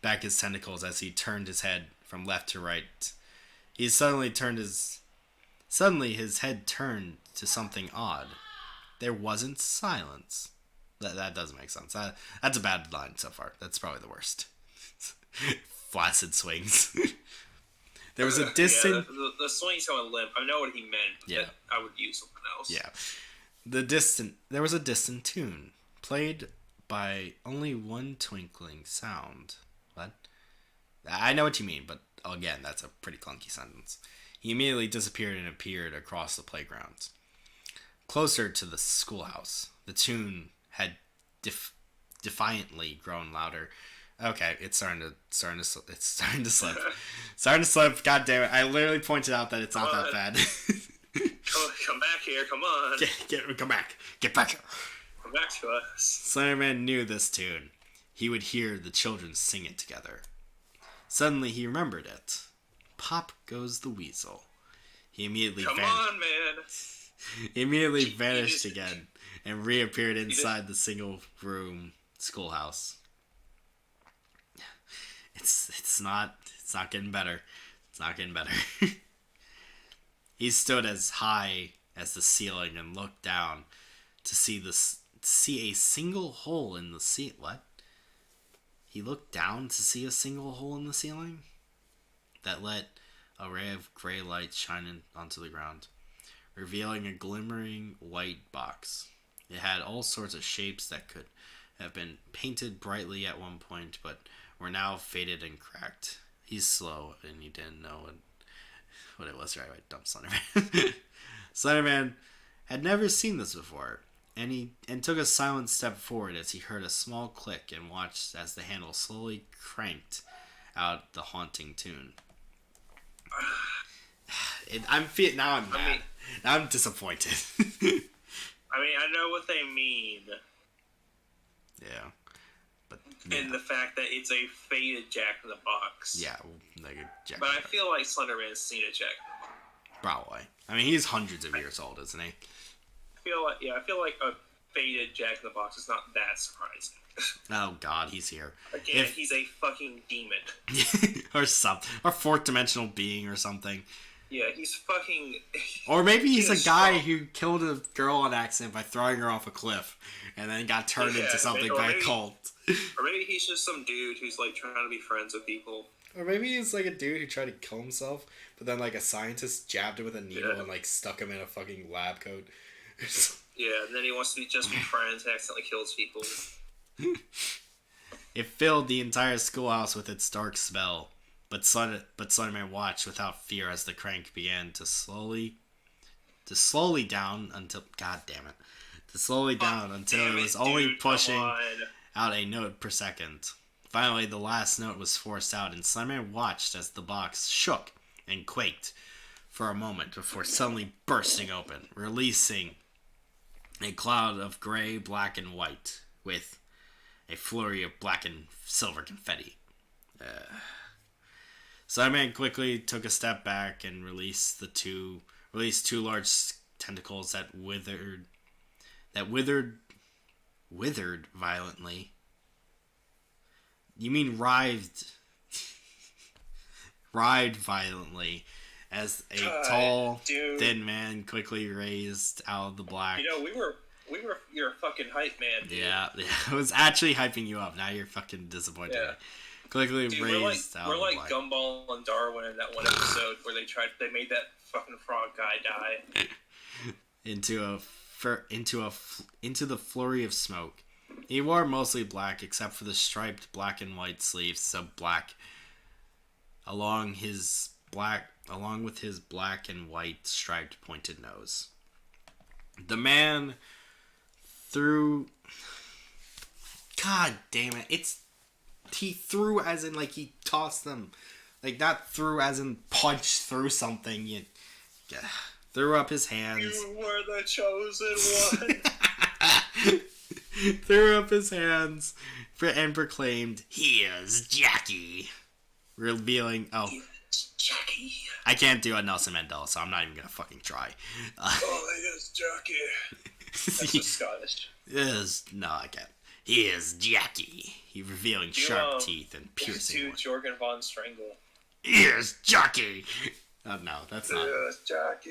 back his tentacles as he turned his head from left to right. Suddenly his head turned to something odd. There wasn't silence. That doesn't make sense. That's a bad line so far. That's probably the worst. Flaccid swings. There was a distant... Yeah, the swings going limp. I know what he meant, but I would use something else. Yeah. There was a distant tune, played by only one twinkling sound. What? I know what you mean, but again, that's a pretty clunky sentence. He immediately disappeared and appeared across the playground. Closer to the schoolhouse, the tune had defiantly grown louder. Okay, it's starting to slip. Starting to slip. God damn it! I literally pointed out that it's not that bad. Come back here! Come on! Come back! Get back here! Come back to us! Slenderman knew this tune. He would hear the children sing it together. Suddenly, he remembered it. Pop goes the weasel. He immediately vanished again and reappeared inside the single-room schoolhouse. It's not getting better. It's not getting better. He stood as high as the ceiling and looked down to see a single hole in the ceiling. What? He looked down to see a single hole in the ceiling that let a ray of gray light shine onto the ground, revealing a glimmering white box. It had all sorts of shapes that could have been painted brightly at one point, but were now faded and cracked. He's slow, and he didn't know what it was right away. Dumb Slenderman. Slenderman had never seen this before, and took a silent step forward as he heard a small click and watched as the handle slowly cranked out the haunting tune. I'm mad. Now I'm disappointed. I know what they mean. Yeah. And the fact that it's a faded Jack in the Box. Yeah, like a Jack. But I feel like Slenderman's seen a Jack in the Box. Probably. I mean, he's hundreds of years old, isn't he? I feel like a faded Jack in the Box is not that surprising. Oh God, he's here. Again, he's a fucking demon. Or something. Or fourth dimensional being or something. Yeah, he's fucking... Or maybe he's a guy who killed a girl on accident by throwing her off a cliff and then got turned into something by a cult. Or maybe he's just some dude who's like trying to be friends with people. Or maybe he's like a dude who tried to kill himself, but then like a scientist jabbed him with a needle and like stuck him in a fucking lab coat. Yeah, and then he wants to just be friends and accidentally kills people. It filled the entire schoolhouse with its dark spell, but Slenderman watched without fear as the crank began to slowly down until it was only pushing out a note per second. Finally, the last note was forced out, and Slenderman watched as the box shook and quaked for a moment before suddenly bursting open, releasing a cloud of gray, black, and white, with a flurry of black and silver confetti. Slenderman quickly took a step back and released two large tentacles that withered violently. You mean writhed violently as a tall, thin man quickly raised out of the black. You know, we were your fucking hype man, dude. Yeah, I was actually hyping you up. Now you're fucking disappointed. Yeah. Quickly raised out of the black. We're like Gumball and Darwin in that one episode where they made that fucking frog guy die. into the flurry of smoke. He wore mostly black except for the striped black and white sleeves of black along with his black and white striped pointed nose. The man threw... God damn it. He threw as in like he tossed them. Like not threw as in punched through something. Threw up his hands. You were the chosen one. Threw up his hands and proclaimed, "Here's Jackie." Revealing, Here's Jackie. I can't do a Nelson Mandela, so I'm not even gonna fucking try. Here's Jackie. That's just Scottish. No, I can't. Here's Jackie. He revealing sharp teeth and piercing. To Jorgen von Strangle. Here's Jackie. Oh no, that's not. Here's Jackie.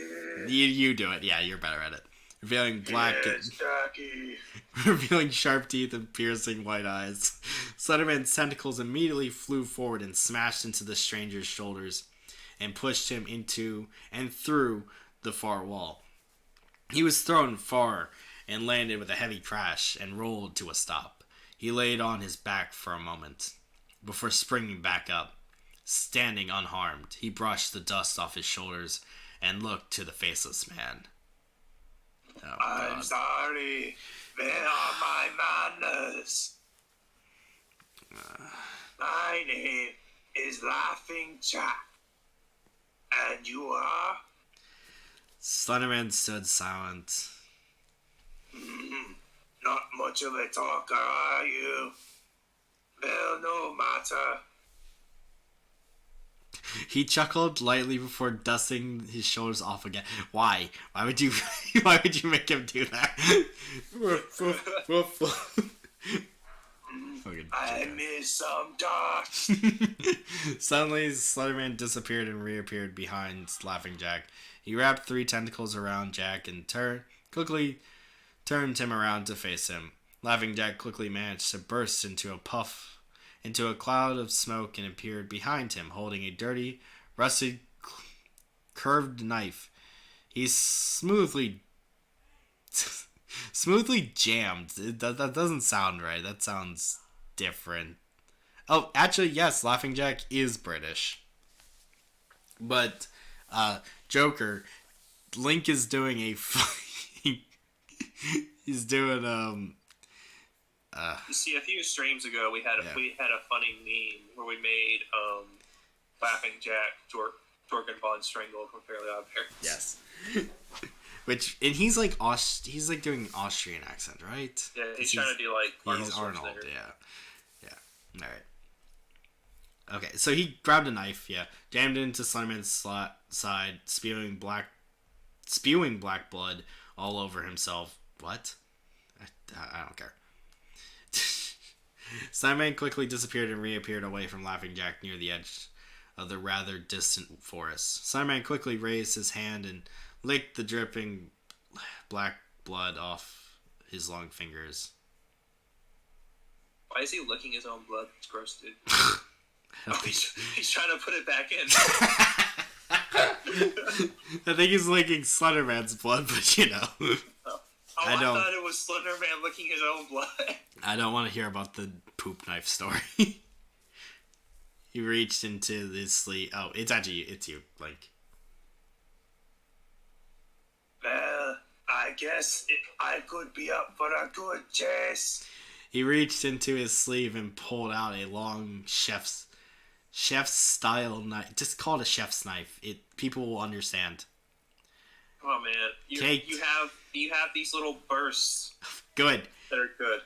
You do it. Yeah, you're better at it. Revealing black. Here's Jackie. Revealing sharp teeth and piercing white eyes. Slenderman's tentacles immediately flew forward and smashed into the stranger's shoulders and pushed him into and through the far wall. He was thrown far and landed with a heavy crash and rolled to a stop. He laid on his back for a moment before springing back up. Standing unharmed, he brushed the dust off his shoulders and looked to the faceless man. Oh, I'm sorry. Where are my manners? My name is Laughing Jack. And you are? Slenderman stood silent. Not much of a talker, are you? Well, no matter. He chuckled lightly before dusting his shoulders off again. Why? Why would you make him do that? I miss some dots. Suddenly, Slenderman disappeared and reappeared behind Laughing Jack. He wrapped 3 tentacles around Jack and quickly turned him around to face him. Laughing Jack quickly managed to burst into a cloud of smoke and appeared behind him, holding a dirty, rusted, curved knife. He smoothly jammed. That doesn't sound right. That sounds different. Oh, actually, yes, Laughing Jack is British. But, Joker, Link is doing he's doing, You see, a few streams ago, we had a funny meme where we made Laughing Jack Jorgen von Strangle from Fairly Odd Parents. Yes. And he's like doing an Austrian accent, right? Yeah, he's trying to do like Arnold. Yeah. All right. Okay, so he grabbed a knife, jammed it into Slenderman's side, spewing black blood all over himself. What? I don't care. Slenderman quickly disappeared and reappeared away from Laughing Jack near the edge of the rather distant forest. Slenderman quickly raised his hand and licked the dripping black blood off his long fingers. Why is he licking his own blood? It's gross, dude. He's trying to put it back in. I think he's licking Slenderman's blood, but you know. I thought it was Slenderman licking his own blood. I don't want to hear about the poop knife story. He reached into his sleeve. Oh, it's you, Link. Well, I guess I could be up for a good chase. He reached into his sleeve and pulled out a long chef's style knife. Just call it a chef's knife. People will understand. Oh man, you have these little bursts. Good. That are good.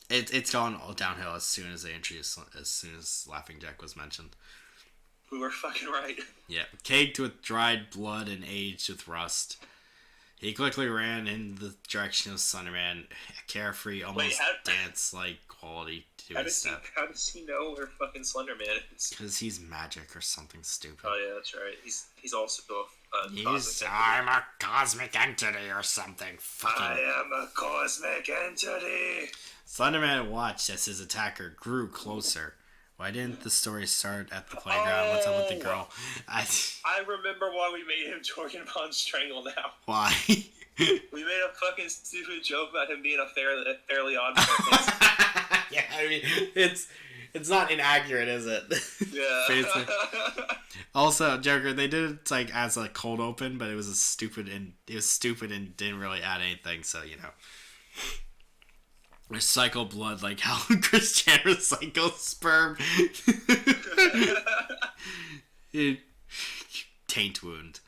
It's gone all downhill as soon as Laughing Jack was mentioned. We were fucking right. Yeah, caked with dried blood and aged with rust. He quickly ran in the direction of Slenderman, a carefree, almost dance-like quality to his step. How does he know where fucking Slenderman is? Because he's magic or something stupid. Oh yeah, that's right. He's also a cosmic I'm a cosmic entity or something. I am a cosmic entity. Slenderman watched as his attacker grew closer. Why didn't the story start at the playground? What's up with the girl? I remember why we made him Jorgen von Strangle now. Why? We made a fucking stupid joke about him being a fairly odd person. Yeah, I mean, it's not inaccurate, is it? Yeah. Also, Joker, they did it like as a cold open, but it was stupid and didn't really add anything. So recycle blood like how Christian recycles sperm. Taint wound.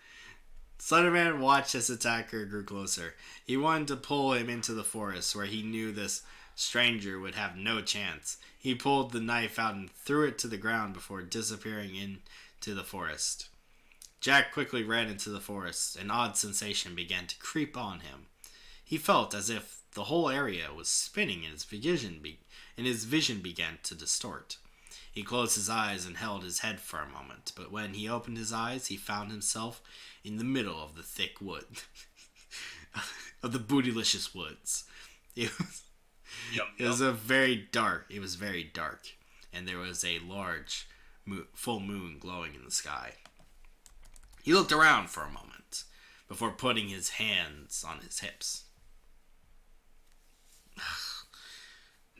Slenderman watched as attacker grew closer. He wanted to pull him into the forest where he knew this stranger would have no chance. He pulled the knife out and threw it to the ground before disappearing into the forest. Jack quickly ran into the forest. An odd sensation began to creep on him. He felt as if the whole area was spinning and his vision began to distort. He closed his eyes and held his head for a moment, but when he opened his eyes, he found himself in the middle of the thick wood. Of the bootylicious woods. It was very dark, and there was a large full moon glowing in the sky. He looked around for a moment before putting his hands on his hips.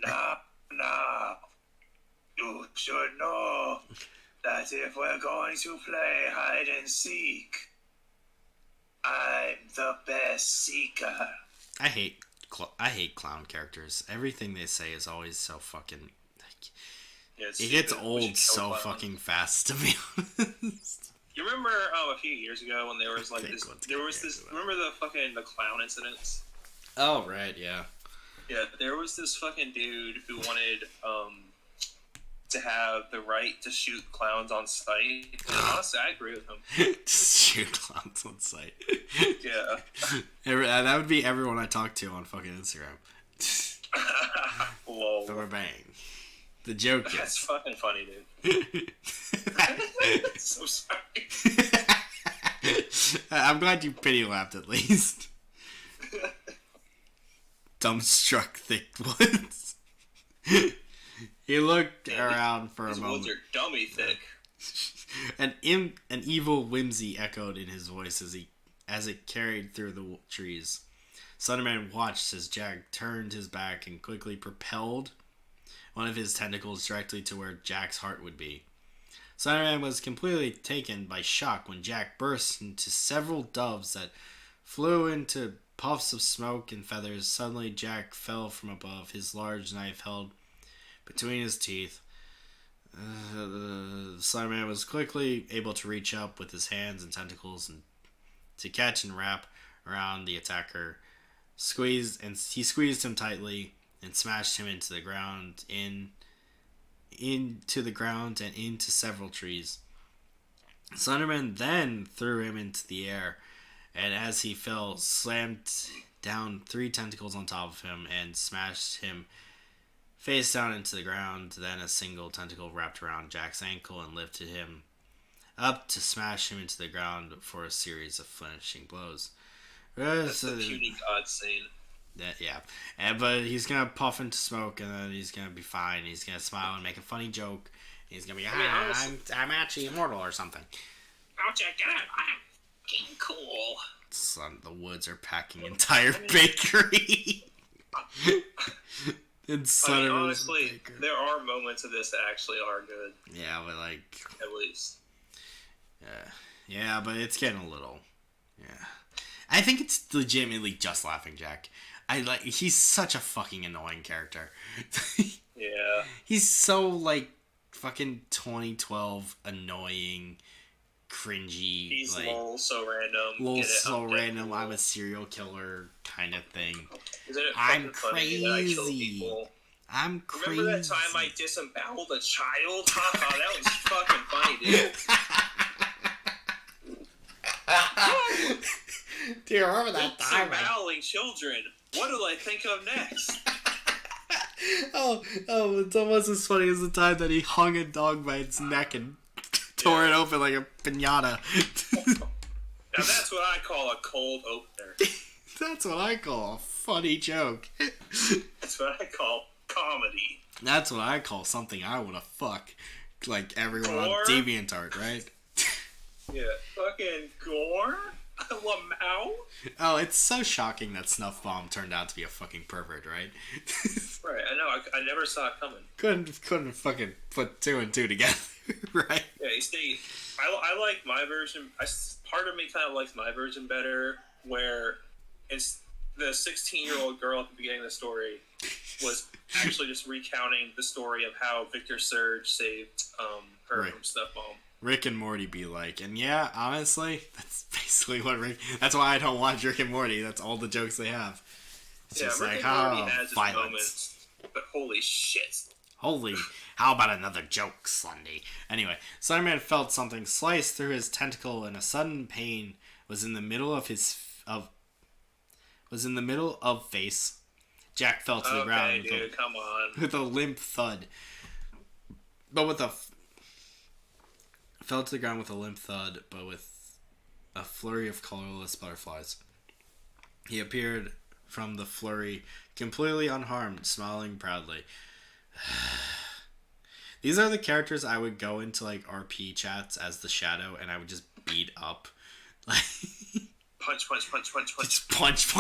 No. You should know that if we're going to play hide and seek, I'm the best seeker. I hate clown characters. Everything they say is always so fucking. It gets old so fucking fast, to be honest. You remember a few years ago when there was like this? There was this. Remember the clown incidents? Oh right, yeah. Yeah, there was this fucking dude who wanted to have the right to shoot clowns on sight. And honestly, I agree with him. Shoot clowns on sight. Yeah. That would be everyone I talk to on fucking Instagram. Lol. Throw a bang. The joke That's is... fucking funny, dude. So sorry. I'm glad you pity laughed at least. Dumbstruck thick woods. He looked around for a moment. These woods are dummy thick. An evil whimsy echoed in his voice as it carried through the trees. Slenderman watched as Jack turned his back and quickly propelled one of his tentacles directly to where Jack's heart would be. Slenderman was completely taken by shock when Jack burst into several doves that flew into puffs of smoke and feathers. Suddenly, Jack fell from above, his large knife held between his teeth. Slenderman was quickly able to reach up with his hands and tentacles and to catch and wrap around the attacker. He squeezed him tightly and smashed him into the ground, into the ground and into several trees. Slenderman then threw him into the air, and as he fell, slammed down 3 tentacles on top of him and smashed him face down into the ground. Then a single tentacle wrapped around Jack's ankle and lifted him up to smash him into the ground for a series of finishing blows. That's the puny god scene. But he's gonna puff into smoke and then he's gonna be fine. He's gonna smile and make a funny joke. He's gonna be, I'm actually immortal or something. Oh, check it out. I'm fucking cool. Son, the woods are packing entire bakery. Honestly, there are moments of this that actually are good. Yeah, but like... At least. Yeah, but it's getting a little... Yeah. I think it's legitimately just Laughing Jack. He's such a fucking annoying character. Yeah. He's so, like, fucking 2012 annoying, cringy. He's like, lol, so random. Lol, so random. I'm a serial killer kind of thing. Isn't it I'm funny that I kill crazy. people? I'm crazy. Remember that time I disemboweled a child? Haha, that was fucking funny, dude. Do you remember that time? Disemboweling children. What do I think of next? oh, it's almost as funny as the time that he hung a dog by its neck and tore it open like a piñata. Now that's what I call a cold opener. That's what I call a funny joke. That's what I call comedy. That's what I call something I want to fuck. Like everyone on DeviantArt, right? Yeah, fucking gore? Lamau? Oh, it's so shocking that Snuff Bomb turned out to be a fucking pervert, right? Right, I know. I never saw it coming. Couldn't fucking put two and two together, right? Yeah, you see, I like my version. Part of me kind of likes my version better, where it's the 16-year-old girl at the beginning of the story was actually just recounting the story of how Victor Surge saved her from Snuff Bomb. Rick and Morty be like, and yeah, honestly, that's basically what that's why I don't watch Rick and Morty. That's all the jokes they have. It's just Rick like, and Morty has its violence. moments, but holy shit. How about another joke, Sunday? Anyway, Slenderman felt something slice through his tentacle, and a sudden pain was in the middle of face. Jack fell to the ground with a limp thud. Fell to the ground with a limp thud, but with a flurry of colorless butterflies. He appeared from the flurry, completely unharmed, smiling proudly. These are the characters I would go into, like, RP chats as the Shadow, and I would just beat up. Like... Punch. Just punch.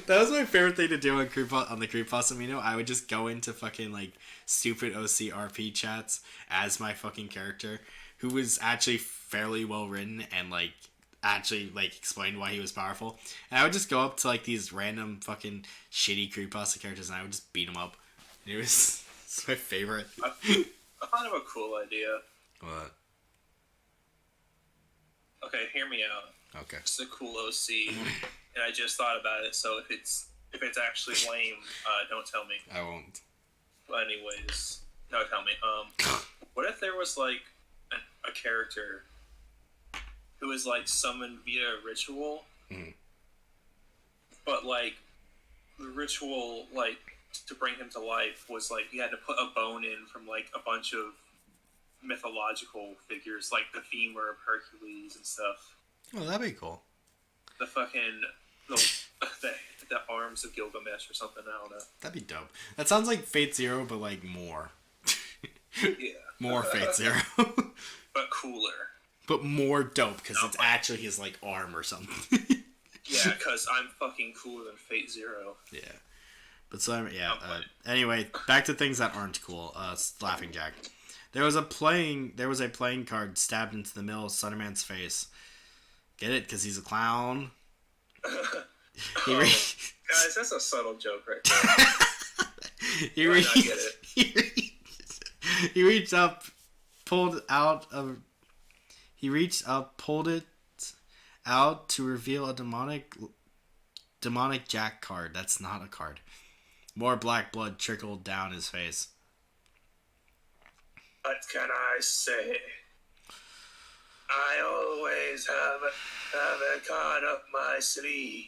That was my favorite thing to do on the Creepypasta Mino. I would just go into fucking, like, stupid OC RP chats as my fucking character, who was actually fairly well written and, like, actually, like, explained why he was powerful. And I would just go up to, like, these random fucking shitty Creepypasta characters, and I would just beat them up. And it was it's my favorite. I thought of a cool idea. What? Okay, hear me out. Okay. It's a cool OC, and I just thought about it. So if it's actually lame, don't tell me. I won't. But anyways, no, tell me. What if there was like a character who was like summoned via ritual, but like the ritual like to bring him to life was like you had to put a bone in from like a bunch of mythological figures, like the femur of Hercules and stuff. Oh, that'd be cool. The fucking the arms of Gilgamesh or something. I don't know. That'd be dope. That sounds like Fate Zero, but like more. Yeah. More Fate Zero. But cooler. But more dope because it's actually his like arm or something. Yeah, because I'm fucking cooler than Fate Zero. Yeah. But so anyway, back to things that aren't cool. Laughing Jack. There was a playing card stabbed into the middle of Slenderman's face. Get it? Because he's a clown. Guys, that's a subtle joke right there. He reached up, pulled it out, to reveal a demonic Jack card. That's not a card. More black blood trickled down his face. What can I say? I always have a card up my sleeve.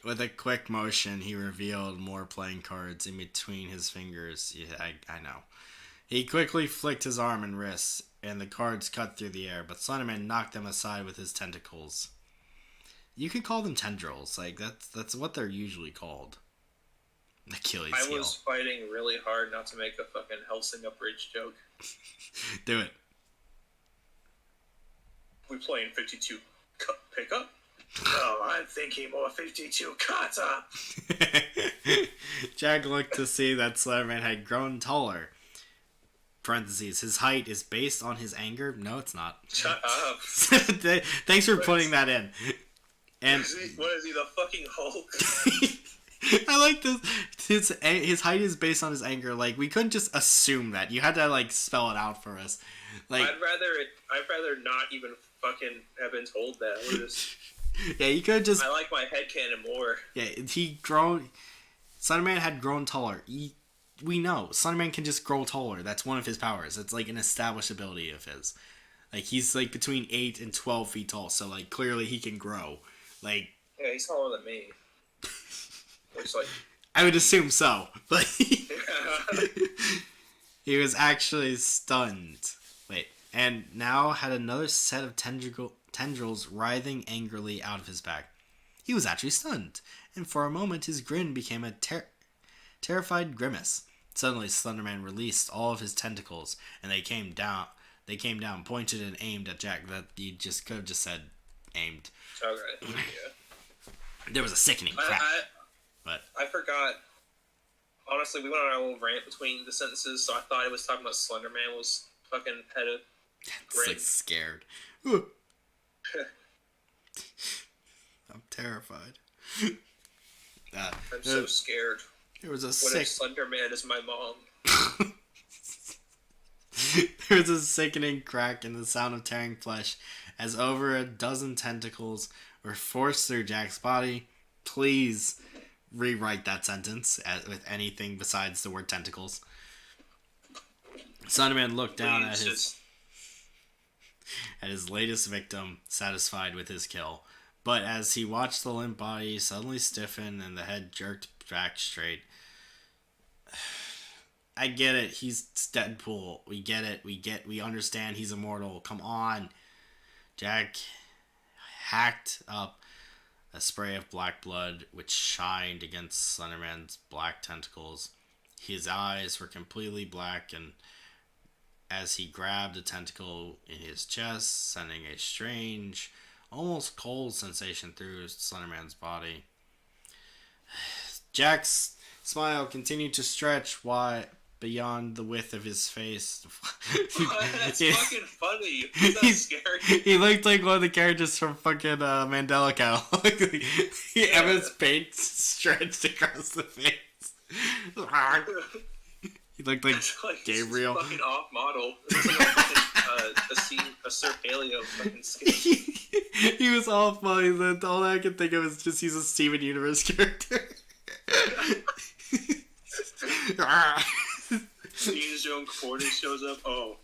With a quick motion, he revealed more playing cards in between his fingers. Yeah, I know. He quickly flicked his arm and wrist, and the cards cut through the air, but Slenderman knocked them aside with his tentacles. You could call them tendrils. Like, that's what they're usually called. Achilles heel. I was fighting really hard not to make a fucking Hellsing Bridge joke. Do it. We playing 52 pickup? No, I'm thinking more 52 kata. Jack looked to see that Slenderman had grown taller. Parentheses, his height is based on his anger? No, it's not. Shut up. Thanks for putting that in. And what is he, the fucking Hulk? I like this. His height is based on his anger. Like, we couldn't just assume that. You had to, like, spell it out for us. Like, I'd rather not even fucking have been told that. Yeah, you could just... I like my headcanon more. Yeah, Slenderman had grown taller. We know. Slenderman can just grow taller. That's one of his powers. It's, like, an established ability of his. Like, he's, like, between 8 and 12 feet tall. So, like, clearly he can grow. Like... Yeah, he's taller than me. Looks like... I would assume so. But he was actually stunned. Wait. And now had another set of tendrils writhing angrily out of his back. He was actually stunned. And for a moment, his grin became a terrified grimace. Suddenly, Slenderman released all of his tentacles, and they came down, pointed and aimed at Jack. That he just could have just said, aimed. Okay, yeah. There was a sickening crack. But I forgot. Honestly, we went on a little rant between the sentences, so I thought it was talking about Slenderman was fucking had a it's like scared. I'm terrified. I'm so scared. There was a What if Slenderman is my mom? There was a sickening crack in the sound of tearing flesh as over a dozen tentacles were forced through Jack's body. Please rewrite that sentence with anything besides the word tentacles. Slenderman looked down at his latest victim, satisfied with his kill. But as he watched the limp body suddenly stiffen and the head jerked back straight, I get it. He's Deadpool. We get it. We understand he's immortal. Come on. Jack hacked up a spray of black blood which shined against Slenderman's black tentacles. His eyes were completely black, and as he grabbed a tentacle in his chest, sending a strange, almost cold sensation through Slenderman's body. Jack's smile continued to stretch beyond the width of his face. That's fucking funny. That's scary. He looked like one of the characters from fucking Mandela Catalog. Emma's paint stretched across the face. He looked like Gabriel. Fucking off model. A Sir Paleo fucking skin. He was off model. All I can think of is just he's a Steven Universe character. Steven's Joan Cordy shows up. Oh,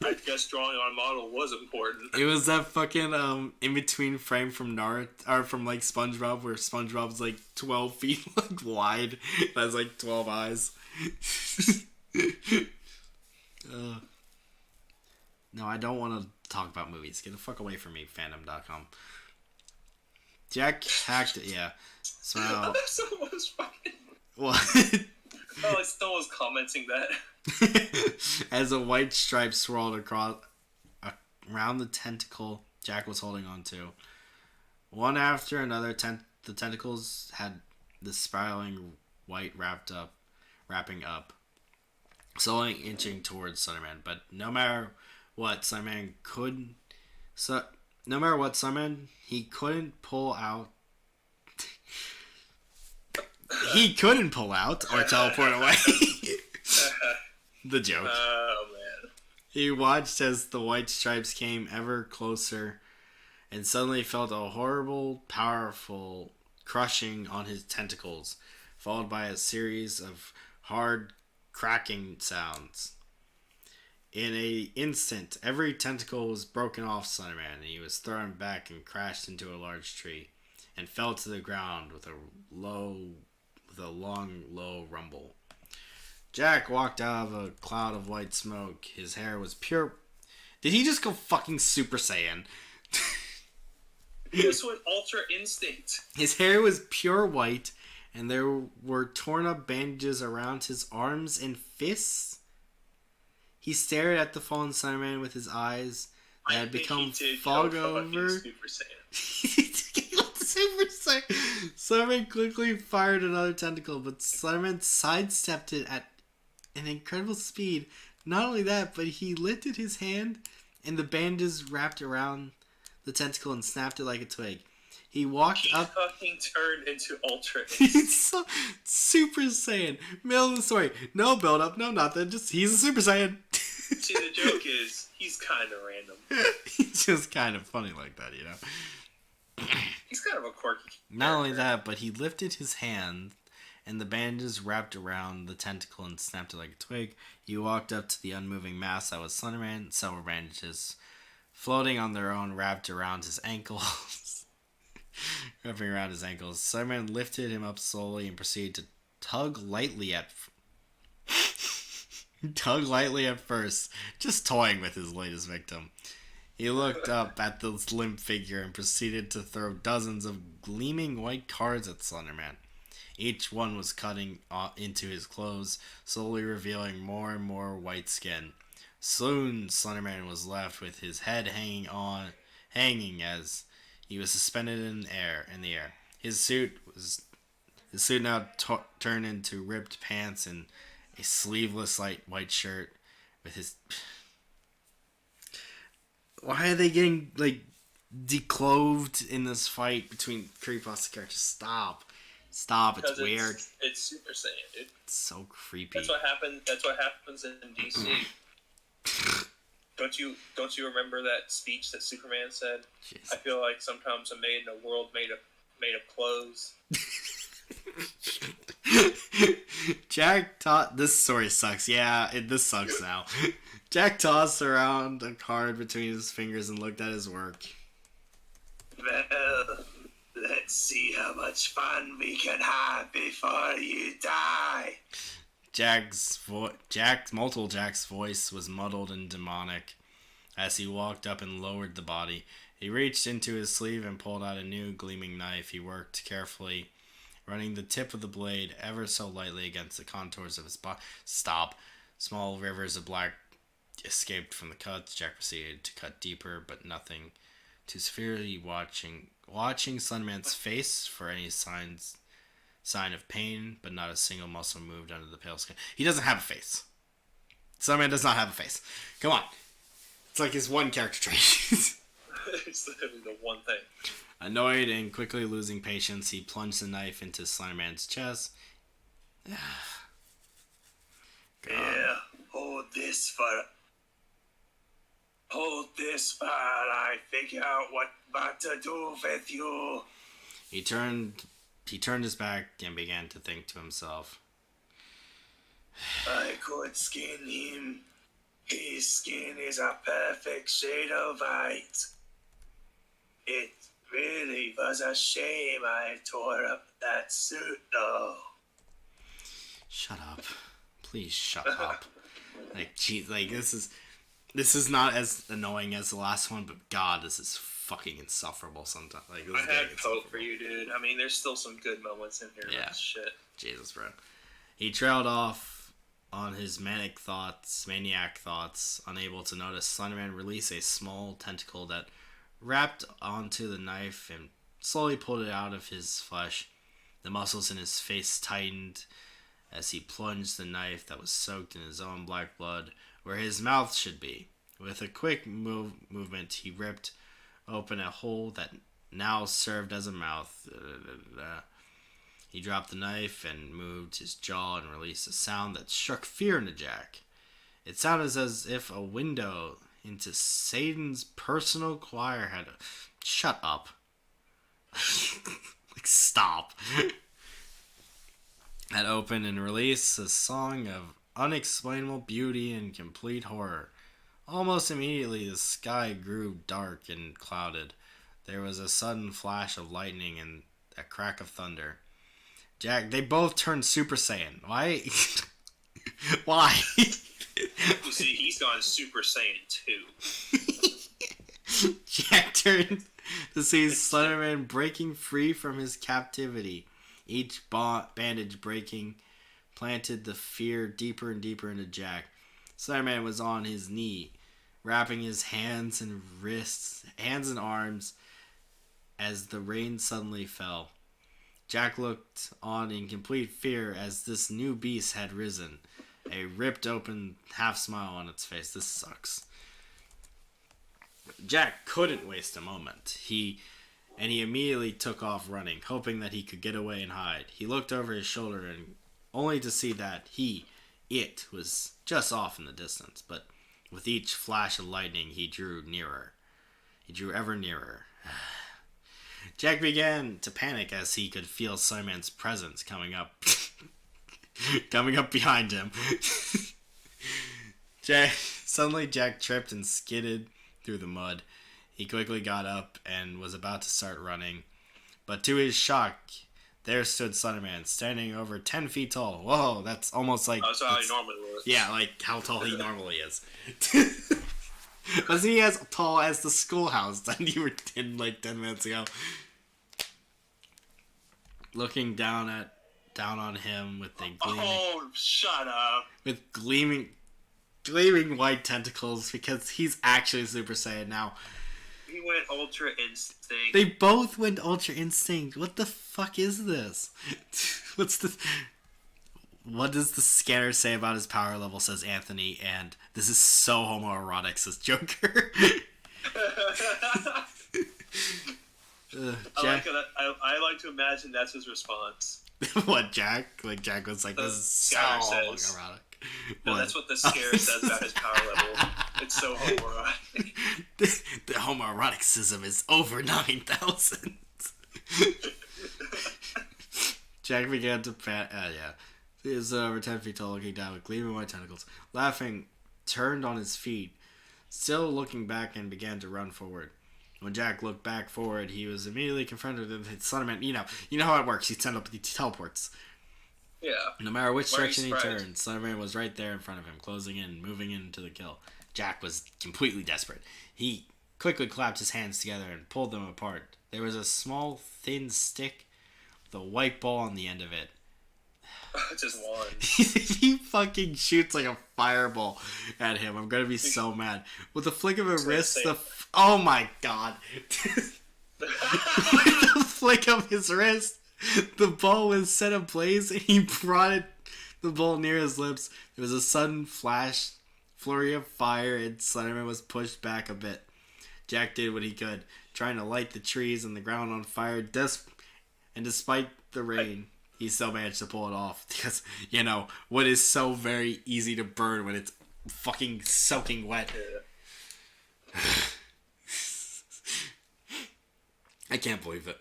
I guess drawing on model was important. It was that fucking in between frame from Naruto or from like SpongeBob, where SpongeBob's like 12 feet like wide, has like 12 eyes. No, I don't want to talk about movies. Get the fuck away from me, fandom.com. Jack hacked it, yeah. So Someone was fucking. What? Oh, like someone was commenting that. As a white stripe swirled around the tentacle Jack was holding on to. One after another, the tentacles had the spiraling white wrapping up, slowly inching towards Slenderman. But no matter what Slenderman he couldn't pull out. He couldn't pull out or teleport away. The joke. Oh, man. He watched as the white stripes came ever closer and suddenly felt a horrible, powerful crushing on his tentacles, followed by a series of hard cracking sounds. In an instant, every tentacle was broken off Slenderman, and he was thrown back and crashed into a large tree and fell to the ground with a long, low rumble. Jack walked out of a cloud of white smoke. His hair was pure... Did he just go fucking Super Saiyan? He just went Ultra Instinct. His hair was pure white, and there were torn up bandages around his arms and fists. He stared at the fallen Slenderman with his eyes that had become fog over. Super Saiyan. Super Saiyan. Slenderman quickly fired another tentacle, but Slenderman sidestepped it at an incredible speed. Not only that, but he lifted his hand, and the bandages wrapped around the tentacle and snapped it like a twig. He walked up. Fucking turned into Ultra. He's so Super Saiyan. Middle of the story. No build up, no nothing. Just he's a Super Saiyan. See, the joke is he's kind of random. He's just kind of funny like that, you know. He's kind of a quirky character. Not only that, but he lifted his hand, and the bandages wrapped around the tentacle and snapped it like a twig. He walked up to the unmoving mass that was Slenderman. Several bandages floating on their own wrapped around his ankles. Wrapping around his ankles. Slenderman lifted him up slowly and proceeded to tug lightly at first, just toying with his latest victim. He looked up at the limp figure and proceeded to throw dozens of gleaming white cards at Slenderman. Each one was cutting into his clothes, slowly revealing more and more white skin. Soon, Slenderman was left with his head hanging as he was suspended in the air. His suit now turned into ripped pants and a sleeveless light white shirt with his. Why are they getting declothed in this fight between creepypasta characters? Stop! It's weird. It's Super Saiyan, dude. It's so creepy. That's what happens in DC. Don't you remember that speech that Superman said? Jeez. I feel like sometimes I'm made in a world made of clothes. Jack this story sucks. Yeah, this sucks now. Jack tossed around a card between his fingers and looked at his work. Well, let's see how much fun we can have before you die. Jack's voice was muddled and demonic as he walked up and lowered the body. He reached into his sleeve and pulled out a new gleaming knife. He worked carefully, running the tip of the blade ever so lightly against the contours of his body. Stop. Small rivers of black escaped from the cuts. Jack proceeded to cut deeper, but nothing too severely. Watching Slenderman's face for any sign of pain, but not a single muscle moved under the pale skin. He doesn't have a face. Slenderman does not have a face. Come on. It's like his one character trait. It's literally the one thing. Annoyed and quickly losing patience, he plunged the knife into Slenderman's chest. Yeah, hold this while I figure out what to do with you. He turned his back and began to think to himself. I could skin him. His skin is a perfect shade of white. It really was a shame I tore up that suit, though. Shut up. Please shut up. This is not as annoying as the last one, but God, this is fucking insufferable sometimes. I had hope for you, dude. I mean, there's still some good moments in here. Yeah. Shit. Jesus, bro. He trailed off on his maniac thoughts, unable to notice Slenderman release a small tentacle that wrapped onto the knife and slowly pulled it out of his flesh. The muscles in his face tightened as he plunged the knife that was soaked in his own black blood where his mouth should be. With a quick movement, he ripped open a hole that now served as a mouth. He dropped the knife and moved his jaw and released a sound that struck fear into Jack. It sounded as if a window into Satan's personal choir had... Shut up. Stop. Had opened and released a song of unexplainable beauty and complete horror. Almost immediately, the sky grew dark and clouded. There was a sudden flash of lightning and a crack of thunder. Jack, they both turned Super Saiyan. Why? Why? You see, he's gone Super Saiyan 2. Jack turned to see Slenderman breaking free from his captivity. Each bandage breaking planted the fear deeper and deeper into Jack. Slenderman was on his knee, wrapping his hands and arms as the rain suddenly fell. Jack looked on in complete fear as this new beast had risen, a ripped open half smile on its face. This sucks. Jack couldn't waste a moment. He and he immediately took off running, hoping that he could get away and hide. He looked over his shoulder and only to see that it was just off in the distance, but with each flash of lightning he drew nearer. He drew ever nearer. Jack began to panic as he could feel Slenderman's presence coming up behind him. Suddenly Jack tripped and skidded through the mud. He quickly got up and was about to start running, but to his shock, there stood Slenderman, standing over 10 feet tall. Whoa, that's almost like... That's how he normally was. Yeah, like how tall he normally is. Wasn't he as tall as the schoolhouse that you were in like 10 minutes ago? Looking down on him with a gleaming... Oh, shut up. With gleaming white tentacles, because he's actually Super Saiyan now. He went Ultra Instinct. They both went Ultra Instinct. What the fuck is this? What does the scanner say about his power level, says Anthony, and this is so homoerotic, says Joker. I like to imagine that's his response. What, Jack? Like, Jack was like, this is so homoerotic. No, that's what the scare says about his power level. It's so homoerotic. The homoeroticism is over 9,000. Jack began to He was over 10 feet tall, looking down with gleaming white tentacles. Laughing, turned on his feet, still looking back, and began to run forward. When Jack looked back forward, he was immediately confronted with Slenderman. You know how it works. He teleports. Yeah. No matter which direction he turned, Slenderman was right there in front of him, closing in, moving into the kill. Jack was completely desperate. He quickly clapped his hands together and pulled them apart. There was a small, thin stick with a white ball on the end of it. Just one. He fucking shoots like a fireball at him. I'm gonna be so mad. With a flick of a wrist, oh my god. With a flick of his wrist, the ball was set ablaze, and he brought the ball near his lips. There was a sudden flurry of fire, and Slenderman was pushed back a bit. Jack did what he could, trying to light the trees and the ground on fire, and despite the rain, he still managed to pull it off, because, what is so very easy to burn when it's fucking soaking wet. Yeah. I can't believe that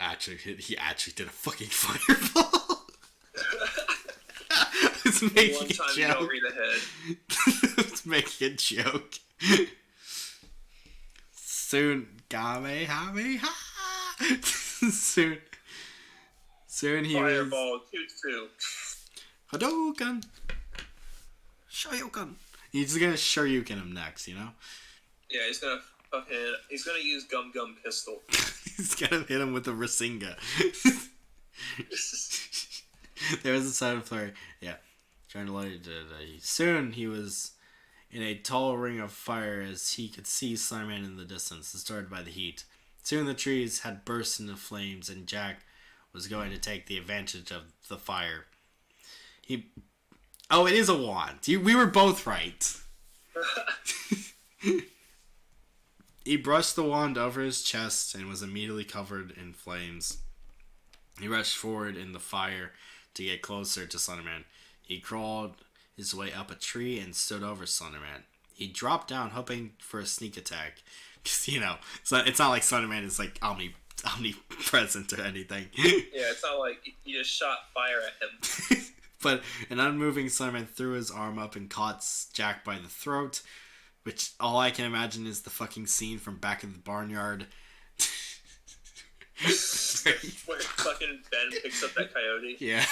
he actually did a fucking fireball. It's making one time a joke. You don't read ahead. It's making a joke. Soon, Kamehameha. Soon he Fireball, Jutsu. Hadouken. Shoryuken. He's gonna Shoryuken him next, Yeah, he's gonna use Gum Gum Pistol. He's gonna hit him with a Rasengan. There was a sudden flurry. Yeah. Trying to light it. Soon he was in a tall ring of fire as he could see Slenderman in the distance, disturbed by the heat. Soon the trees had burst into flames, and Jack was going to take the advantage of the fire. It is a wand. We were both right. He brushed the wand over his chest and was immediately covered in flames. He rushed forward in the fire to get closer to Slenderman. He crawled his way up a tree and stood over Slenderman. He dropped down, hoping for a sneak attack. Because, it's not like Slenderman is like omnipresent or anything. Yeah, it's not like you just shot fire at him. But an unmoving Slenderman threw his arm up and caught Jack by the throat, which all I can imagine is the fucking scene from Back in the Barnyard. Where fucking Ben picks up that coyote. Yeah.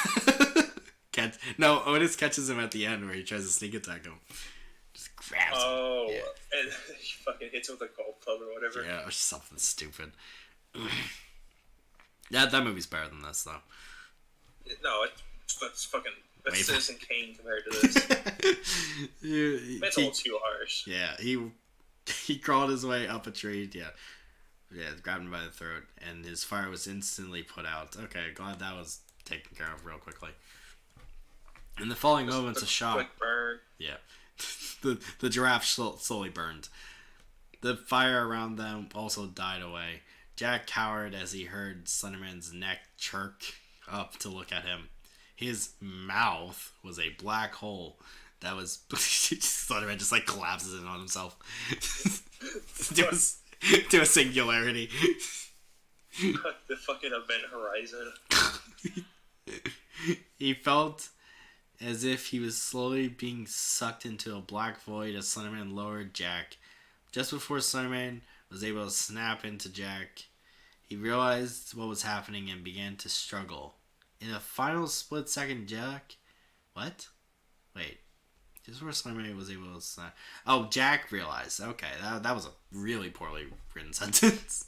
Otis catches him at the end where he tries to sneak attack him. Just grabs him. Yeah. And he fucking hits him with a golf club or whatever. Yeah, or something stupid. That movie's better than this, though. No, that's fucking... That's Citizen Kane compared to this. It's a little too harsh. Yeah, he crawled his way up a tree. Yeah, grabbed him by the throat, and his fire was instantly put out. Okay, glad that was taken care of real quickly. In the following moments of shock, quick burn. Yeah, the giraffe slowly burned. The fire around them also died away. Jack cowered as he heard Slenderman's neck jerk up to look at him. His mouth was a black hole that was... Slenderman just like collapses in on himself. to a singularity. The fucking event horizon. He felt as if he was slowly being sucked into a black void as Slenderman lowered Jack. Just before Slenderman was able to snap into Jack, he realized what was happening and began to struggle. In a final split second, Jack... What? Wait. Just before Slenderman was able to snap... Oh, Jack realized. Okay, that was a really poorly written sentence.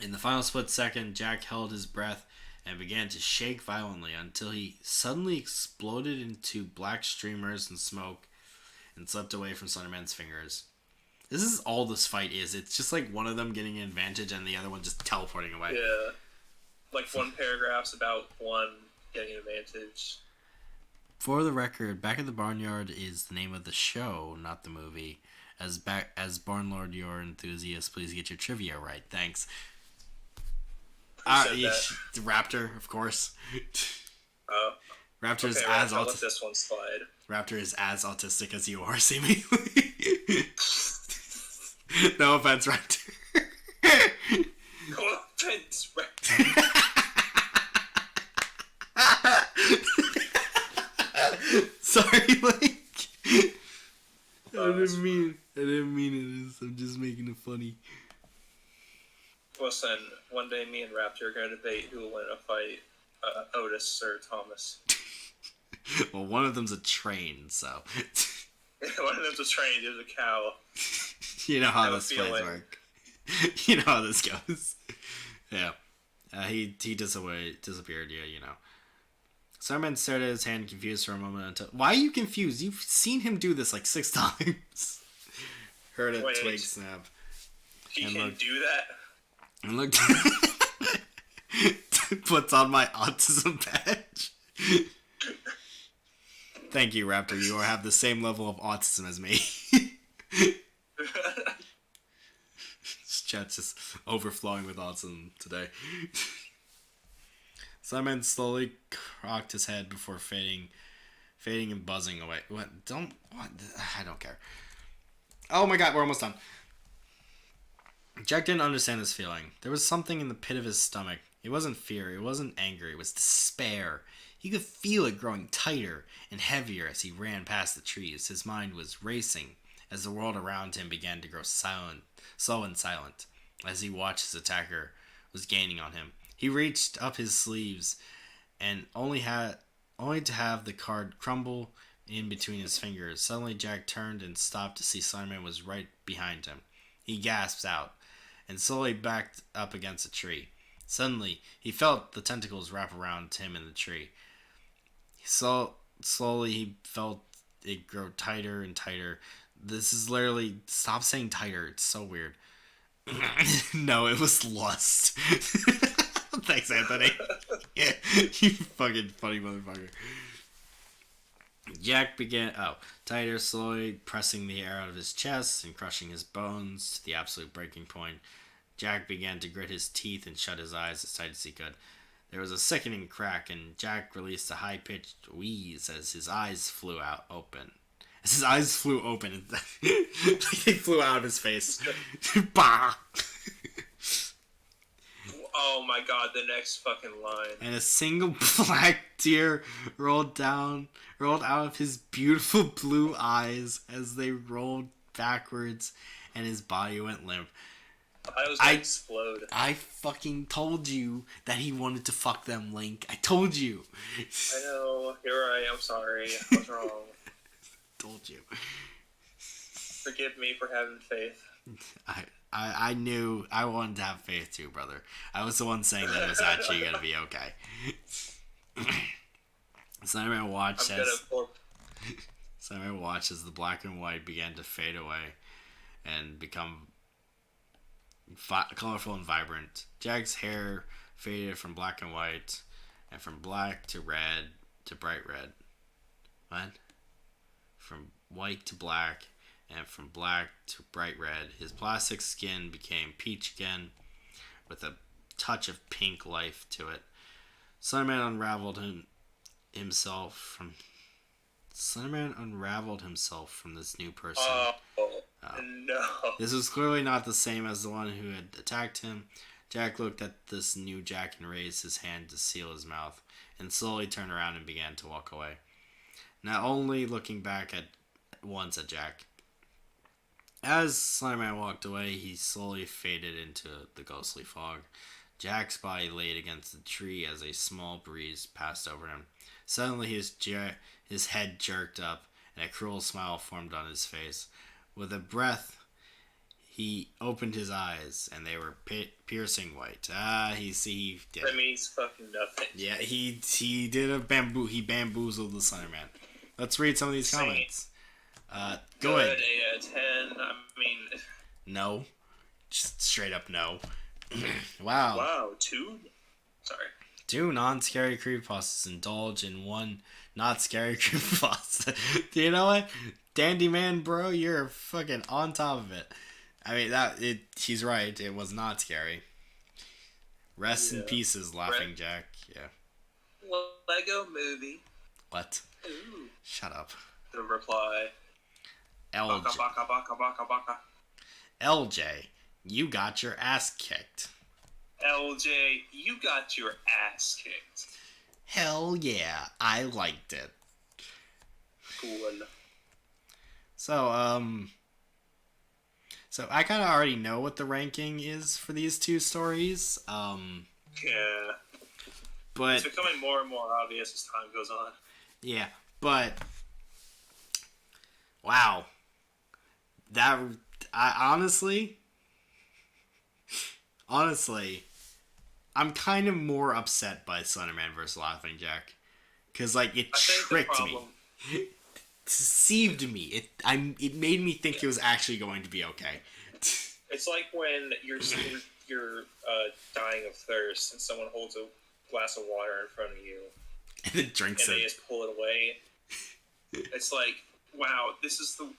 In the final split second, Jack held his breath and began to shake violently until he suddenly exploded into black streamers and smoke and slipped away from Slenderman's fingers. This is all this fight is. It's just like one of them getting an advantage and the other one just teleporting away. Yeah. Like one paragraph's about one getting an advantage. For the record, Back at the Barnyard is the name of the show, not the movie. As Barnlord, your enthusiast, please get your trivia right. Thanks. Raptor, of course. Raptor is as I'll let this one slide. Raptor is as autistic as you are, seemingly. No offense, Raptor. No offense, Raptor. Sorry, like I didn't mean it. I'm just making it funny. Listen, one day me and Raptor are going to debate who will win a fight, Otis or Thomas. Well, one of them's a train, so... One of them's a train, there's a cow. You know how this plays work. You know how this goes. Yeah. He disappeared, yeah, you know. Slenderman stared at his hand, confused for a moment until... Why are you confused? You've seen him do this like 6 times. Heard a twig snap. He can do that? And looked... Puts on my autism badge. Thank you, Raptor. You have the same level of autism as me. This chat's just overflowing with autism today. Simon slowly cocked his head before fading and buzzing away. What? I don't care. Oh my god, we're almost done. Jack didn't understand this feeling. There was something in the pit of his stomach. It wasn't fear, it wasn't anger, it was despair. He could feel it growing tighter and heavier as he ran past the trees. His mind was racing as the world around him began to grow slow and silent, as he watched his attacker was gaining on him. He reached up his sleeves and only to have the card crumble in between his fingers. Suddenly Jack turned and stopped to see Slenderman was right behind him. He gasped out and slowly backed up against a tree. Suddenly, he felt the tentacles wrap around him in the tree. Slowly, he felt it grow tighter and tighter. This is literally... Stop saying tighter. It's so weird. No, it was lust. Thanks, Anthony. Yeah, you fucking funny motherfucker. Jack began... tighter, slowly pressing the air out of his chest and crushing his bones to the absolute breaking point. Jack began to grit his teeth and shut his eyes as tight as he could. There was a sickening crack, and Jack released a high-pitched wheeze as his eyes flew open. As his eyes flew open, like they flew out of his face. Bah! Oh my god, the next fucking line. And a single black tear rolled out of his beautiful blue eyes as they rolled backwards, and his body went limp. I was gonna explode. I fucking told you that he wanted to fuck them, Link. I told you. I know. You're right. I'm sorry. I was wrong. Told you. Forgive me for having faith. I knew. I wanted to have faith too, brother. I was the one saying that it was actually gonna be okay. Slenderman watched as the black and white began to fade away and become colorful and vibrant. Jack's hair faded from black and white, and from black to red to bright red. What? From white to black, and from black to bright red. His plastic skin became peach again, with a touch of pink life to it. Slenderman unraveled himself from this new person. No. This was clearly not the same as the one who had attacked him. Jack looked at this new Jack and raised his hand to seal his mouth, and slowly turned around and began to walk away. Not only looking back at once at Jack. As Slenderman walked away, he slowly faded into the ghostly fog. Jack's body laid against the tree as a small breeze passed over him. Suddenly his head jerked up, and a cruel smile formed on his face. With a breath, he opened his eyes, and they were piercing white. He did. That means fucking nothing. Yeah, he did he bamboozled the Slenderman. Let's read some of these comments. Go ahead. 8 out of 10. I mean, no, just straight up no. Wow. Wow. 2. Sorry. 2 non-scary creepypastas indulge in 1 not scary creepypasta. Do you know what? Dandy man, bro, you're fucking on top of it. I mean, he's right. It was not scary. Rest in pieces, Laughing Jack. Yeah. Lego movie. What? Ooh. Shut up. The reply. LJ. Baka, baka, baka, baka. LJ, you got your ass kicked. LJ, you got your ass kicked. Hell yeah, I liked it. Cool. So I kind of already know what the ranking is for these 2 stories. Yeah. But it's becoming more and more obvious as time goes on. Yeah, but wow. Honestly, I'm kind of more upset by Slenderman vs. Laughing Jack, because it tricked me, it deceived me. It made me think it was actually going to be okay. It's like when you're dying of thirst and someone holds a glass of water in front of you, and then drinks and they just pull it away. It's like, wow, this is the.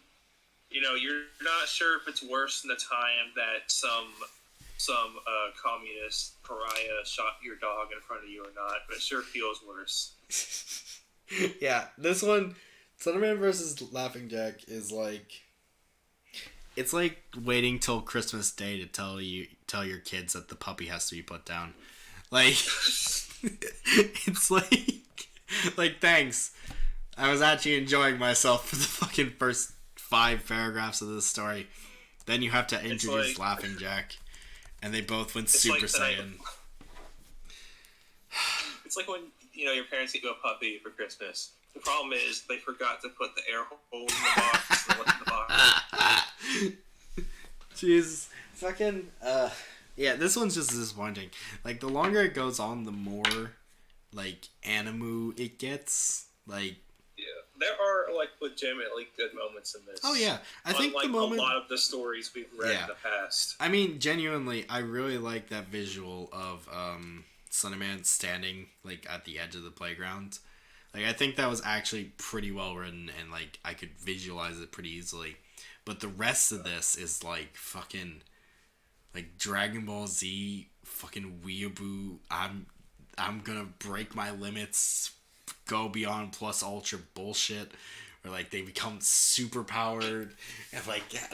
You're not sure if it's worse than the time that some communist pariah shot your dog in front of you or not, but it sure feels worse. Yeah, this one, Slenderman vs. Laughing Jack is it's like waiting till Christmas Day to tell your kids that the puppy has to be put down. It's like thanks. I was actually enjoying myself for the fucking first 5 paragraphs of this story. Then you have to introduce Laughing Jack, and they both went Super Saiyan. It's like when your parents get you a puppy for Christmas. The problem is they forgot to put the air hole in the box and what's in the box. Jeez, fucking yeah. This one's just disappointing. The longer it goes on, the more animu it gets. Yeah, there are legitimately good moments in this. Oh yeah, I think the moment a lot of the stories we've read in the past. I mean, genuinely, I really like that visual of Slenderman standing at the edge of the playground. I think that was actually pretty well written, and I could visualize it pretty easily. But the rest of this is fucking Dragon Ball Z, fucking weeaboo. I'm gonna break my limits. Go beyond plus ultra bullshit, where they become super powered, and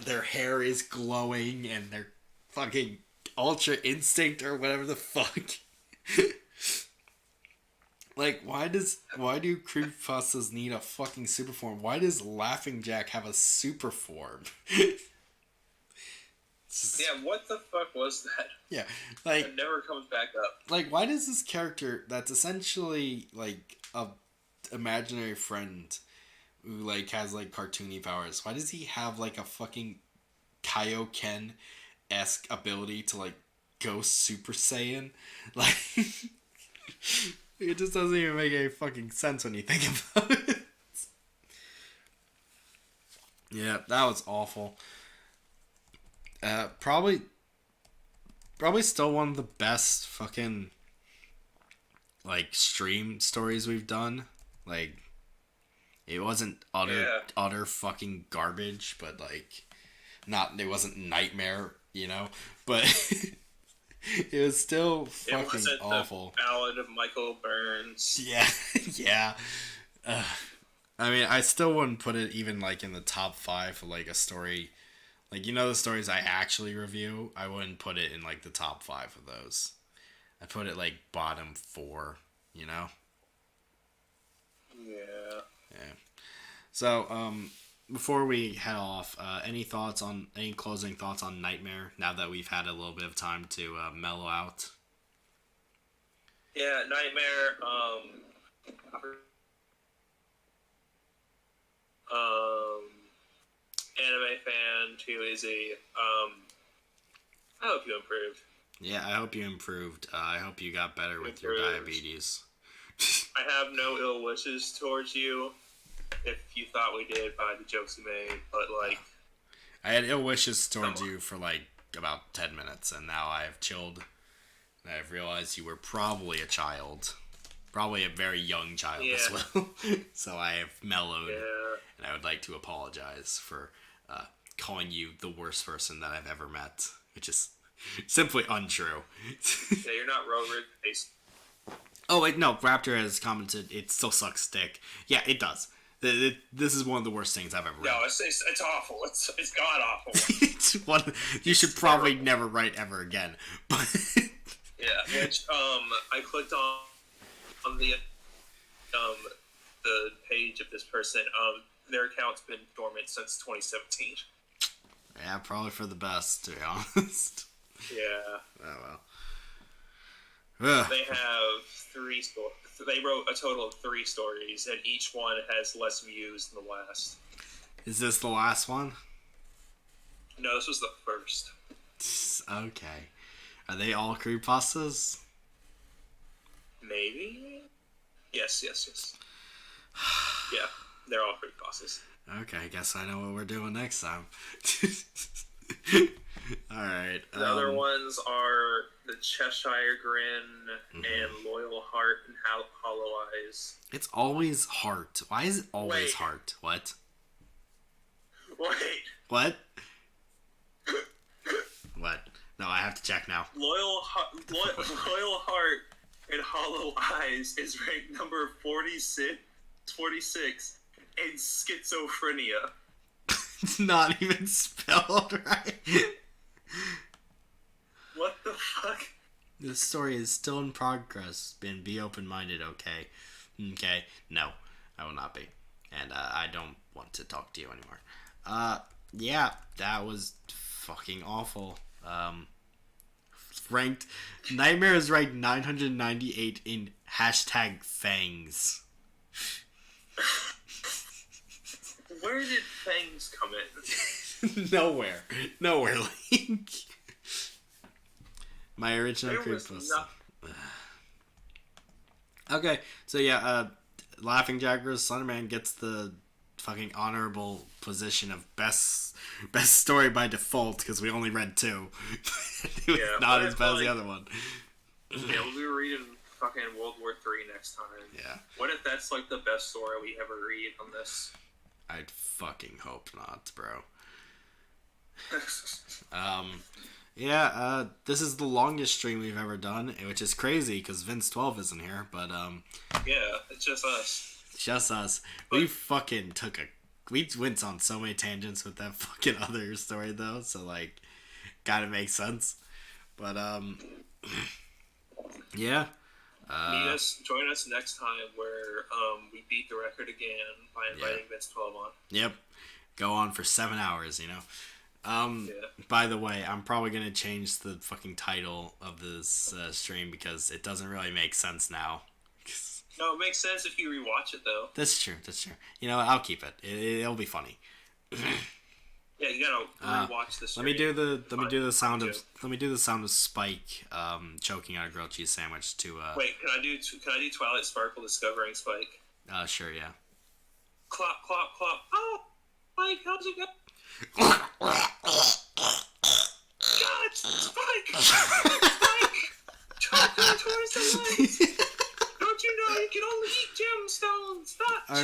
their hair is glowing, and they're fucking ultra instinct or whatever the fuck. Why do creepypastas need a fucking super form? Why does Laughing Jack have a super form? Yeah, what the fuck was that? Yeah, it never comes back up. Why does this character that's essentially a imaginary friend who has cartoony powers, why does he have a fucking Kaioken-esque ability to go Super Saiyan? It just doesn't even make any fucking sense when you think about it. Yeah, that was awful. Probably still one of the best fucking stream stories we've done. It wasn't utter fucking garbage, but like, it wasn't Nightmare, but it was still fucking it wasn't awful. The Ballad of Michael Burns. Yeah, yeah. I mean, I still wouldn't put it even like in the top 5 for like a story. Like, the stories I actually review, I wouldn't put it in like the top 5 of those. I put it like bottom 4, Yeah. Yeah. So, before we head off, any closing thoughts on Nightmare now that we've had a little bit of time to mellow out? Yeah, Nightmare, anime fan who is I hope you improved. Yeah, I hope you improved. I hope you got better with your diabetes. I have no ill wishes towards you if you thought we did by the jokes we made, but like... I had ill wishes towards you for like about 10 minutes, and now I have chilled, and I've realized you were probably a child. Probably a very young child as well. So I have mellowed, and I would like to apologize for calling you the worst person that I've ever met, which is simply untrue. Yeah, you're not Rover. Oh, wait, no. Raptor has commented, it still sucks dick. Yeah, it does. This is one of the worst things I've ever read. No, it's awful. It's god-awful. It's one you should probably never write ever again. But yeah, which, I clicked on the page of this person. Their account's been dormant since 2017. Yeah, probably for the best, to be honest. Yeah. Oh, well. They have 3 stories. They wrote a total of 3 stories, and each one has less views than the last. Is this the last one? No, this was the first. Okay. Are they all creepypastas? Maybe? Yes. Yeah, they're all creepypastas. Okay, I guess I know what we're doing next time. Alright. The other ones are the Cheshire Grin and Loyal Heart and Hollow Eyes. It's always heart. Why is it always heart? What? Wait. What? What? No, I have to check now. Loyal Heart and Hollow Eyes is ranked number 46 in schizophrenia. It's not even spelled right. What the fuck? This story is still in progress. Be open-minded, okay? Okay. No, I will not be. And I don't want to talk to you anymore. Yeah, that was fucking awful. Nightmare is ranked 998 in #fangs. Where did fangs come in? Nowhere, Link. My original creepypasta. Okay, so yeah, Laughing Jaguars Slenderman gets the fucking honorable position of best story by default because we only read 2. It was not as bad as the other one. Yeah, we'll be reading fucking World War III next time. Yeah. What if that's like the best story we ever read on this? I'd fucking hope not, bro. This is the longest stream we've ever done, which is crazy because Vince 12 isn't here, but yeah, it's just us. It's just us. We fucking we went on so many tangents with that fucking other story though, so like, gotta make sense. But yeah. Join us next time where we beat the record again by inviting Vince 12 on. Yep. Go on for 7 hours, By the way, I'm probably going to change the fucking title of this stream because it doesn't really make sense now. No, it makes sense if you rewatch it, though. That's true. You know what? I'll keep it. It'll be funny. Yeah, you gotta rewatch this. Let me do the sound of Spike choking on a grilled cheese sandwich to. Wait, can I do Twilight Sparkle discovering Spike? Sure, yeah. Clop, clop, clop. Oh, Spike, how's it go? God, Spike! Spike! Choking towards the light. Don't you know you can only eat gemstones? Stop.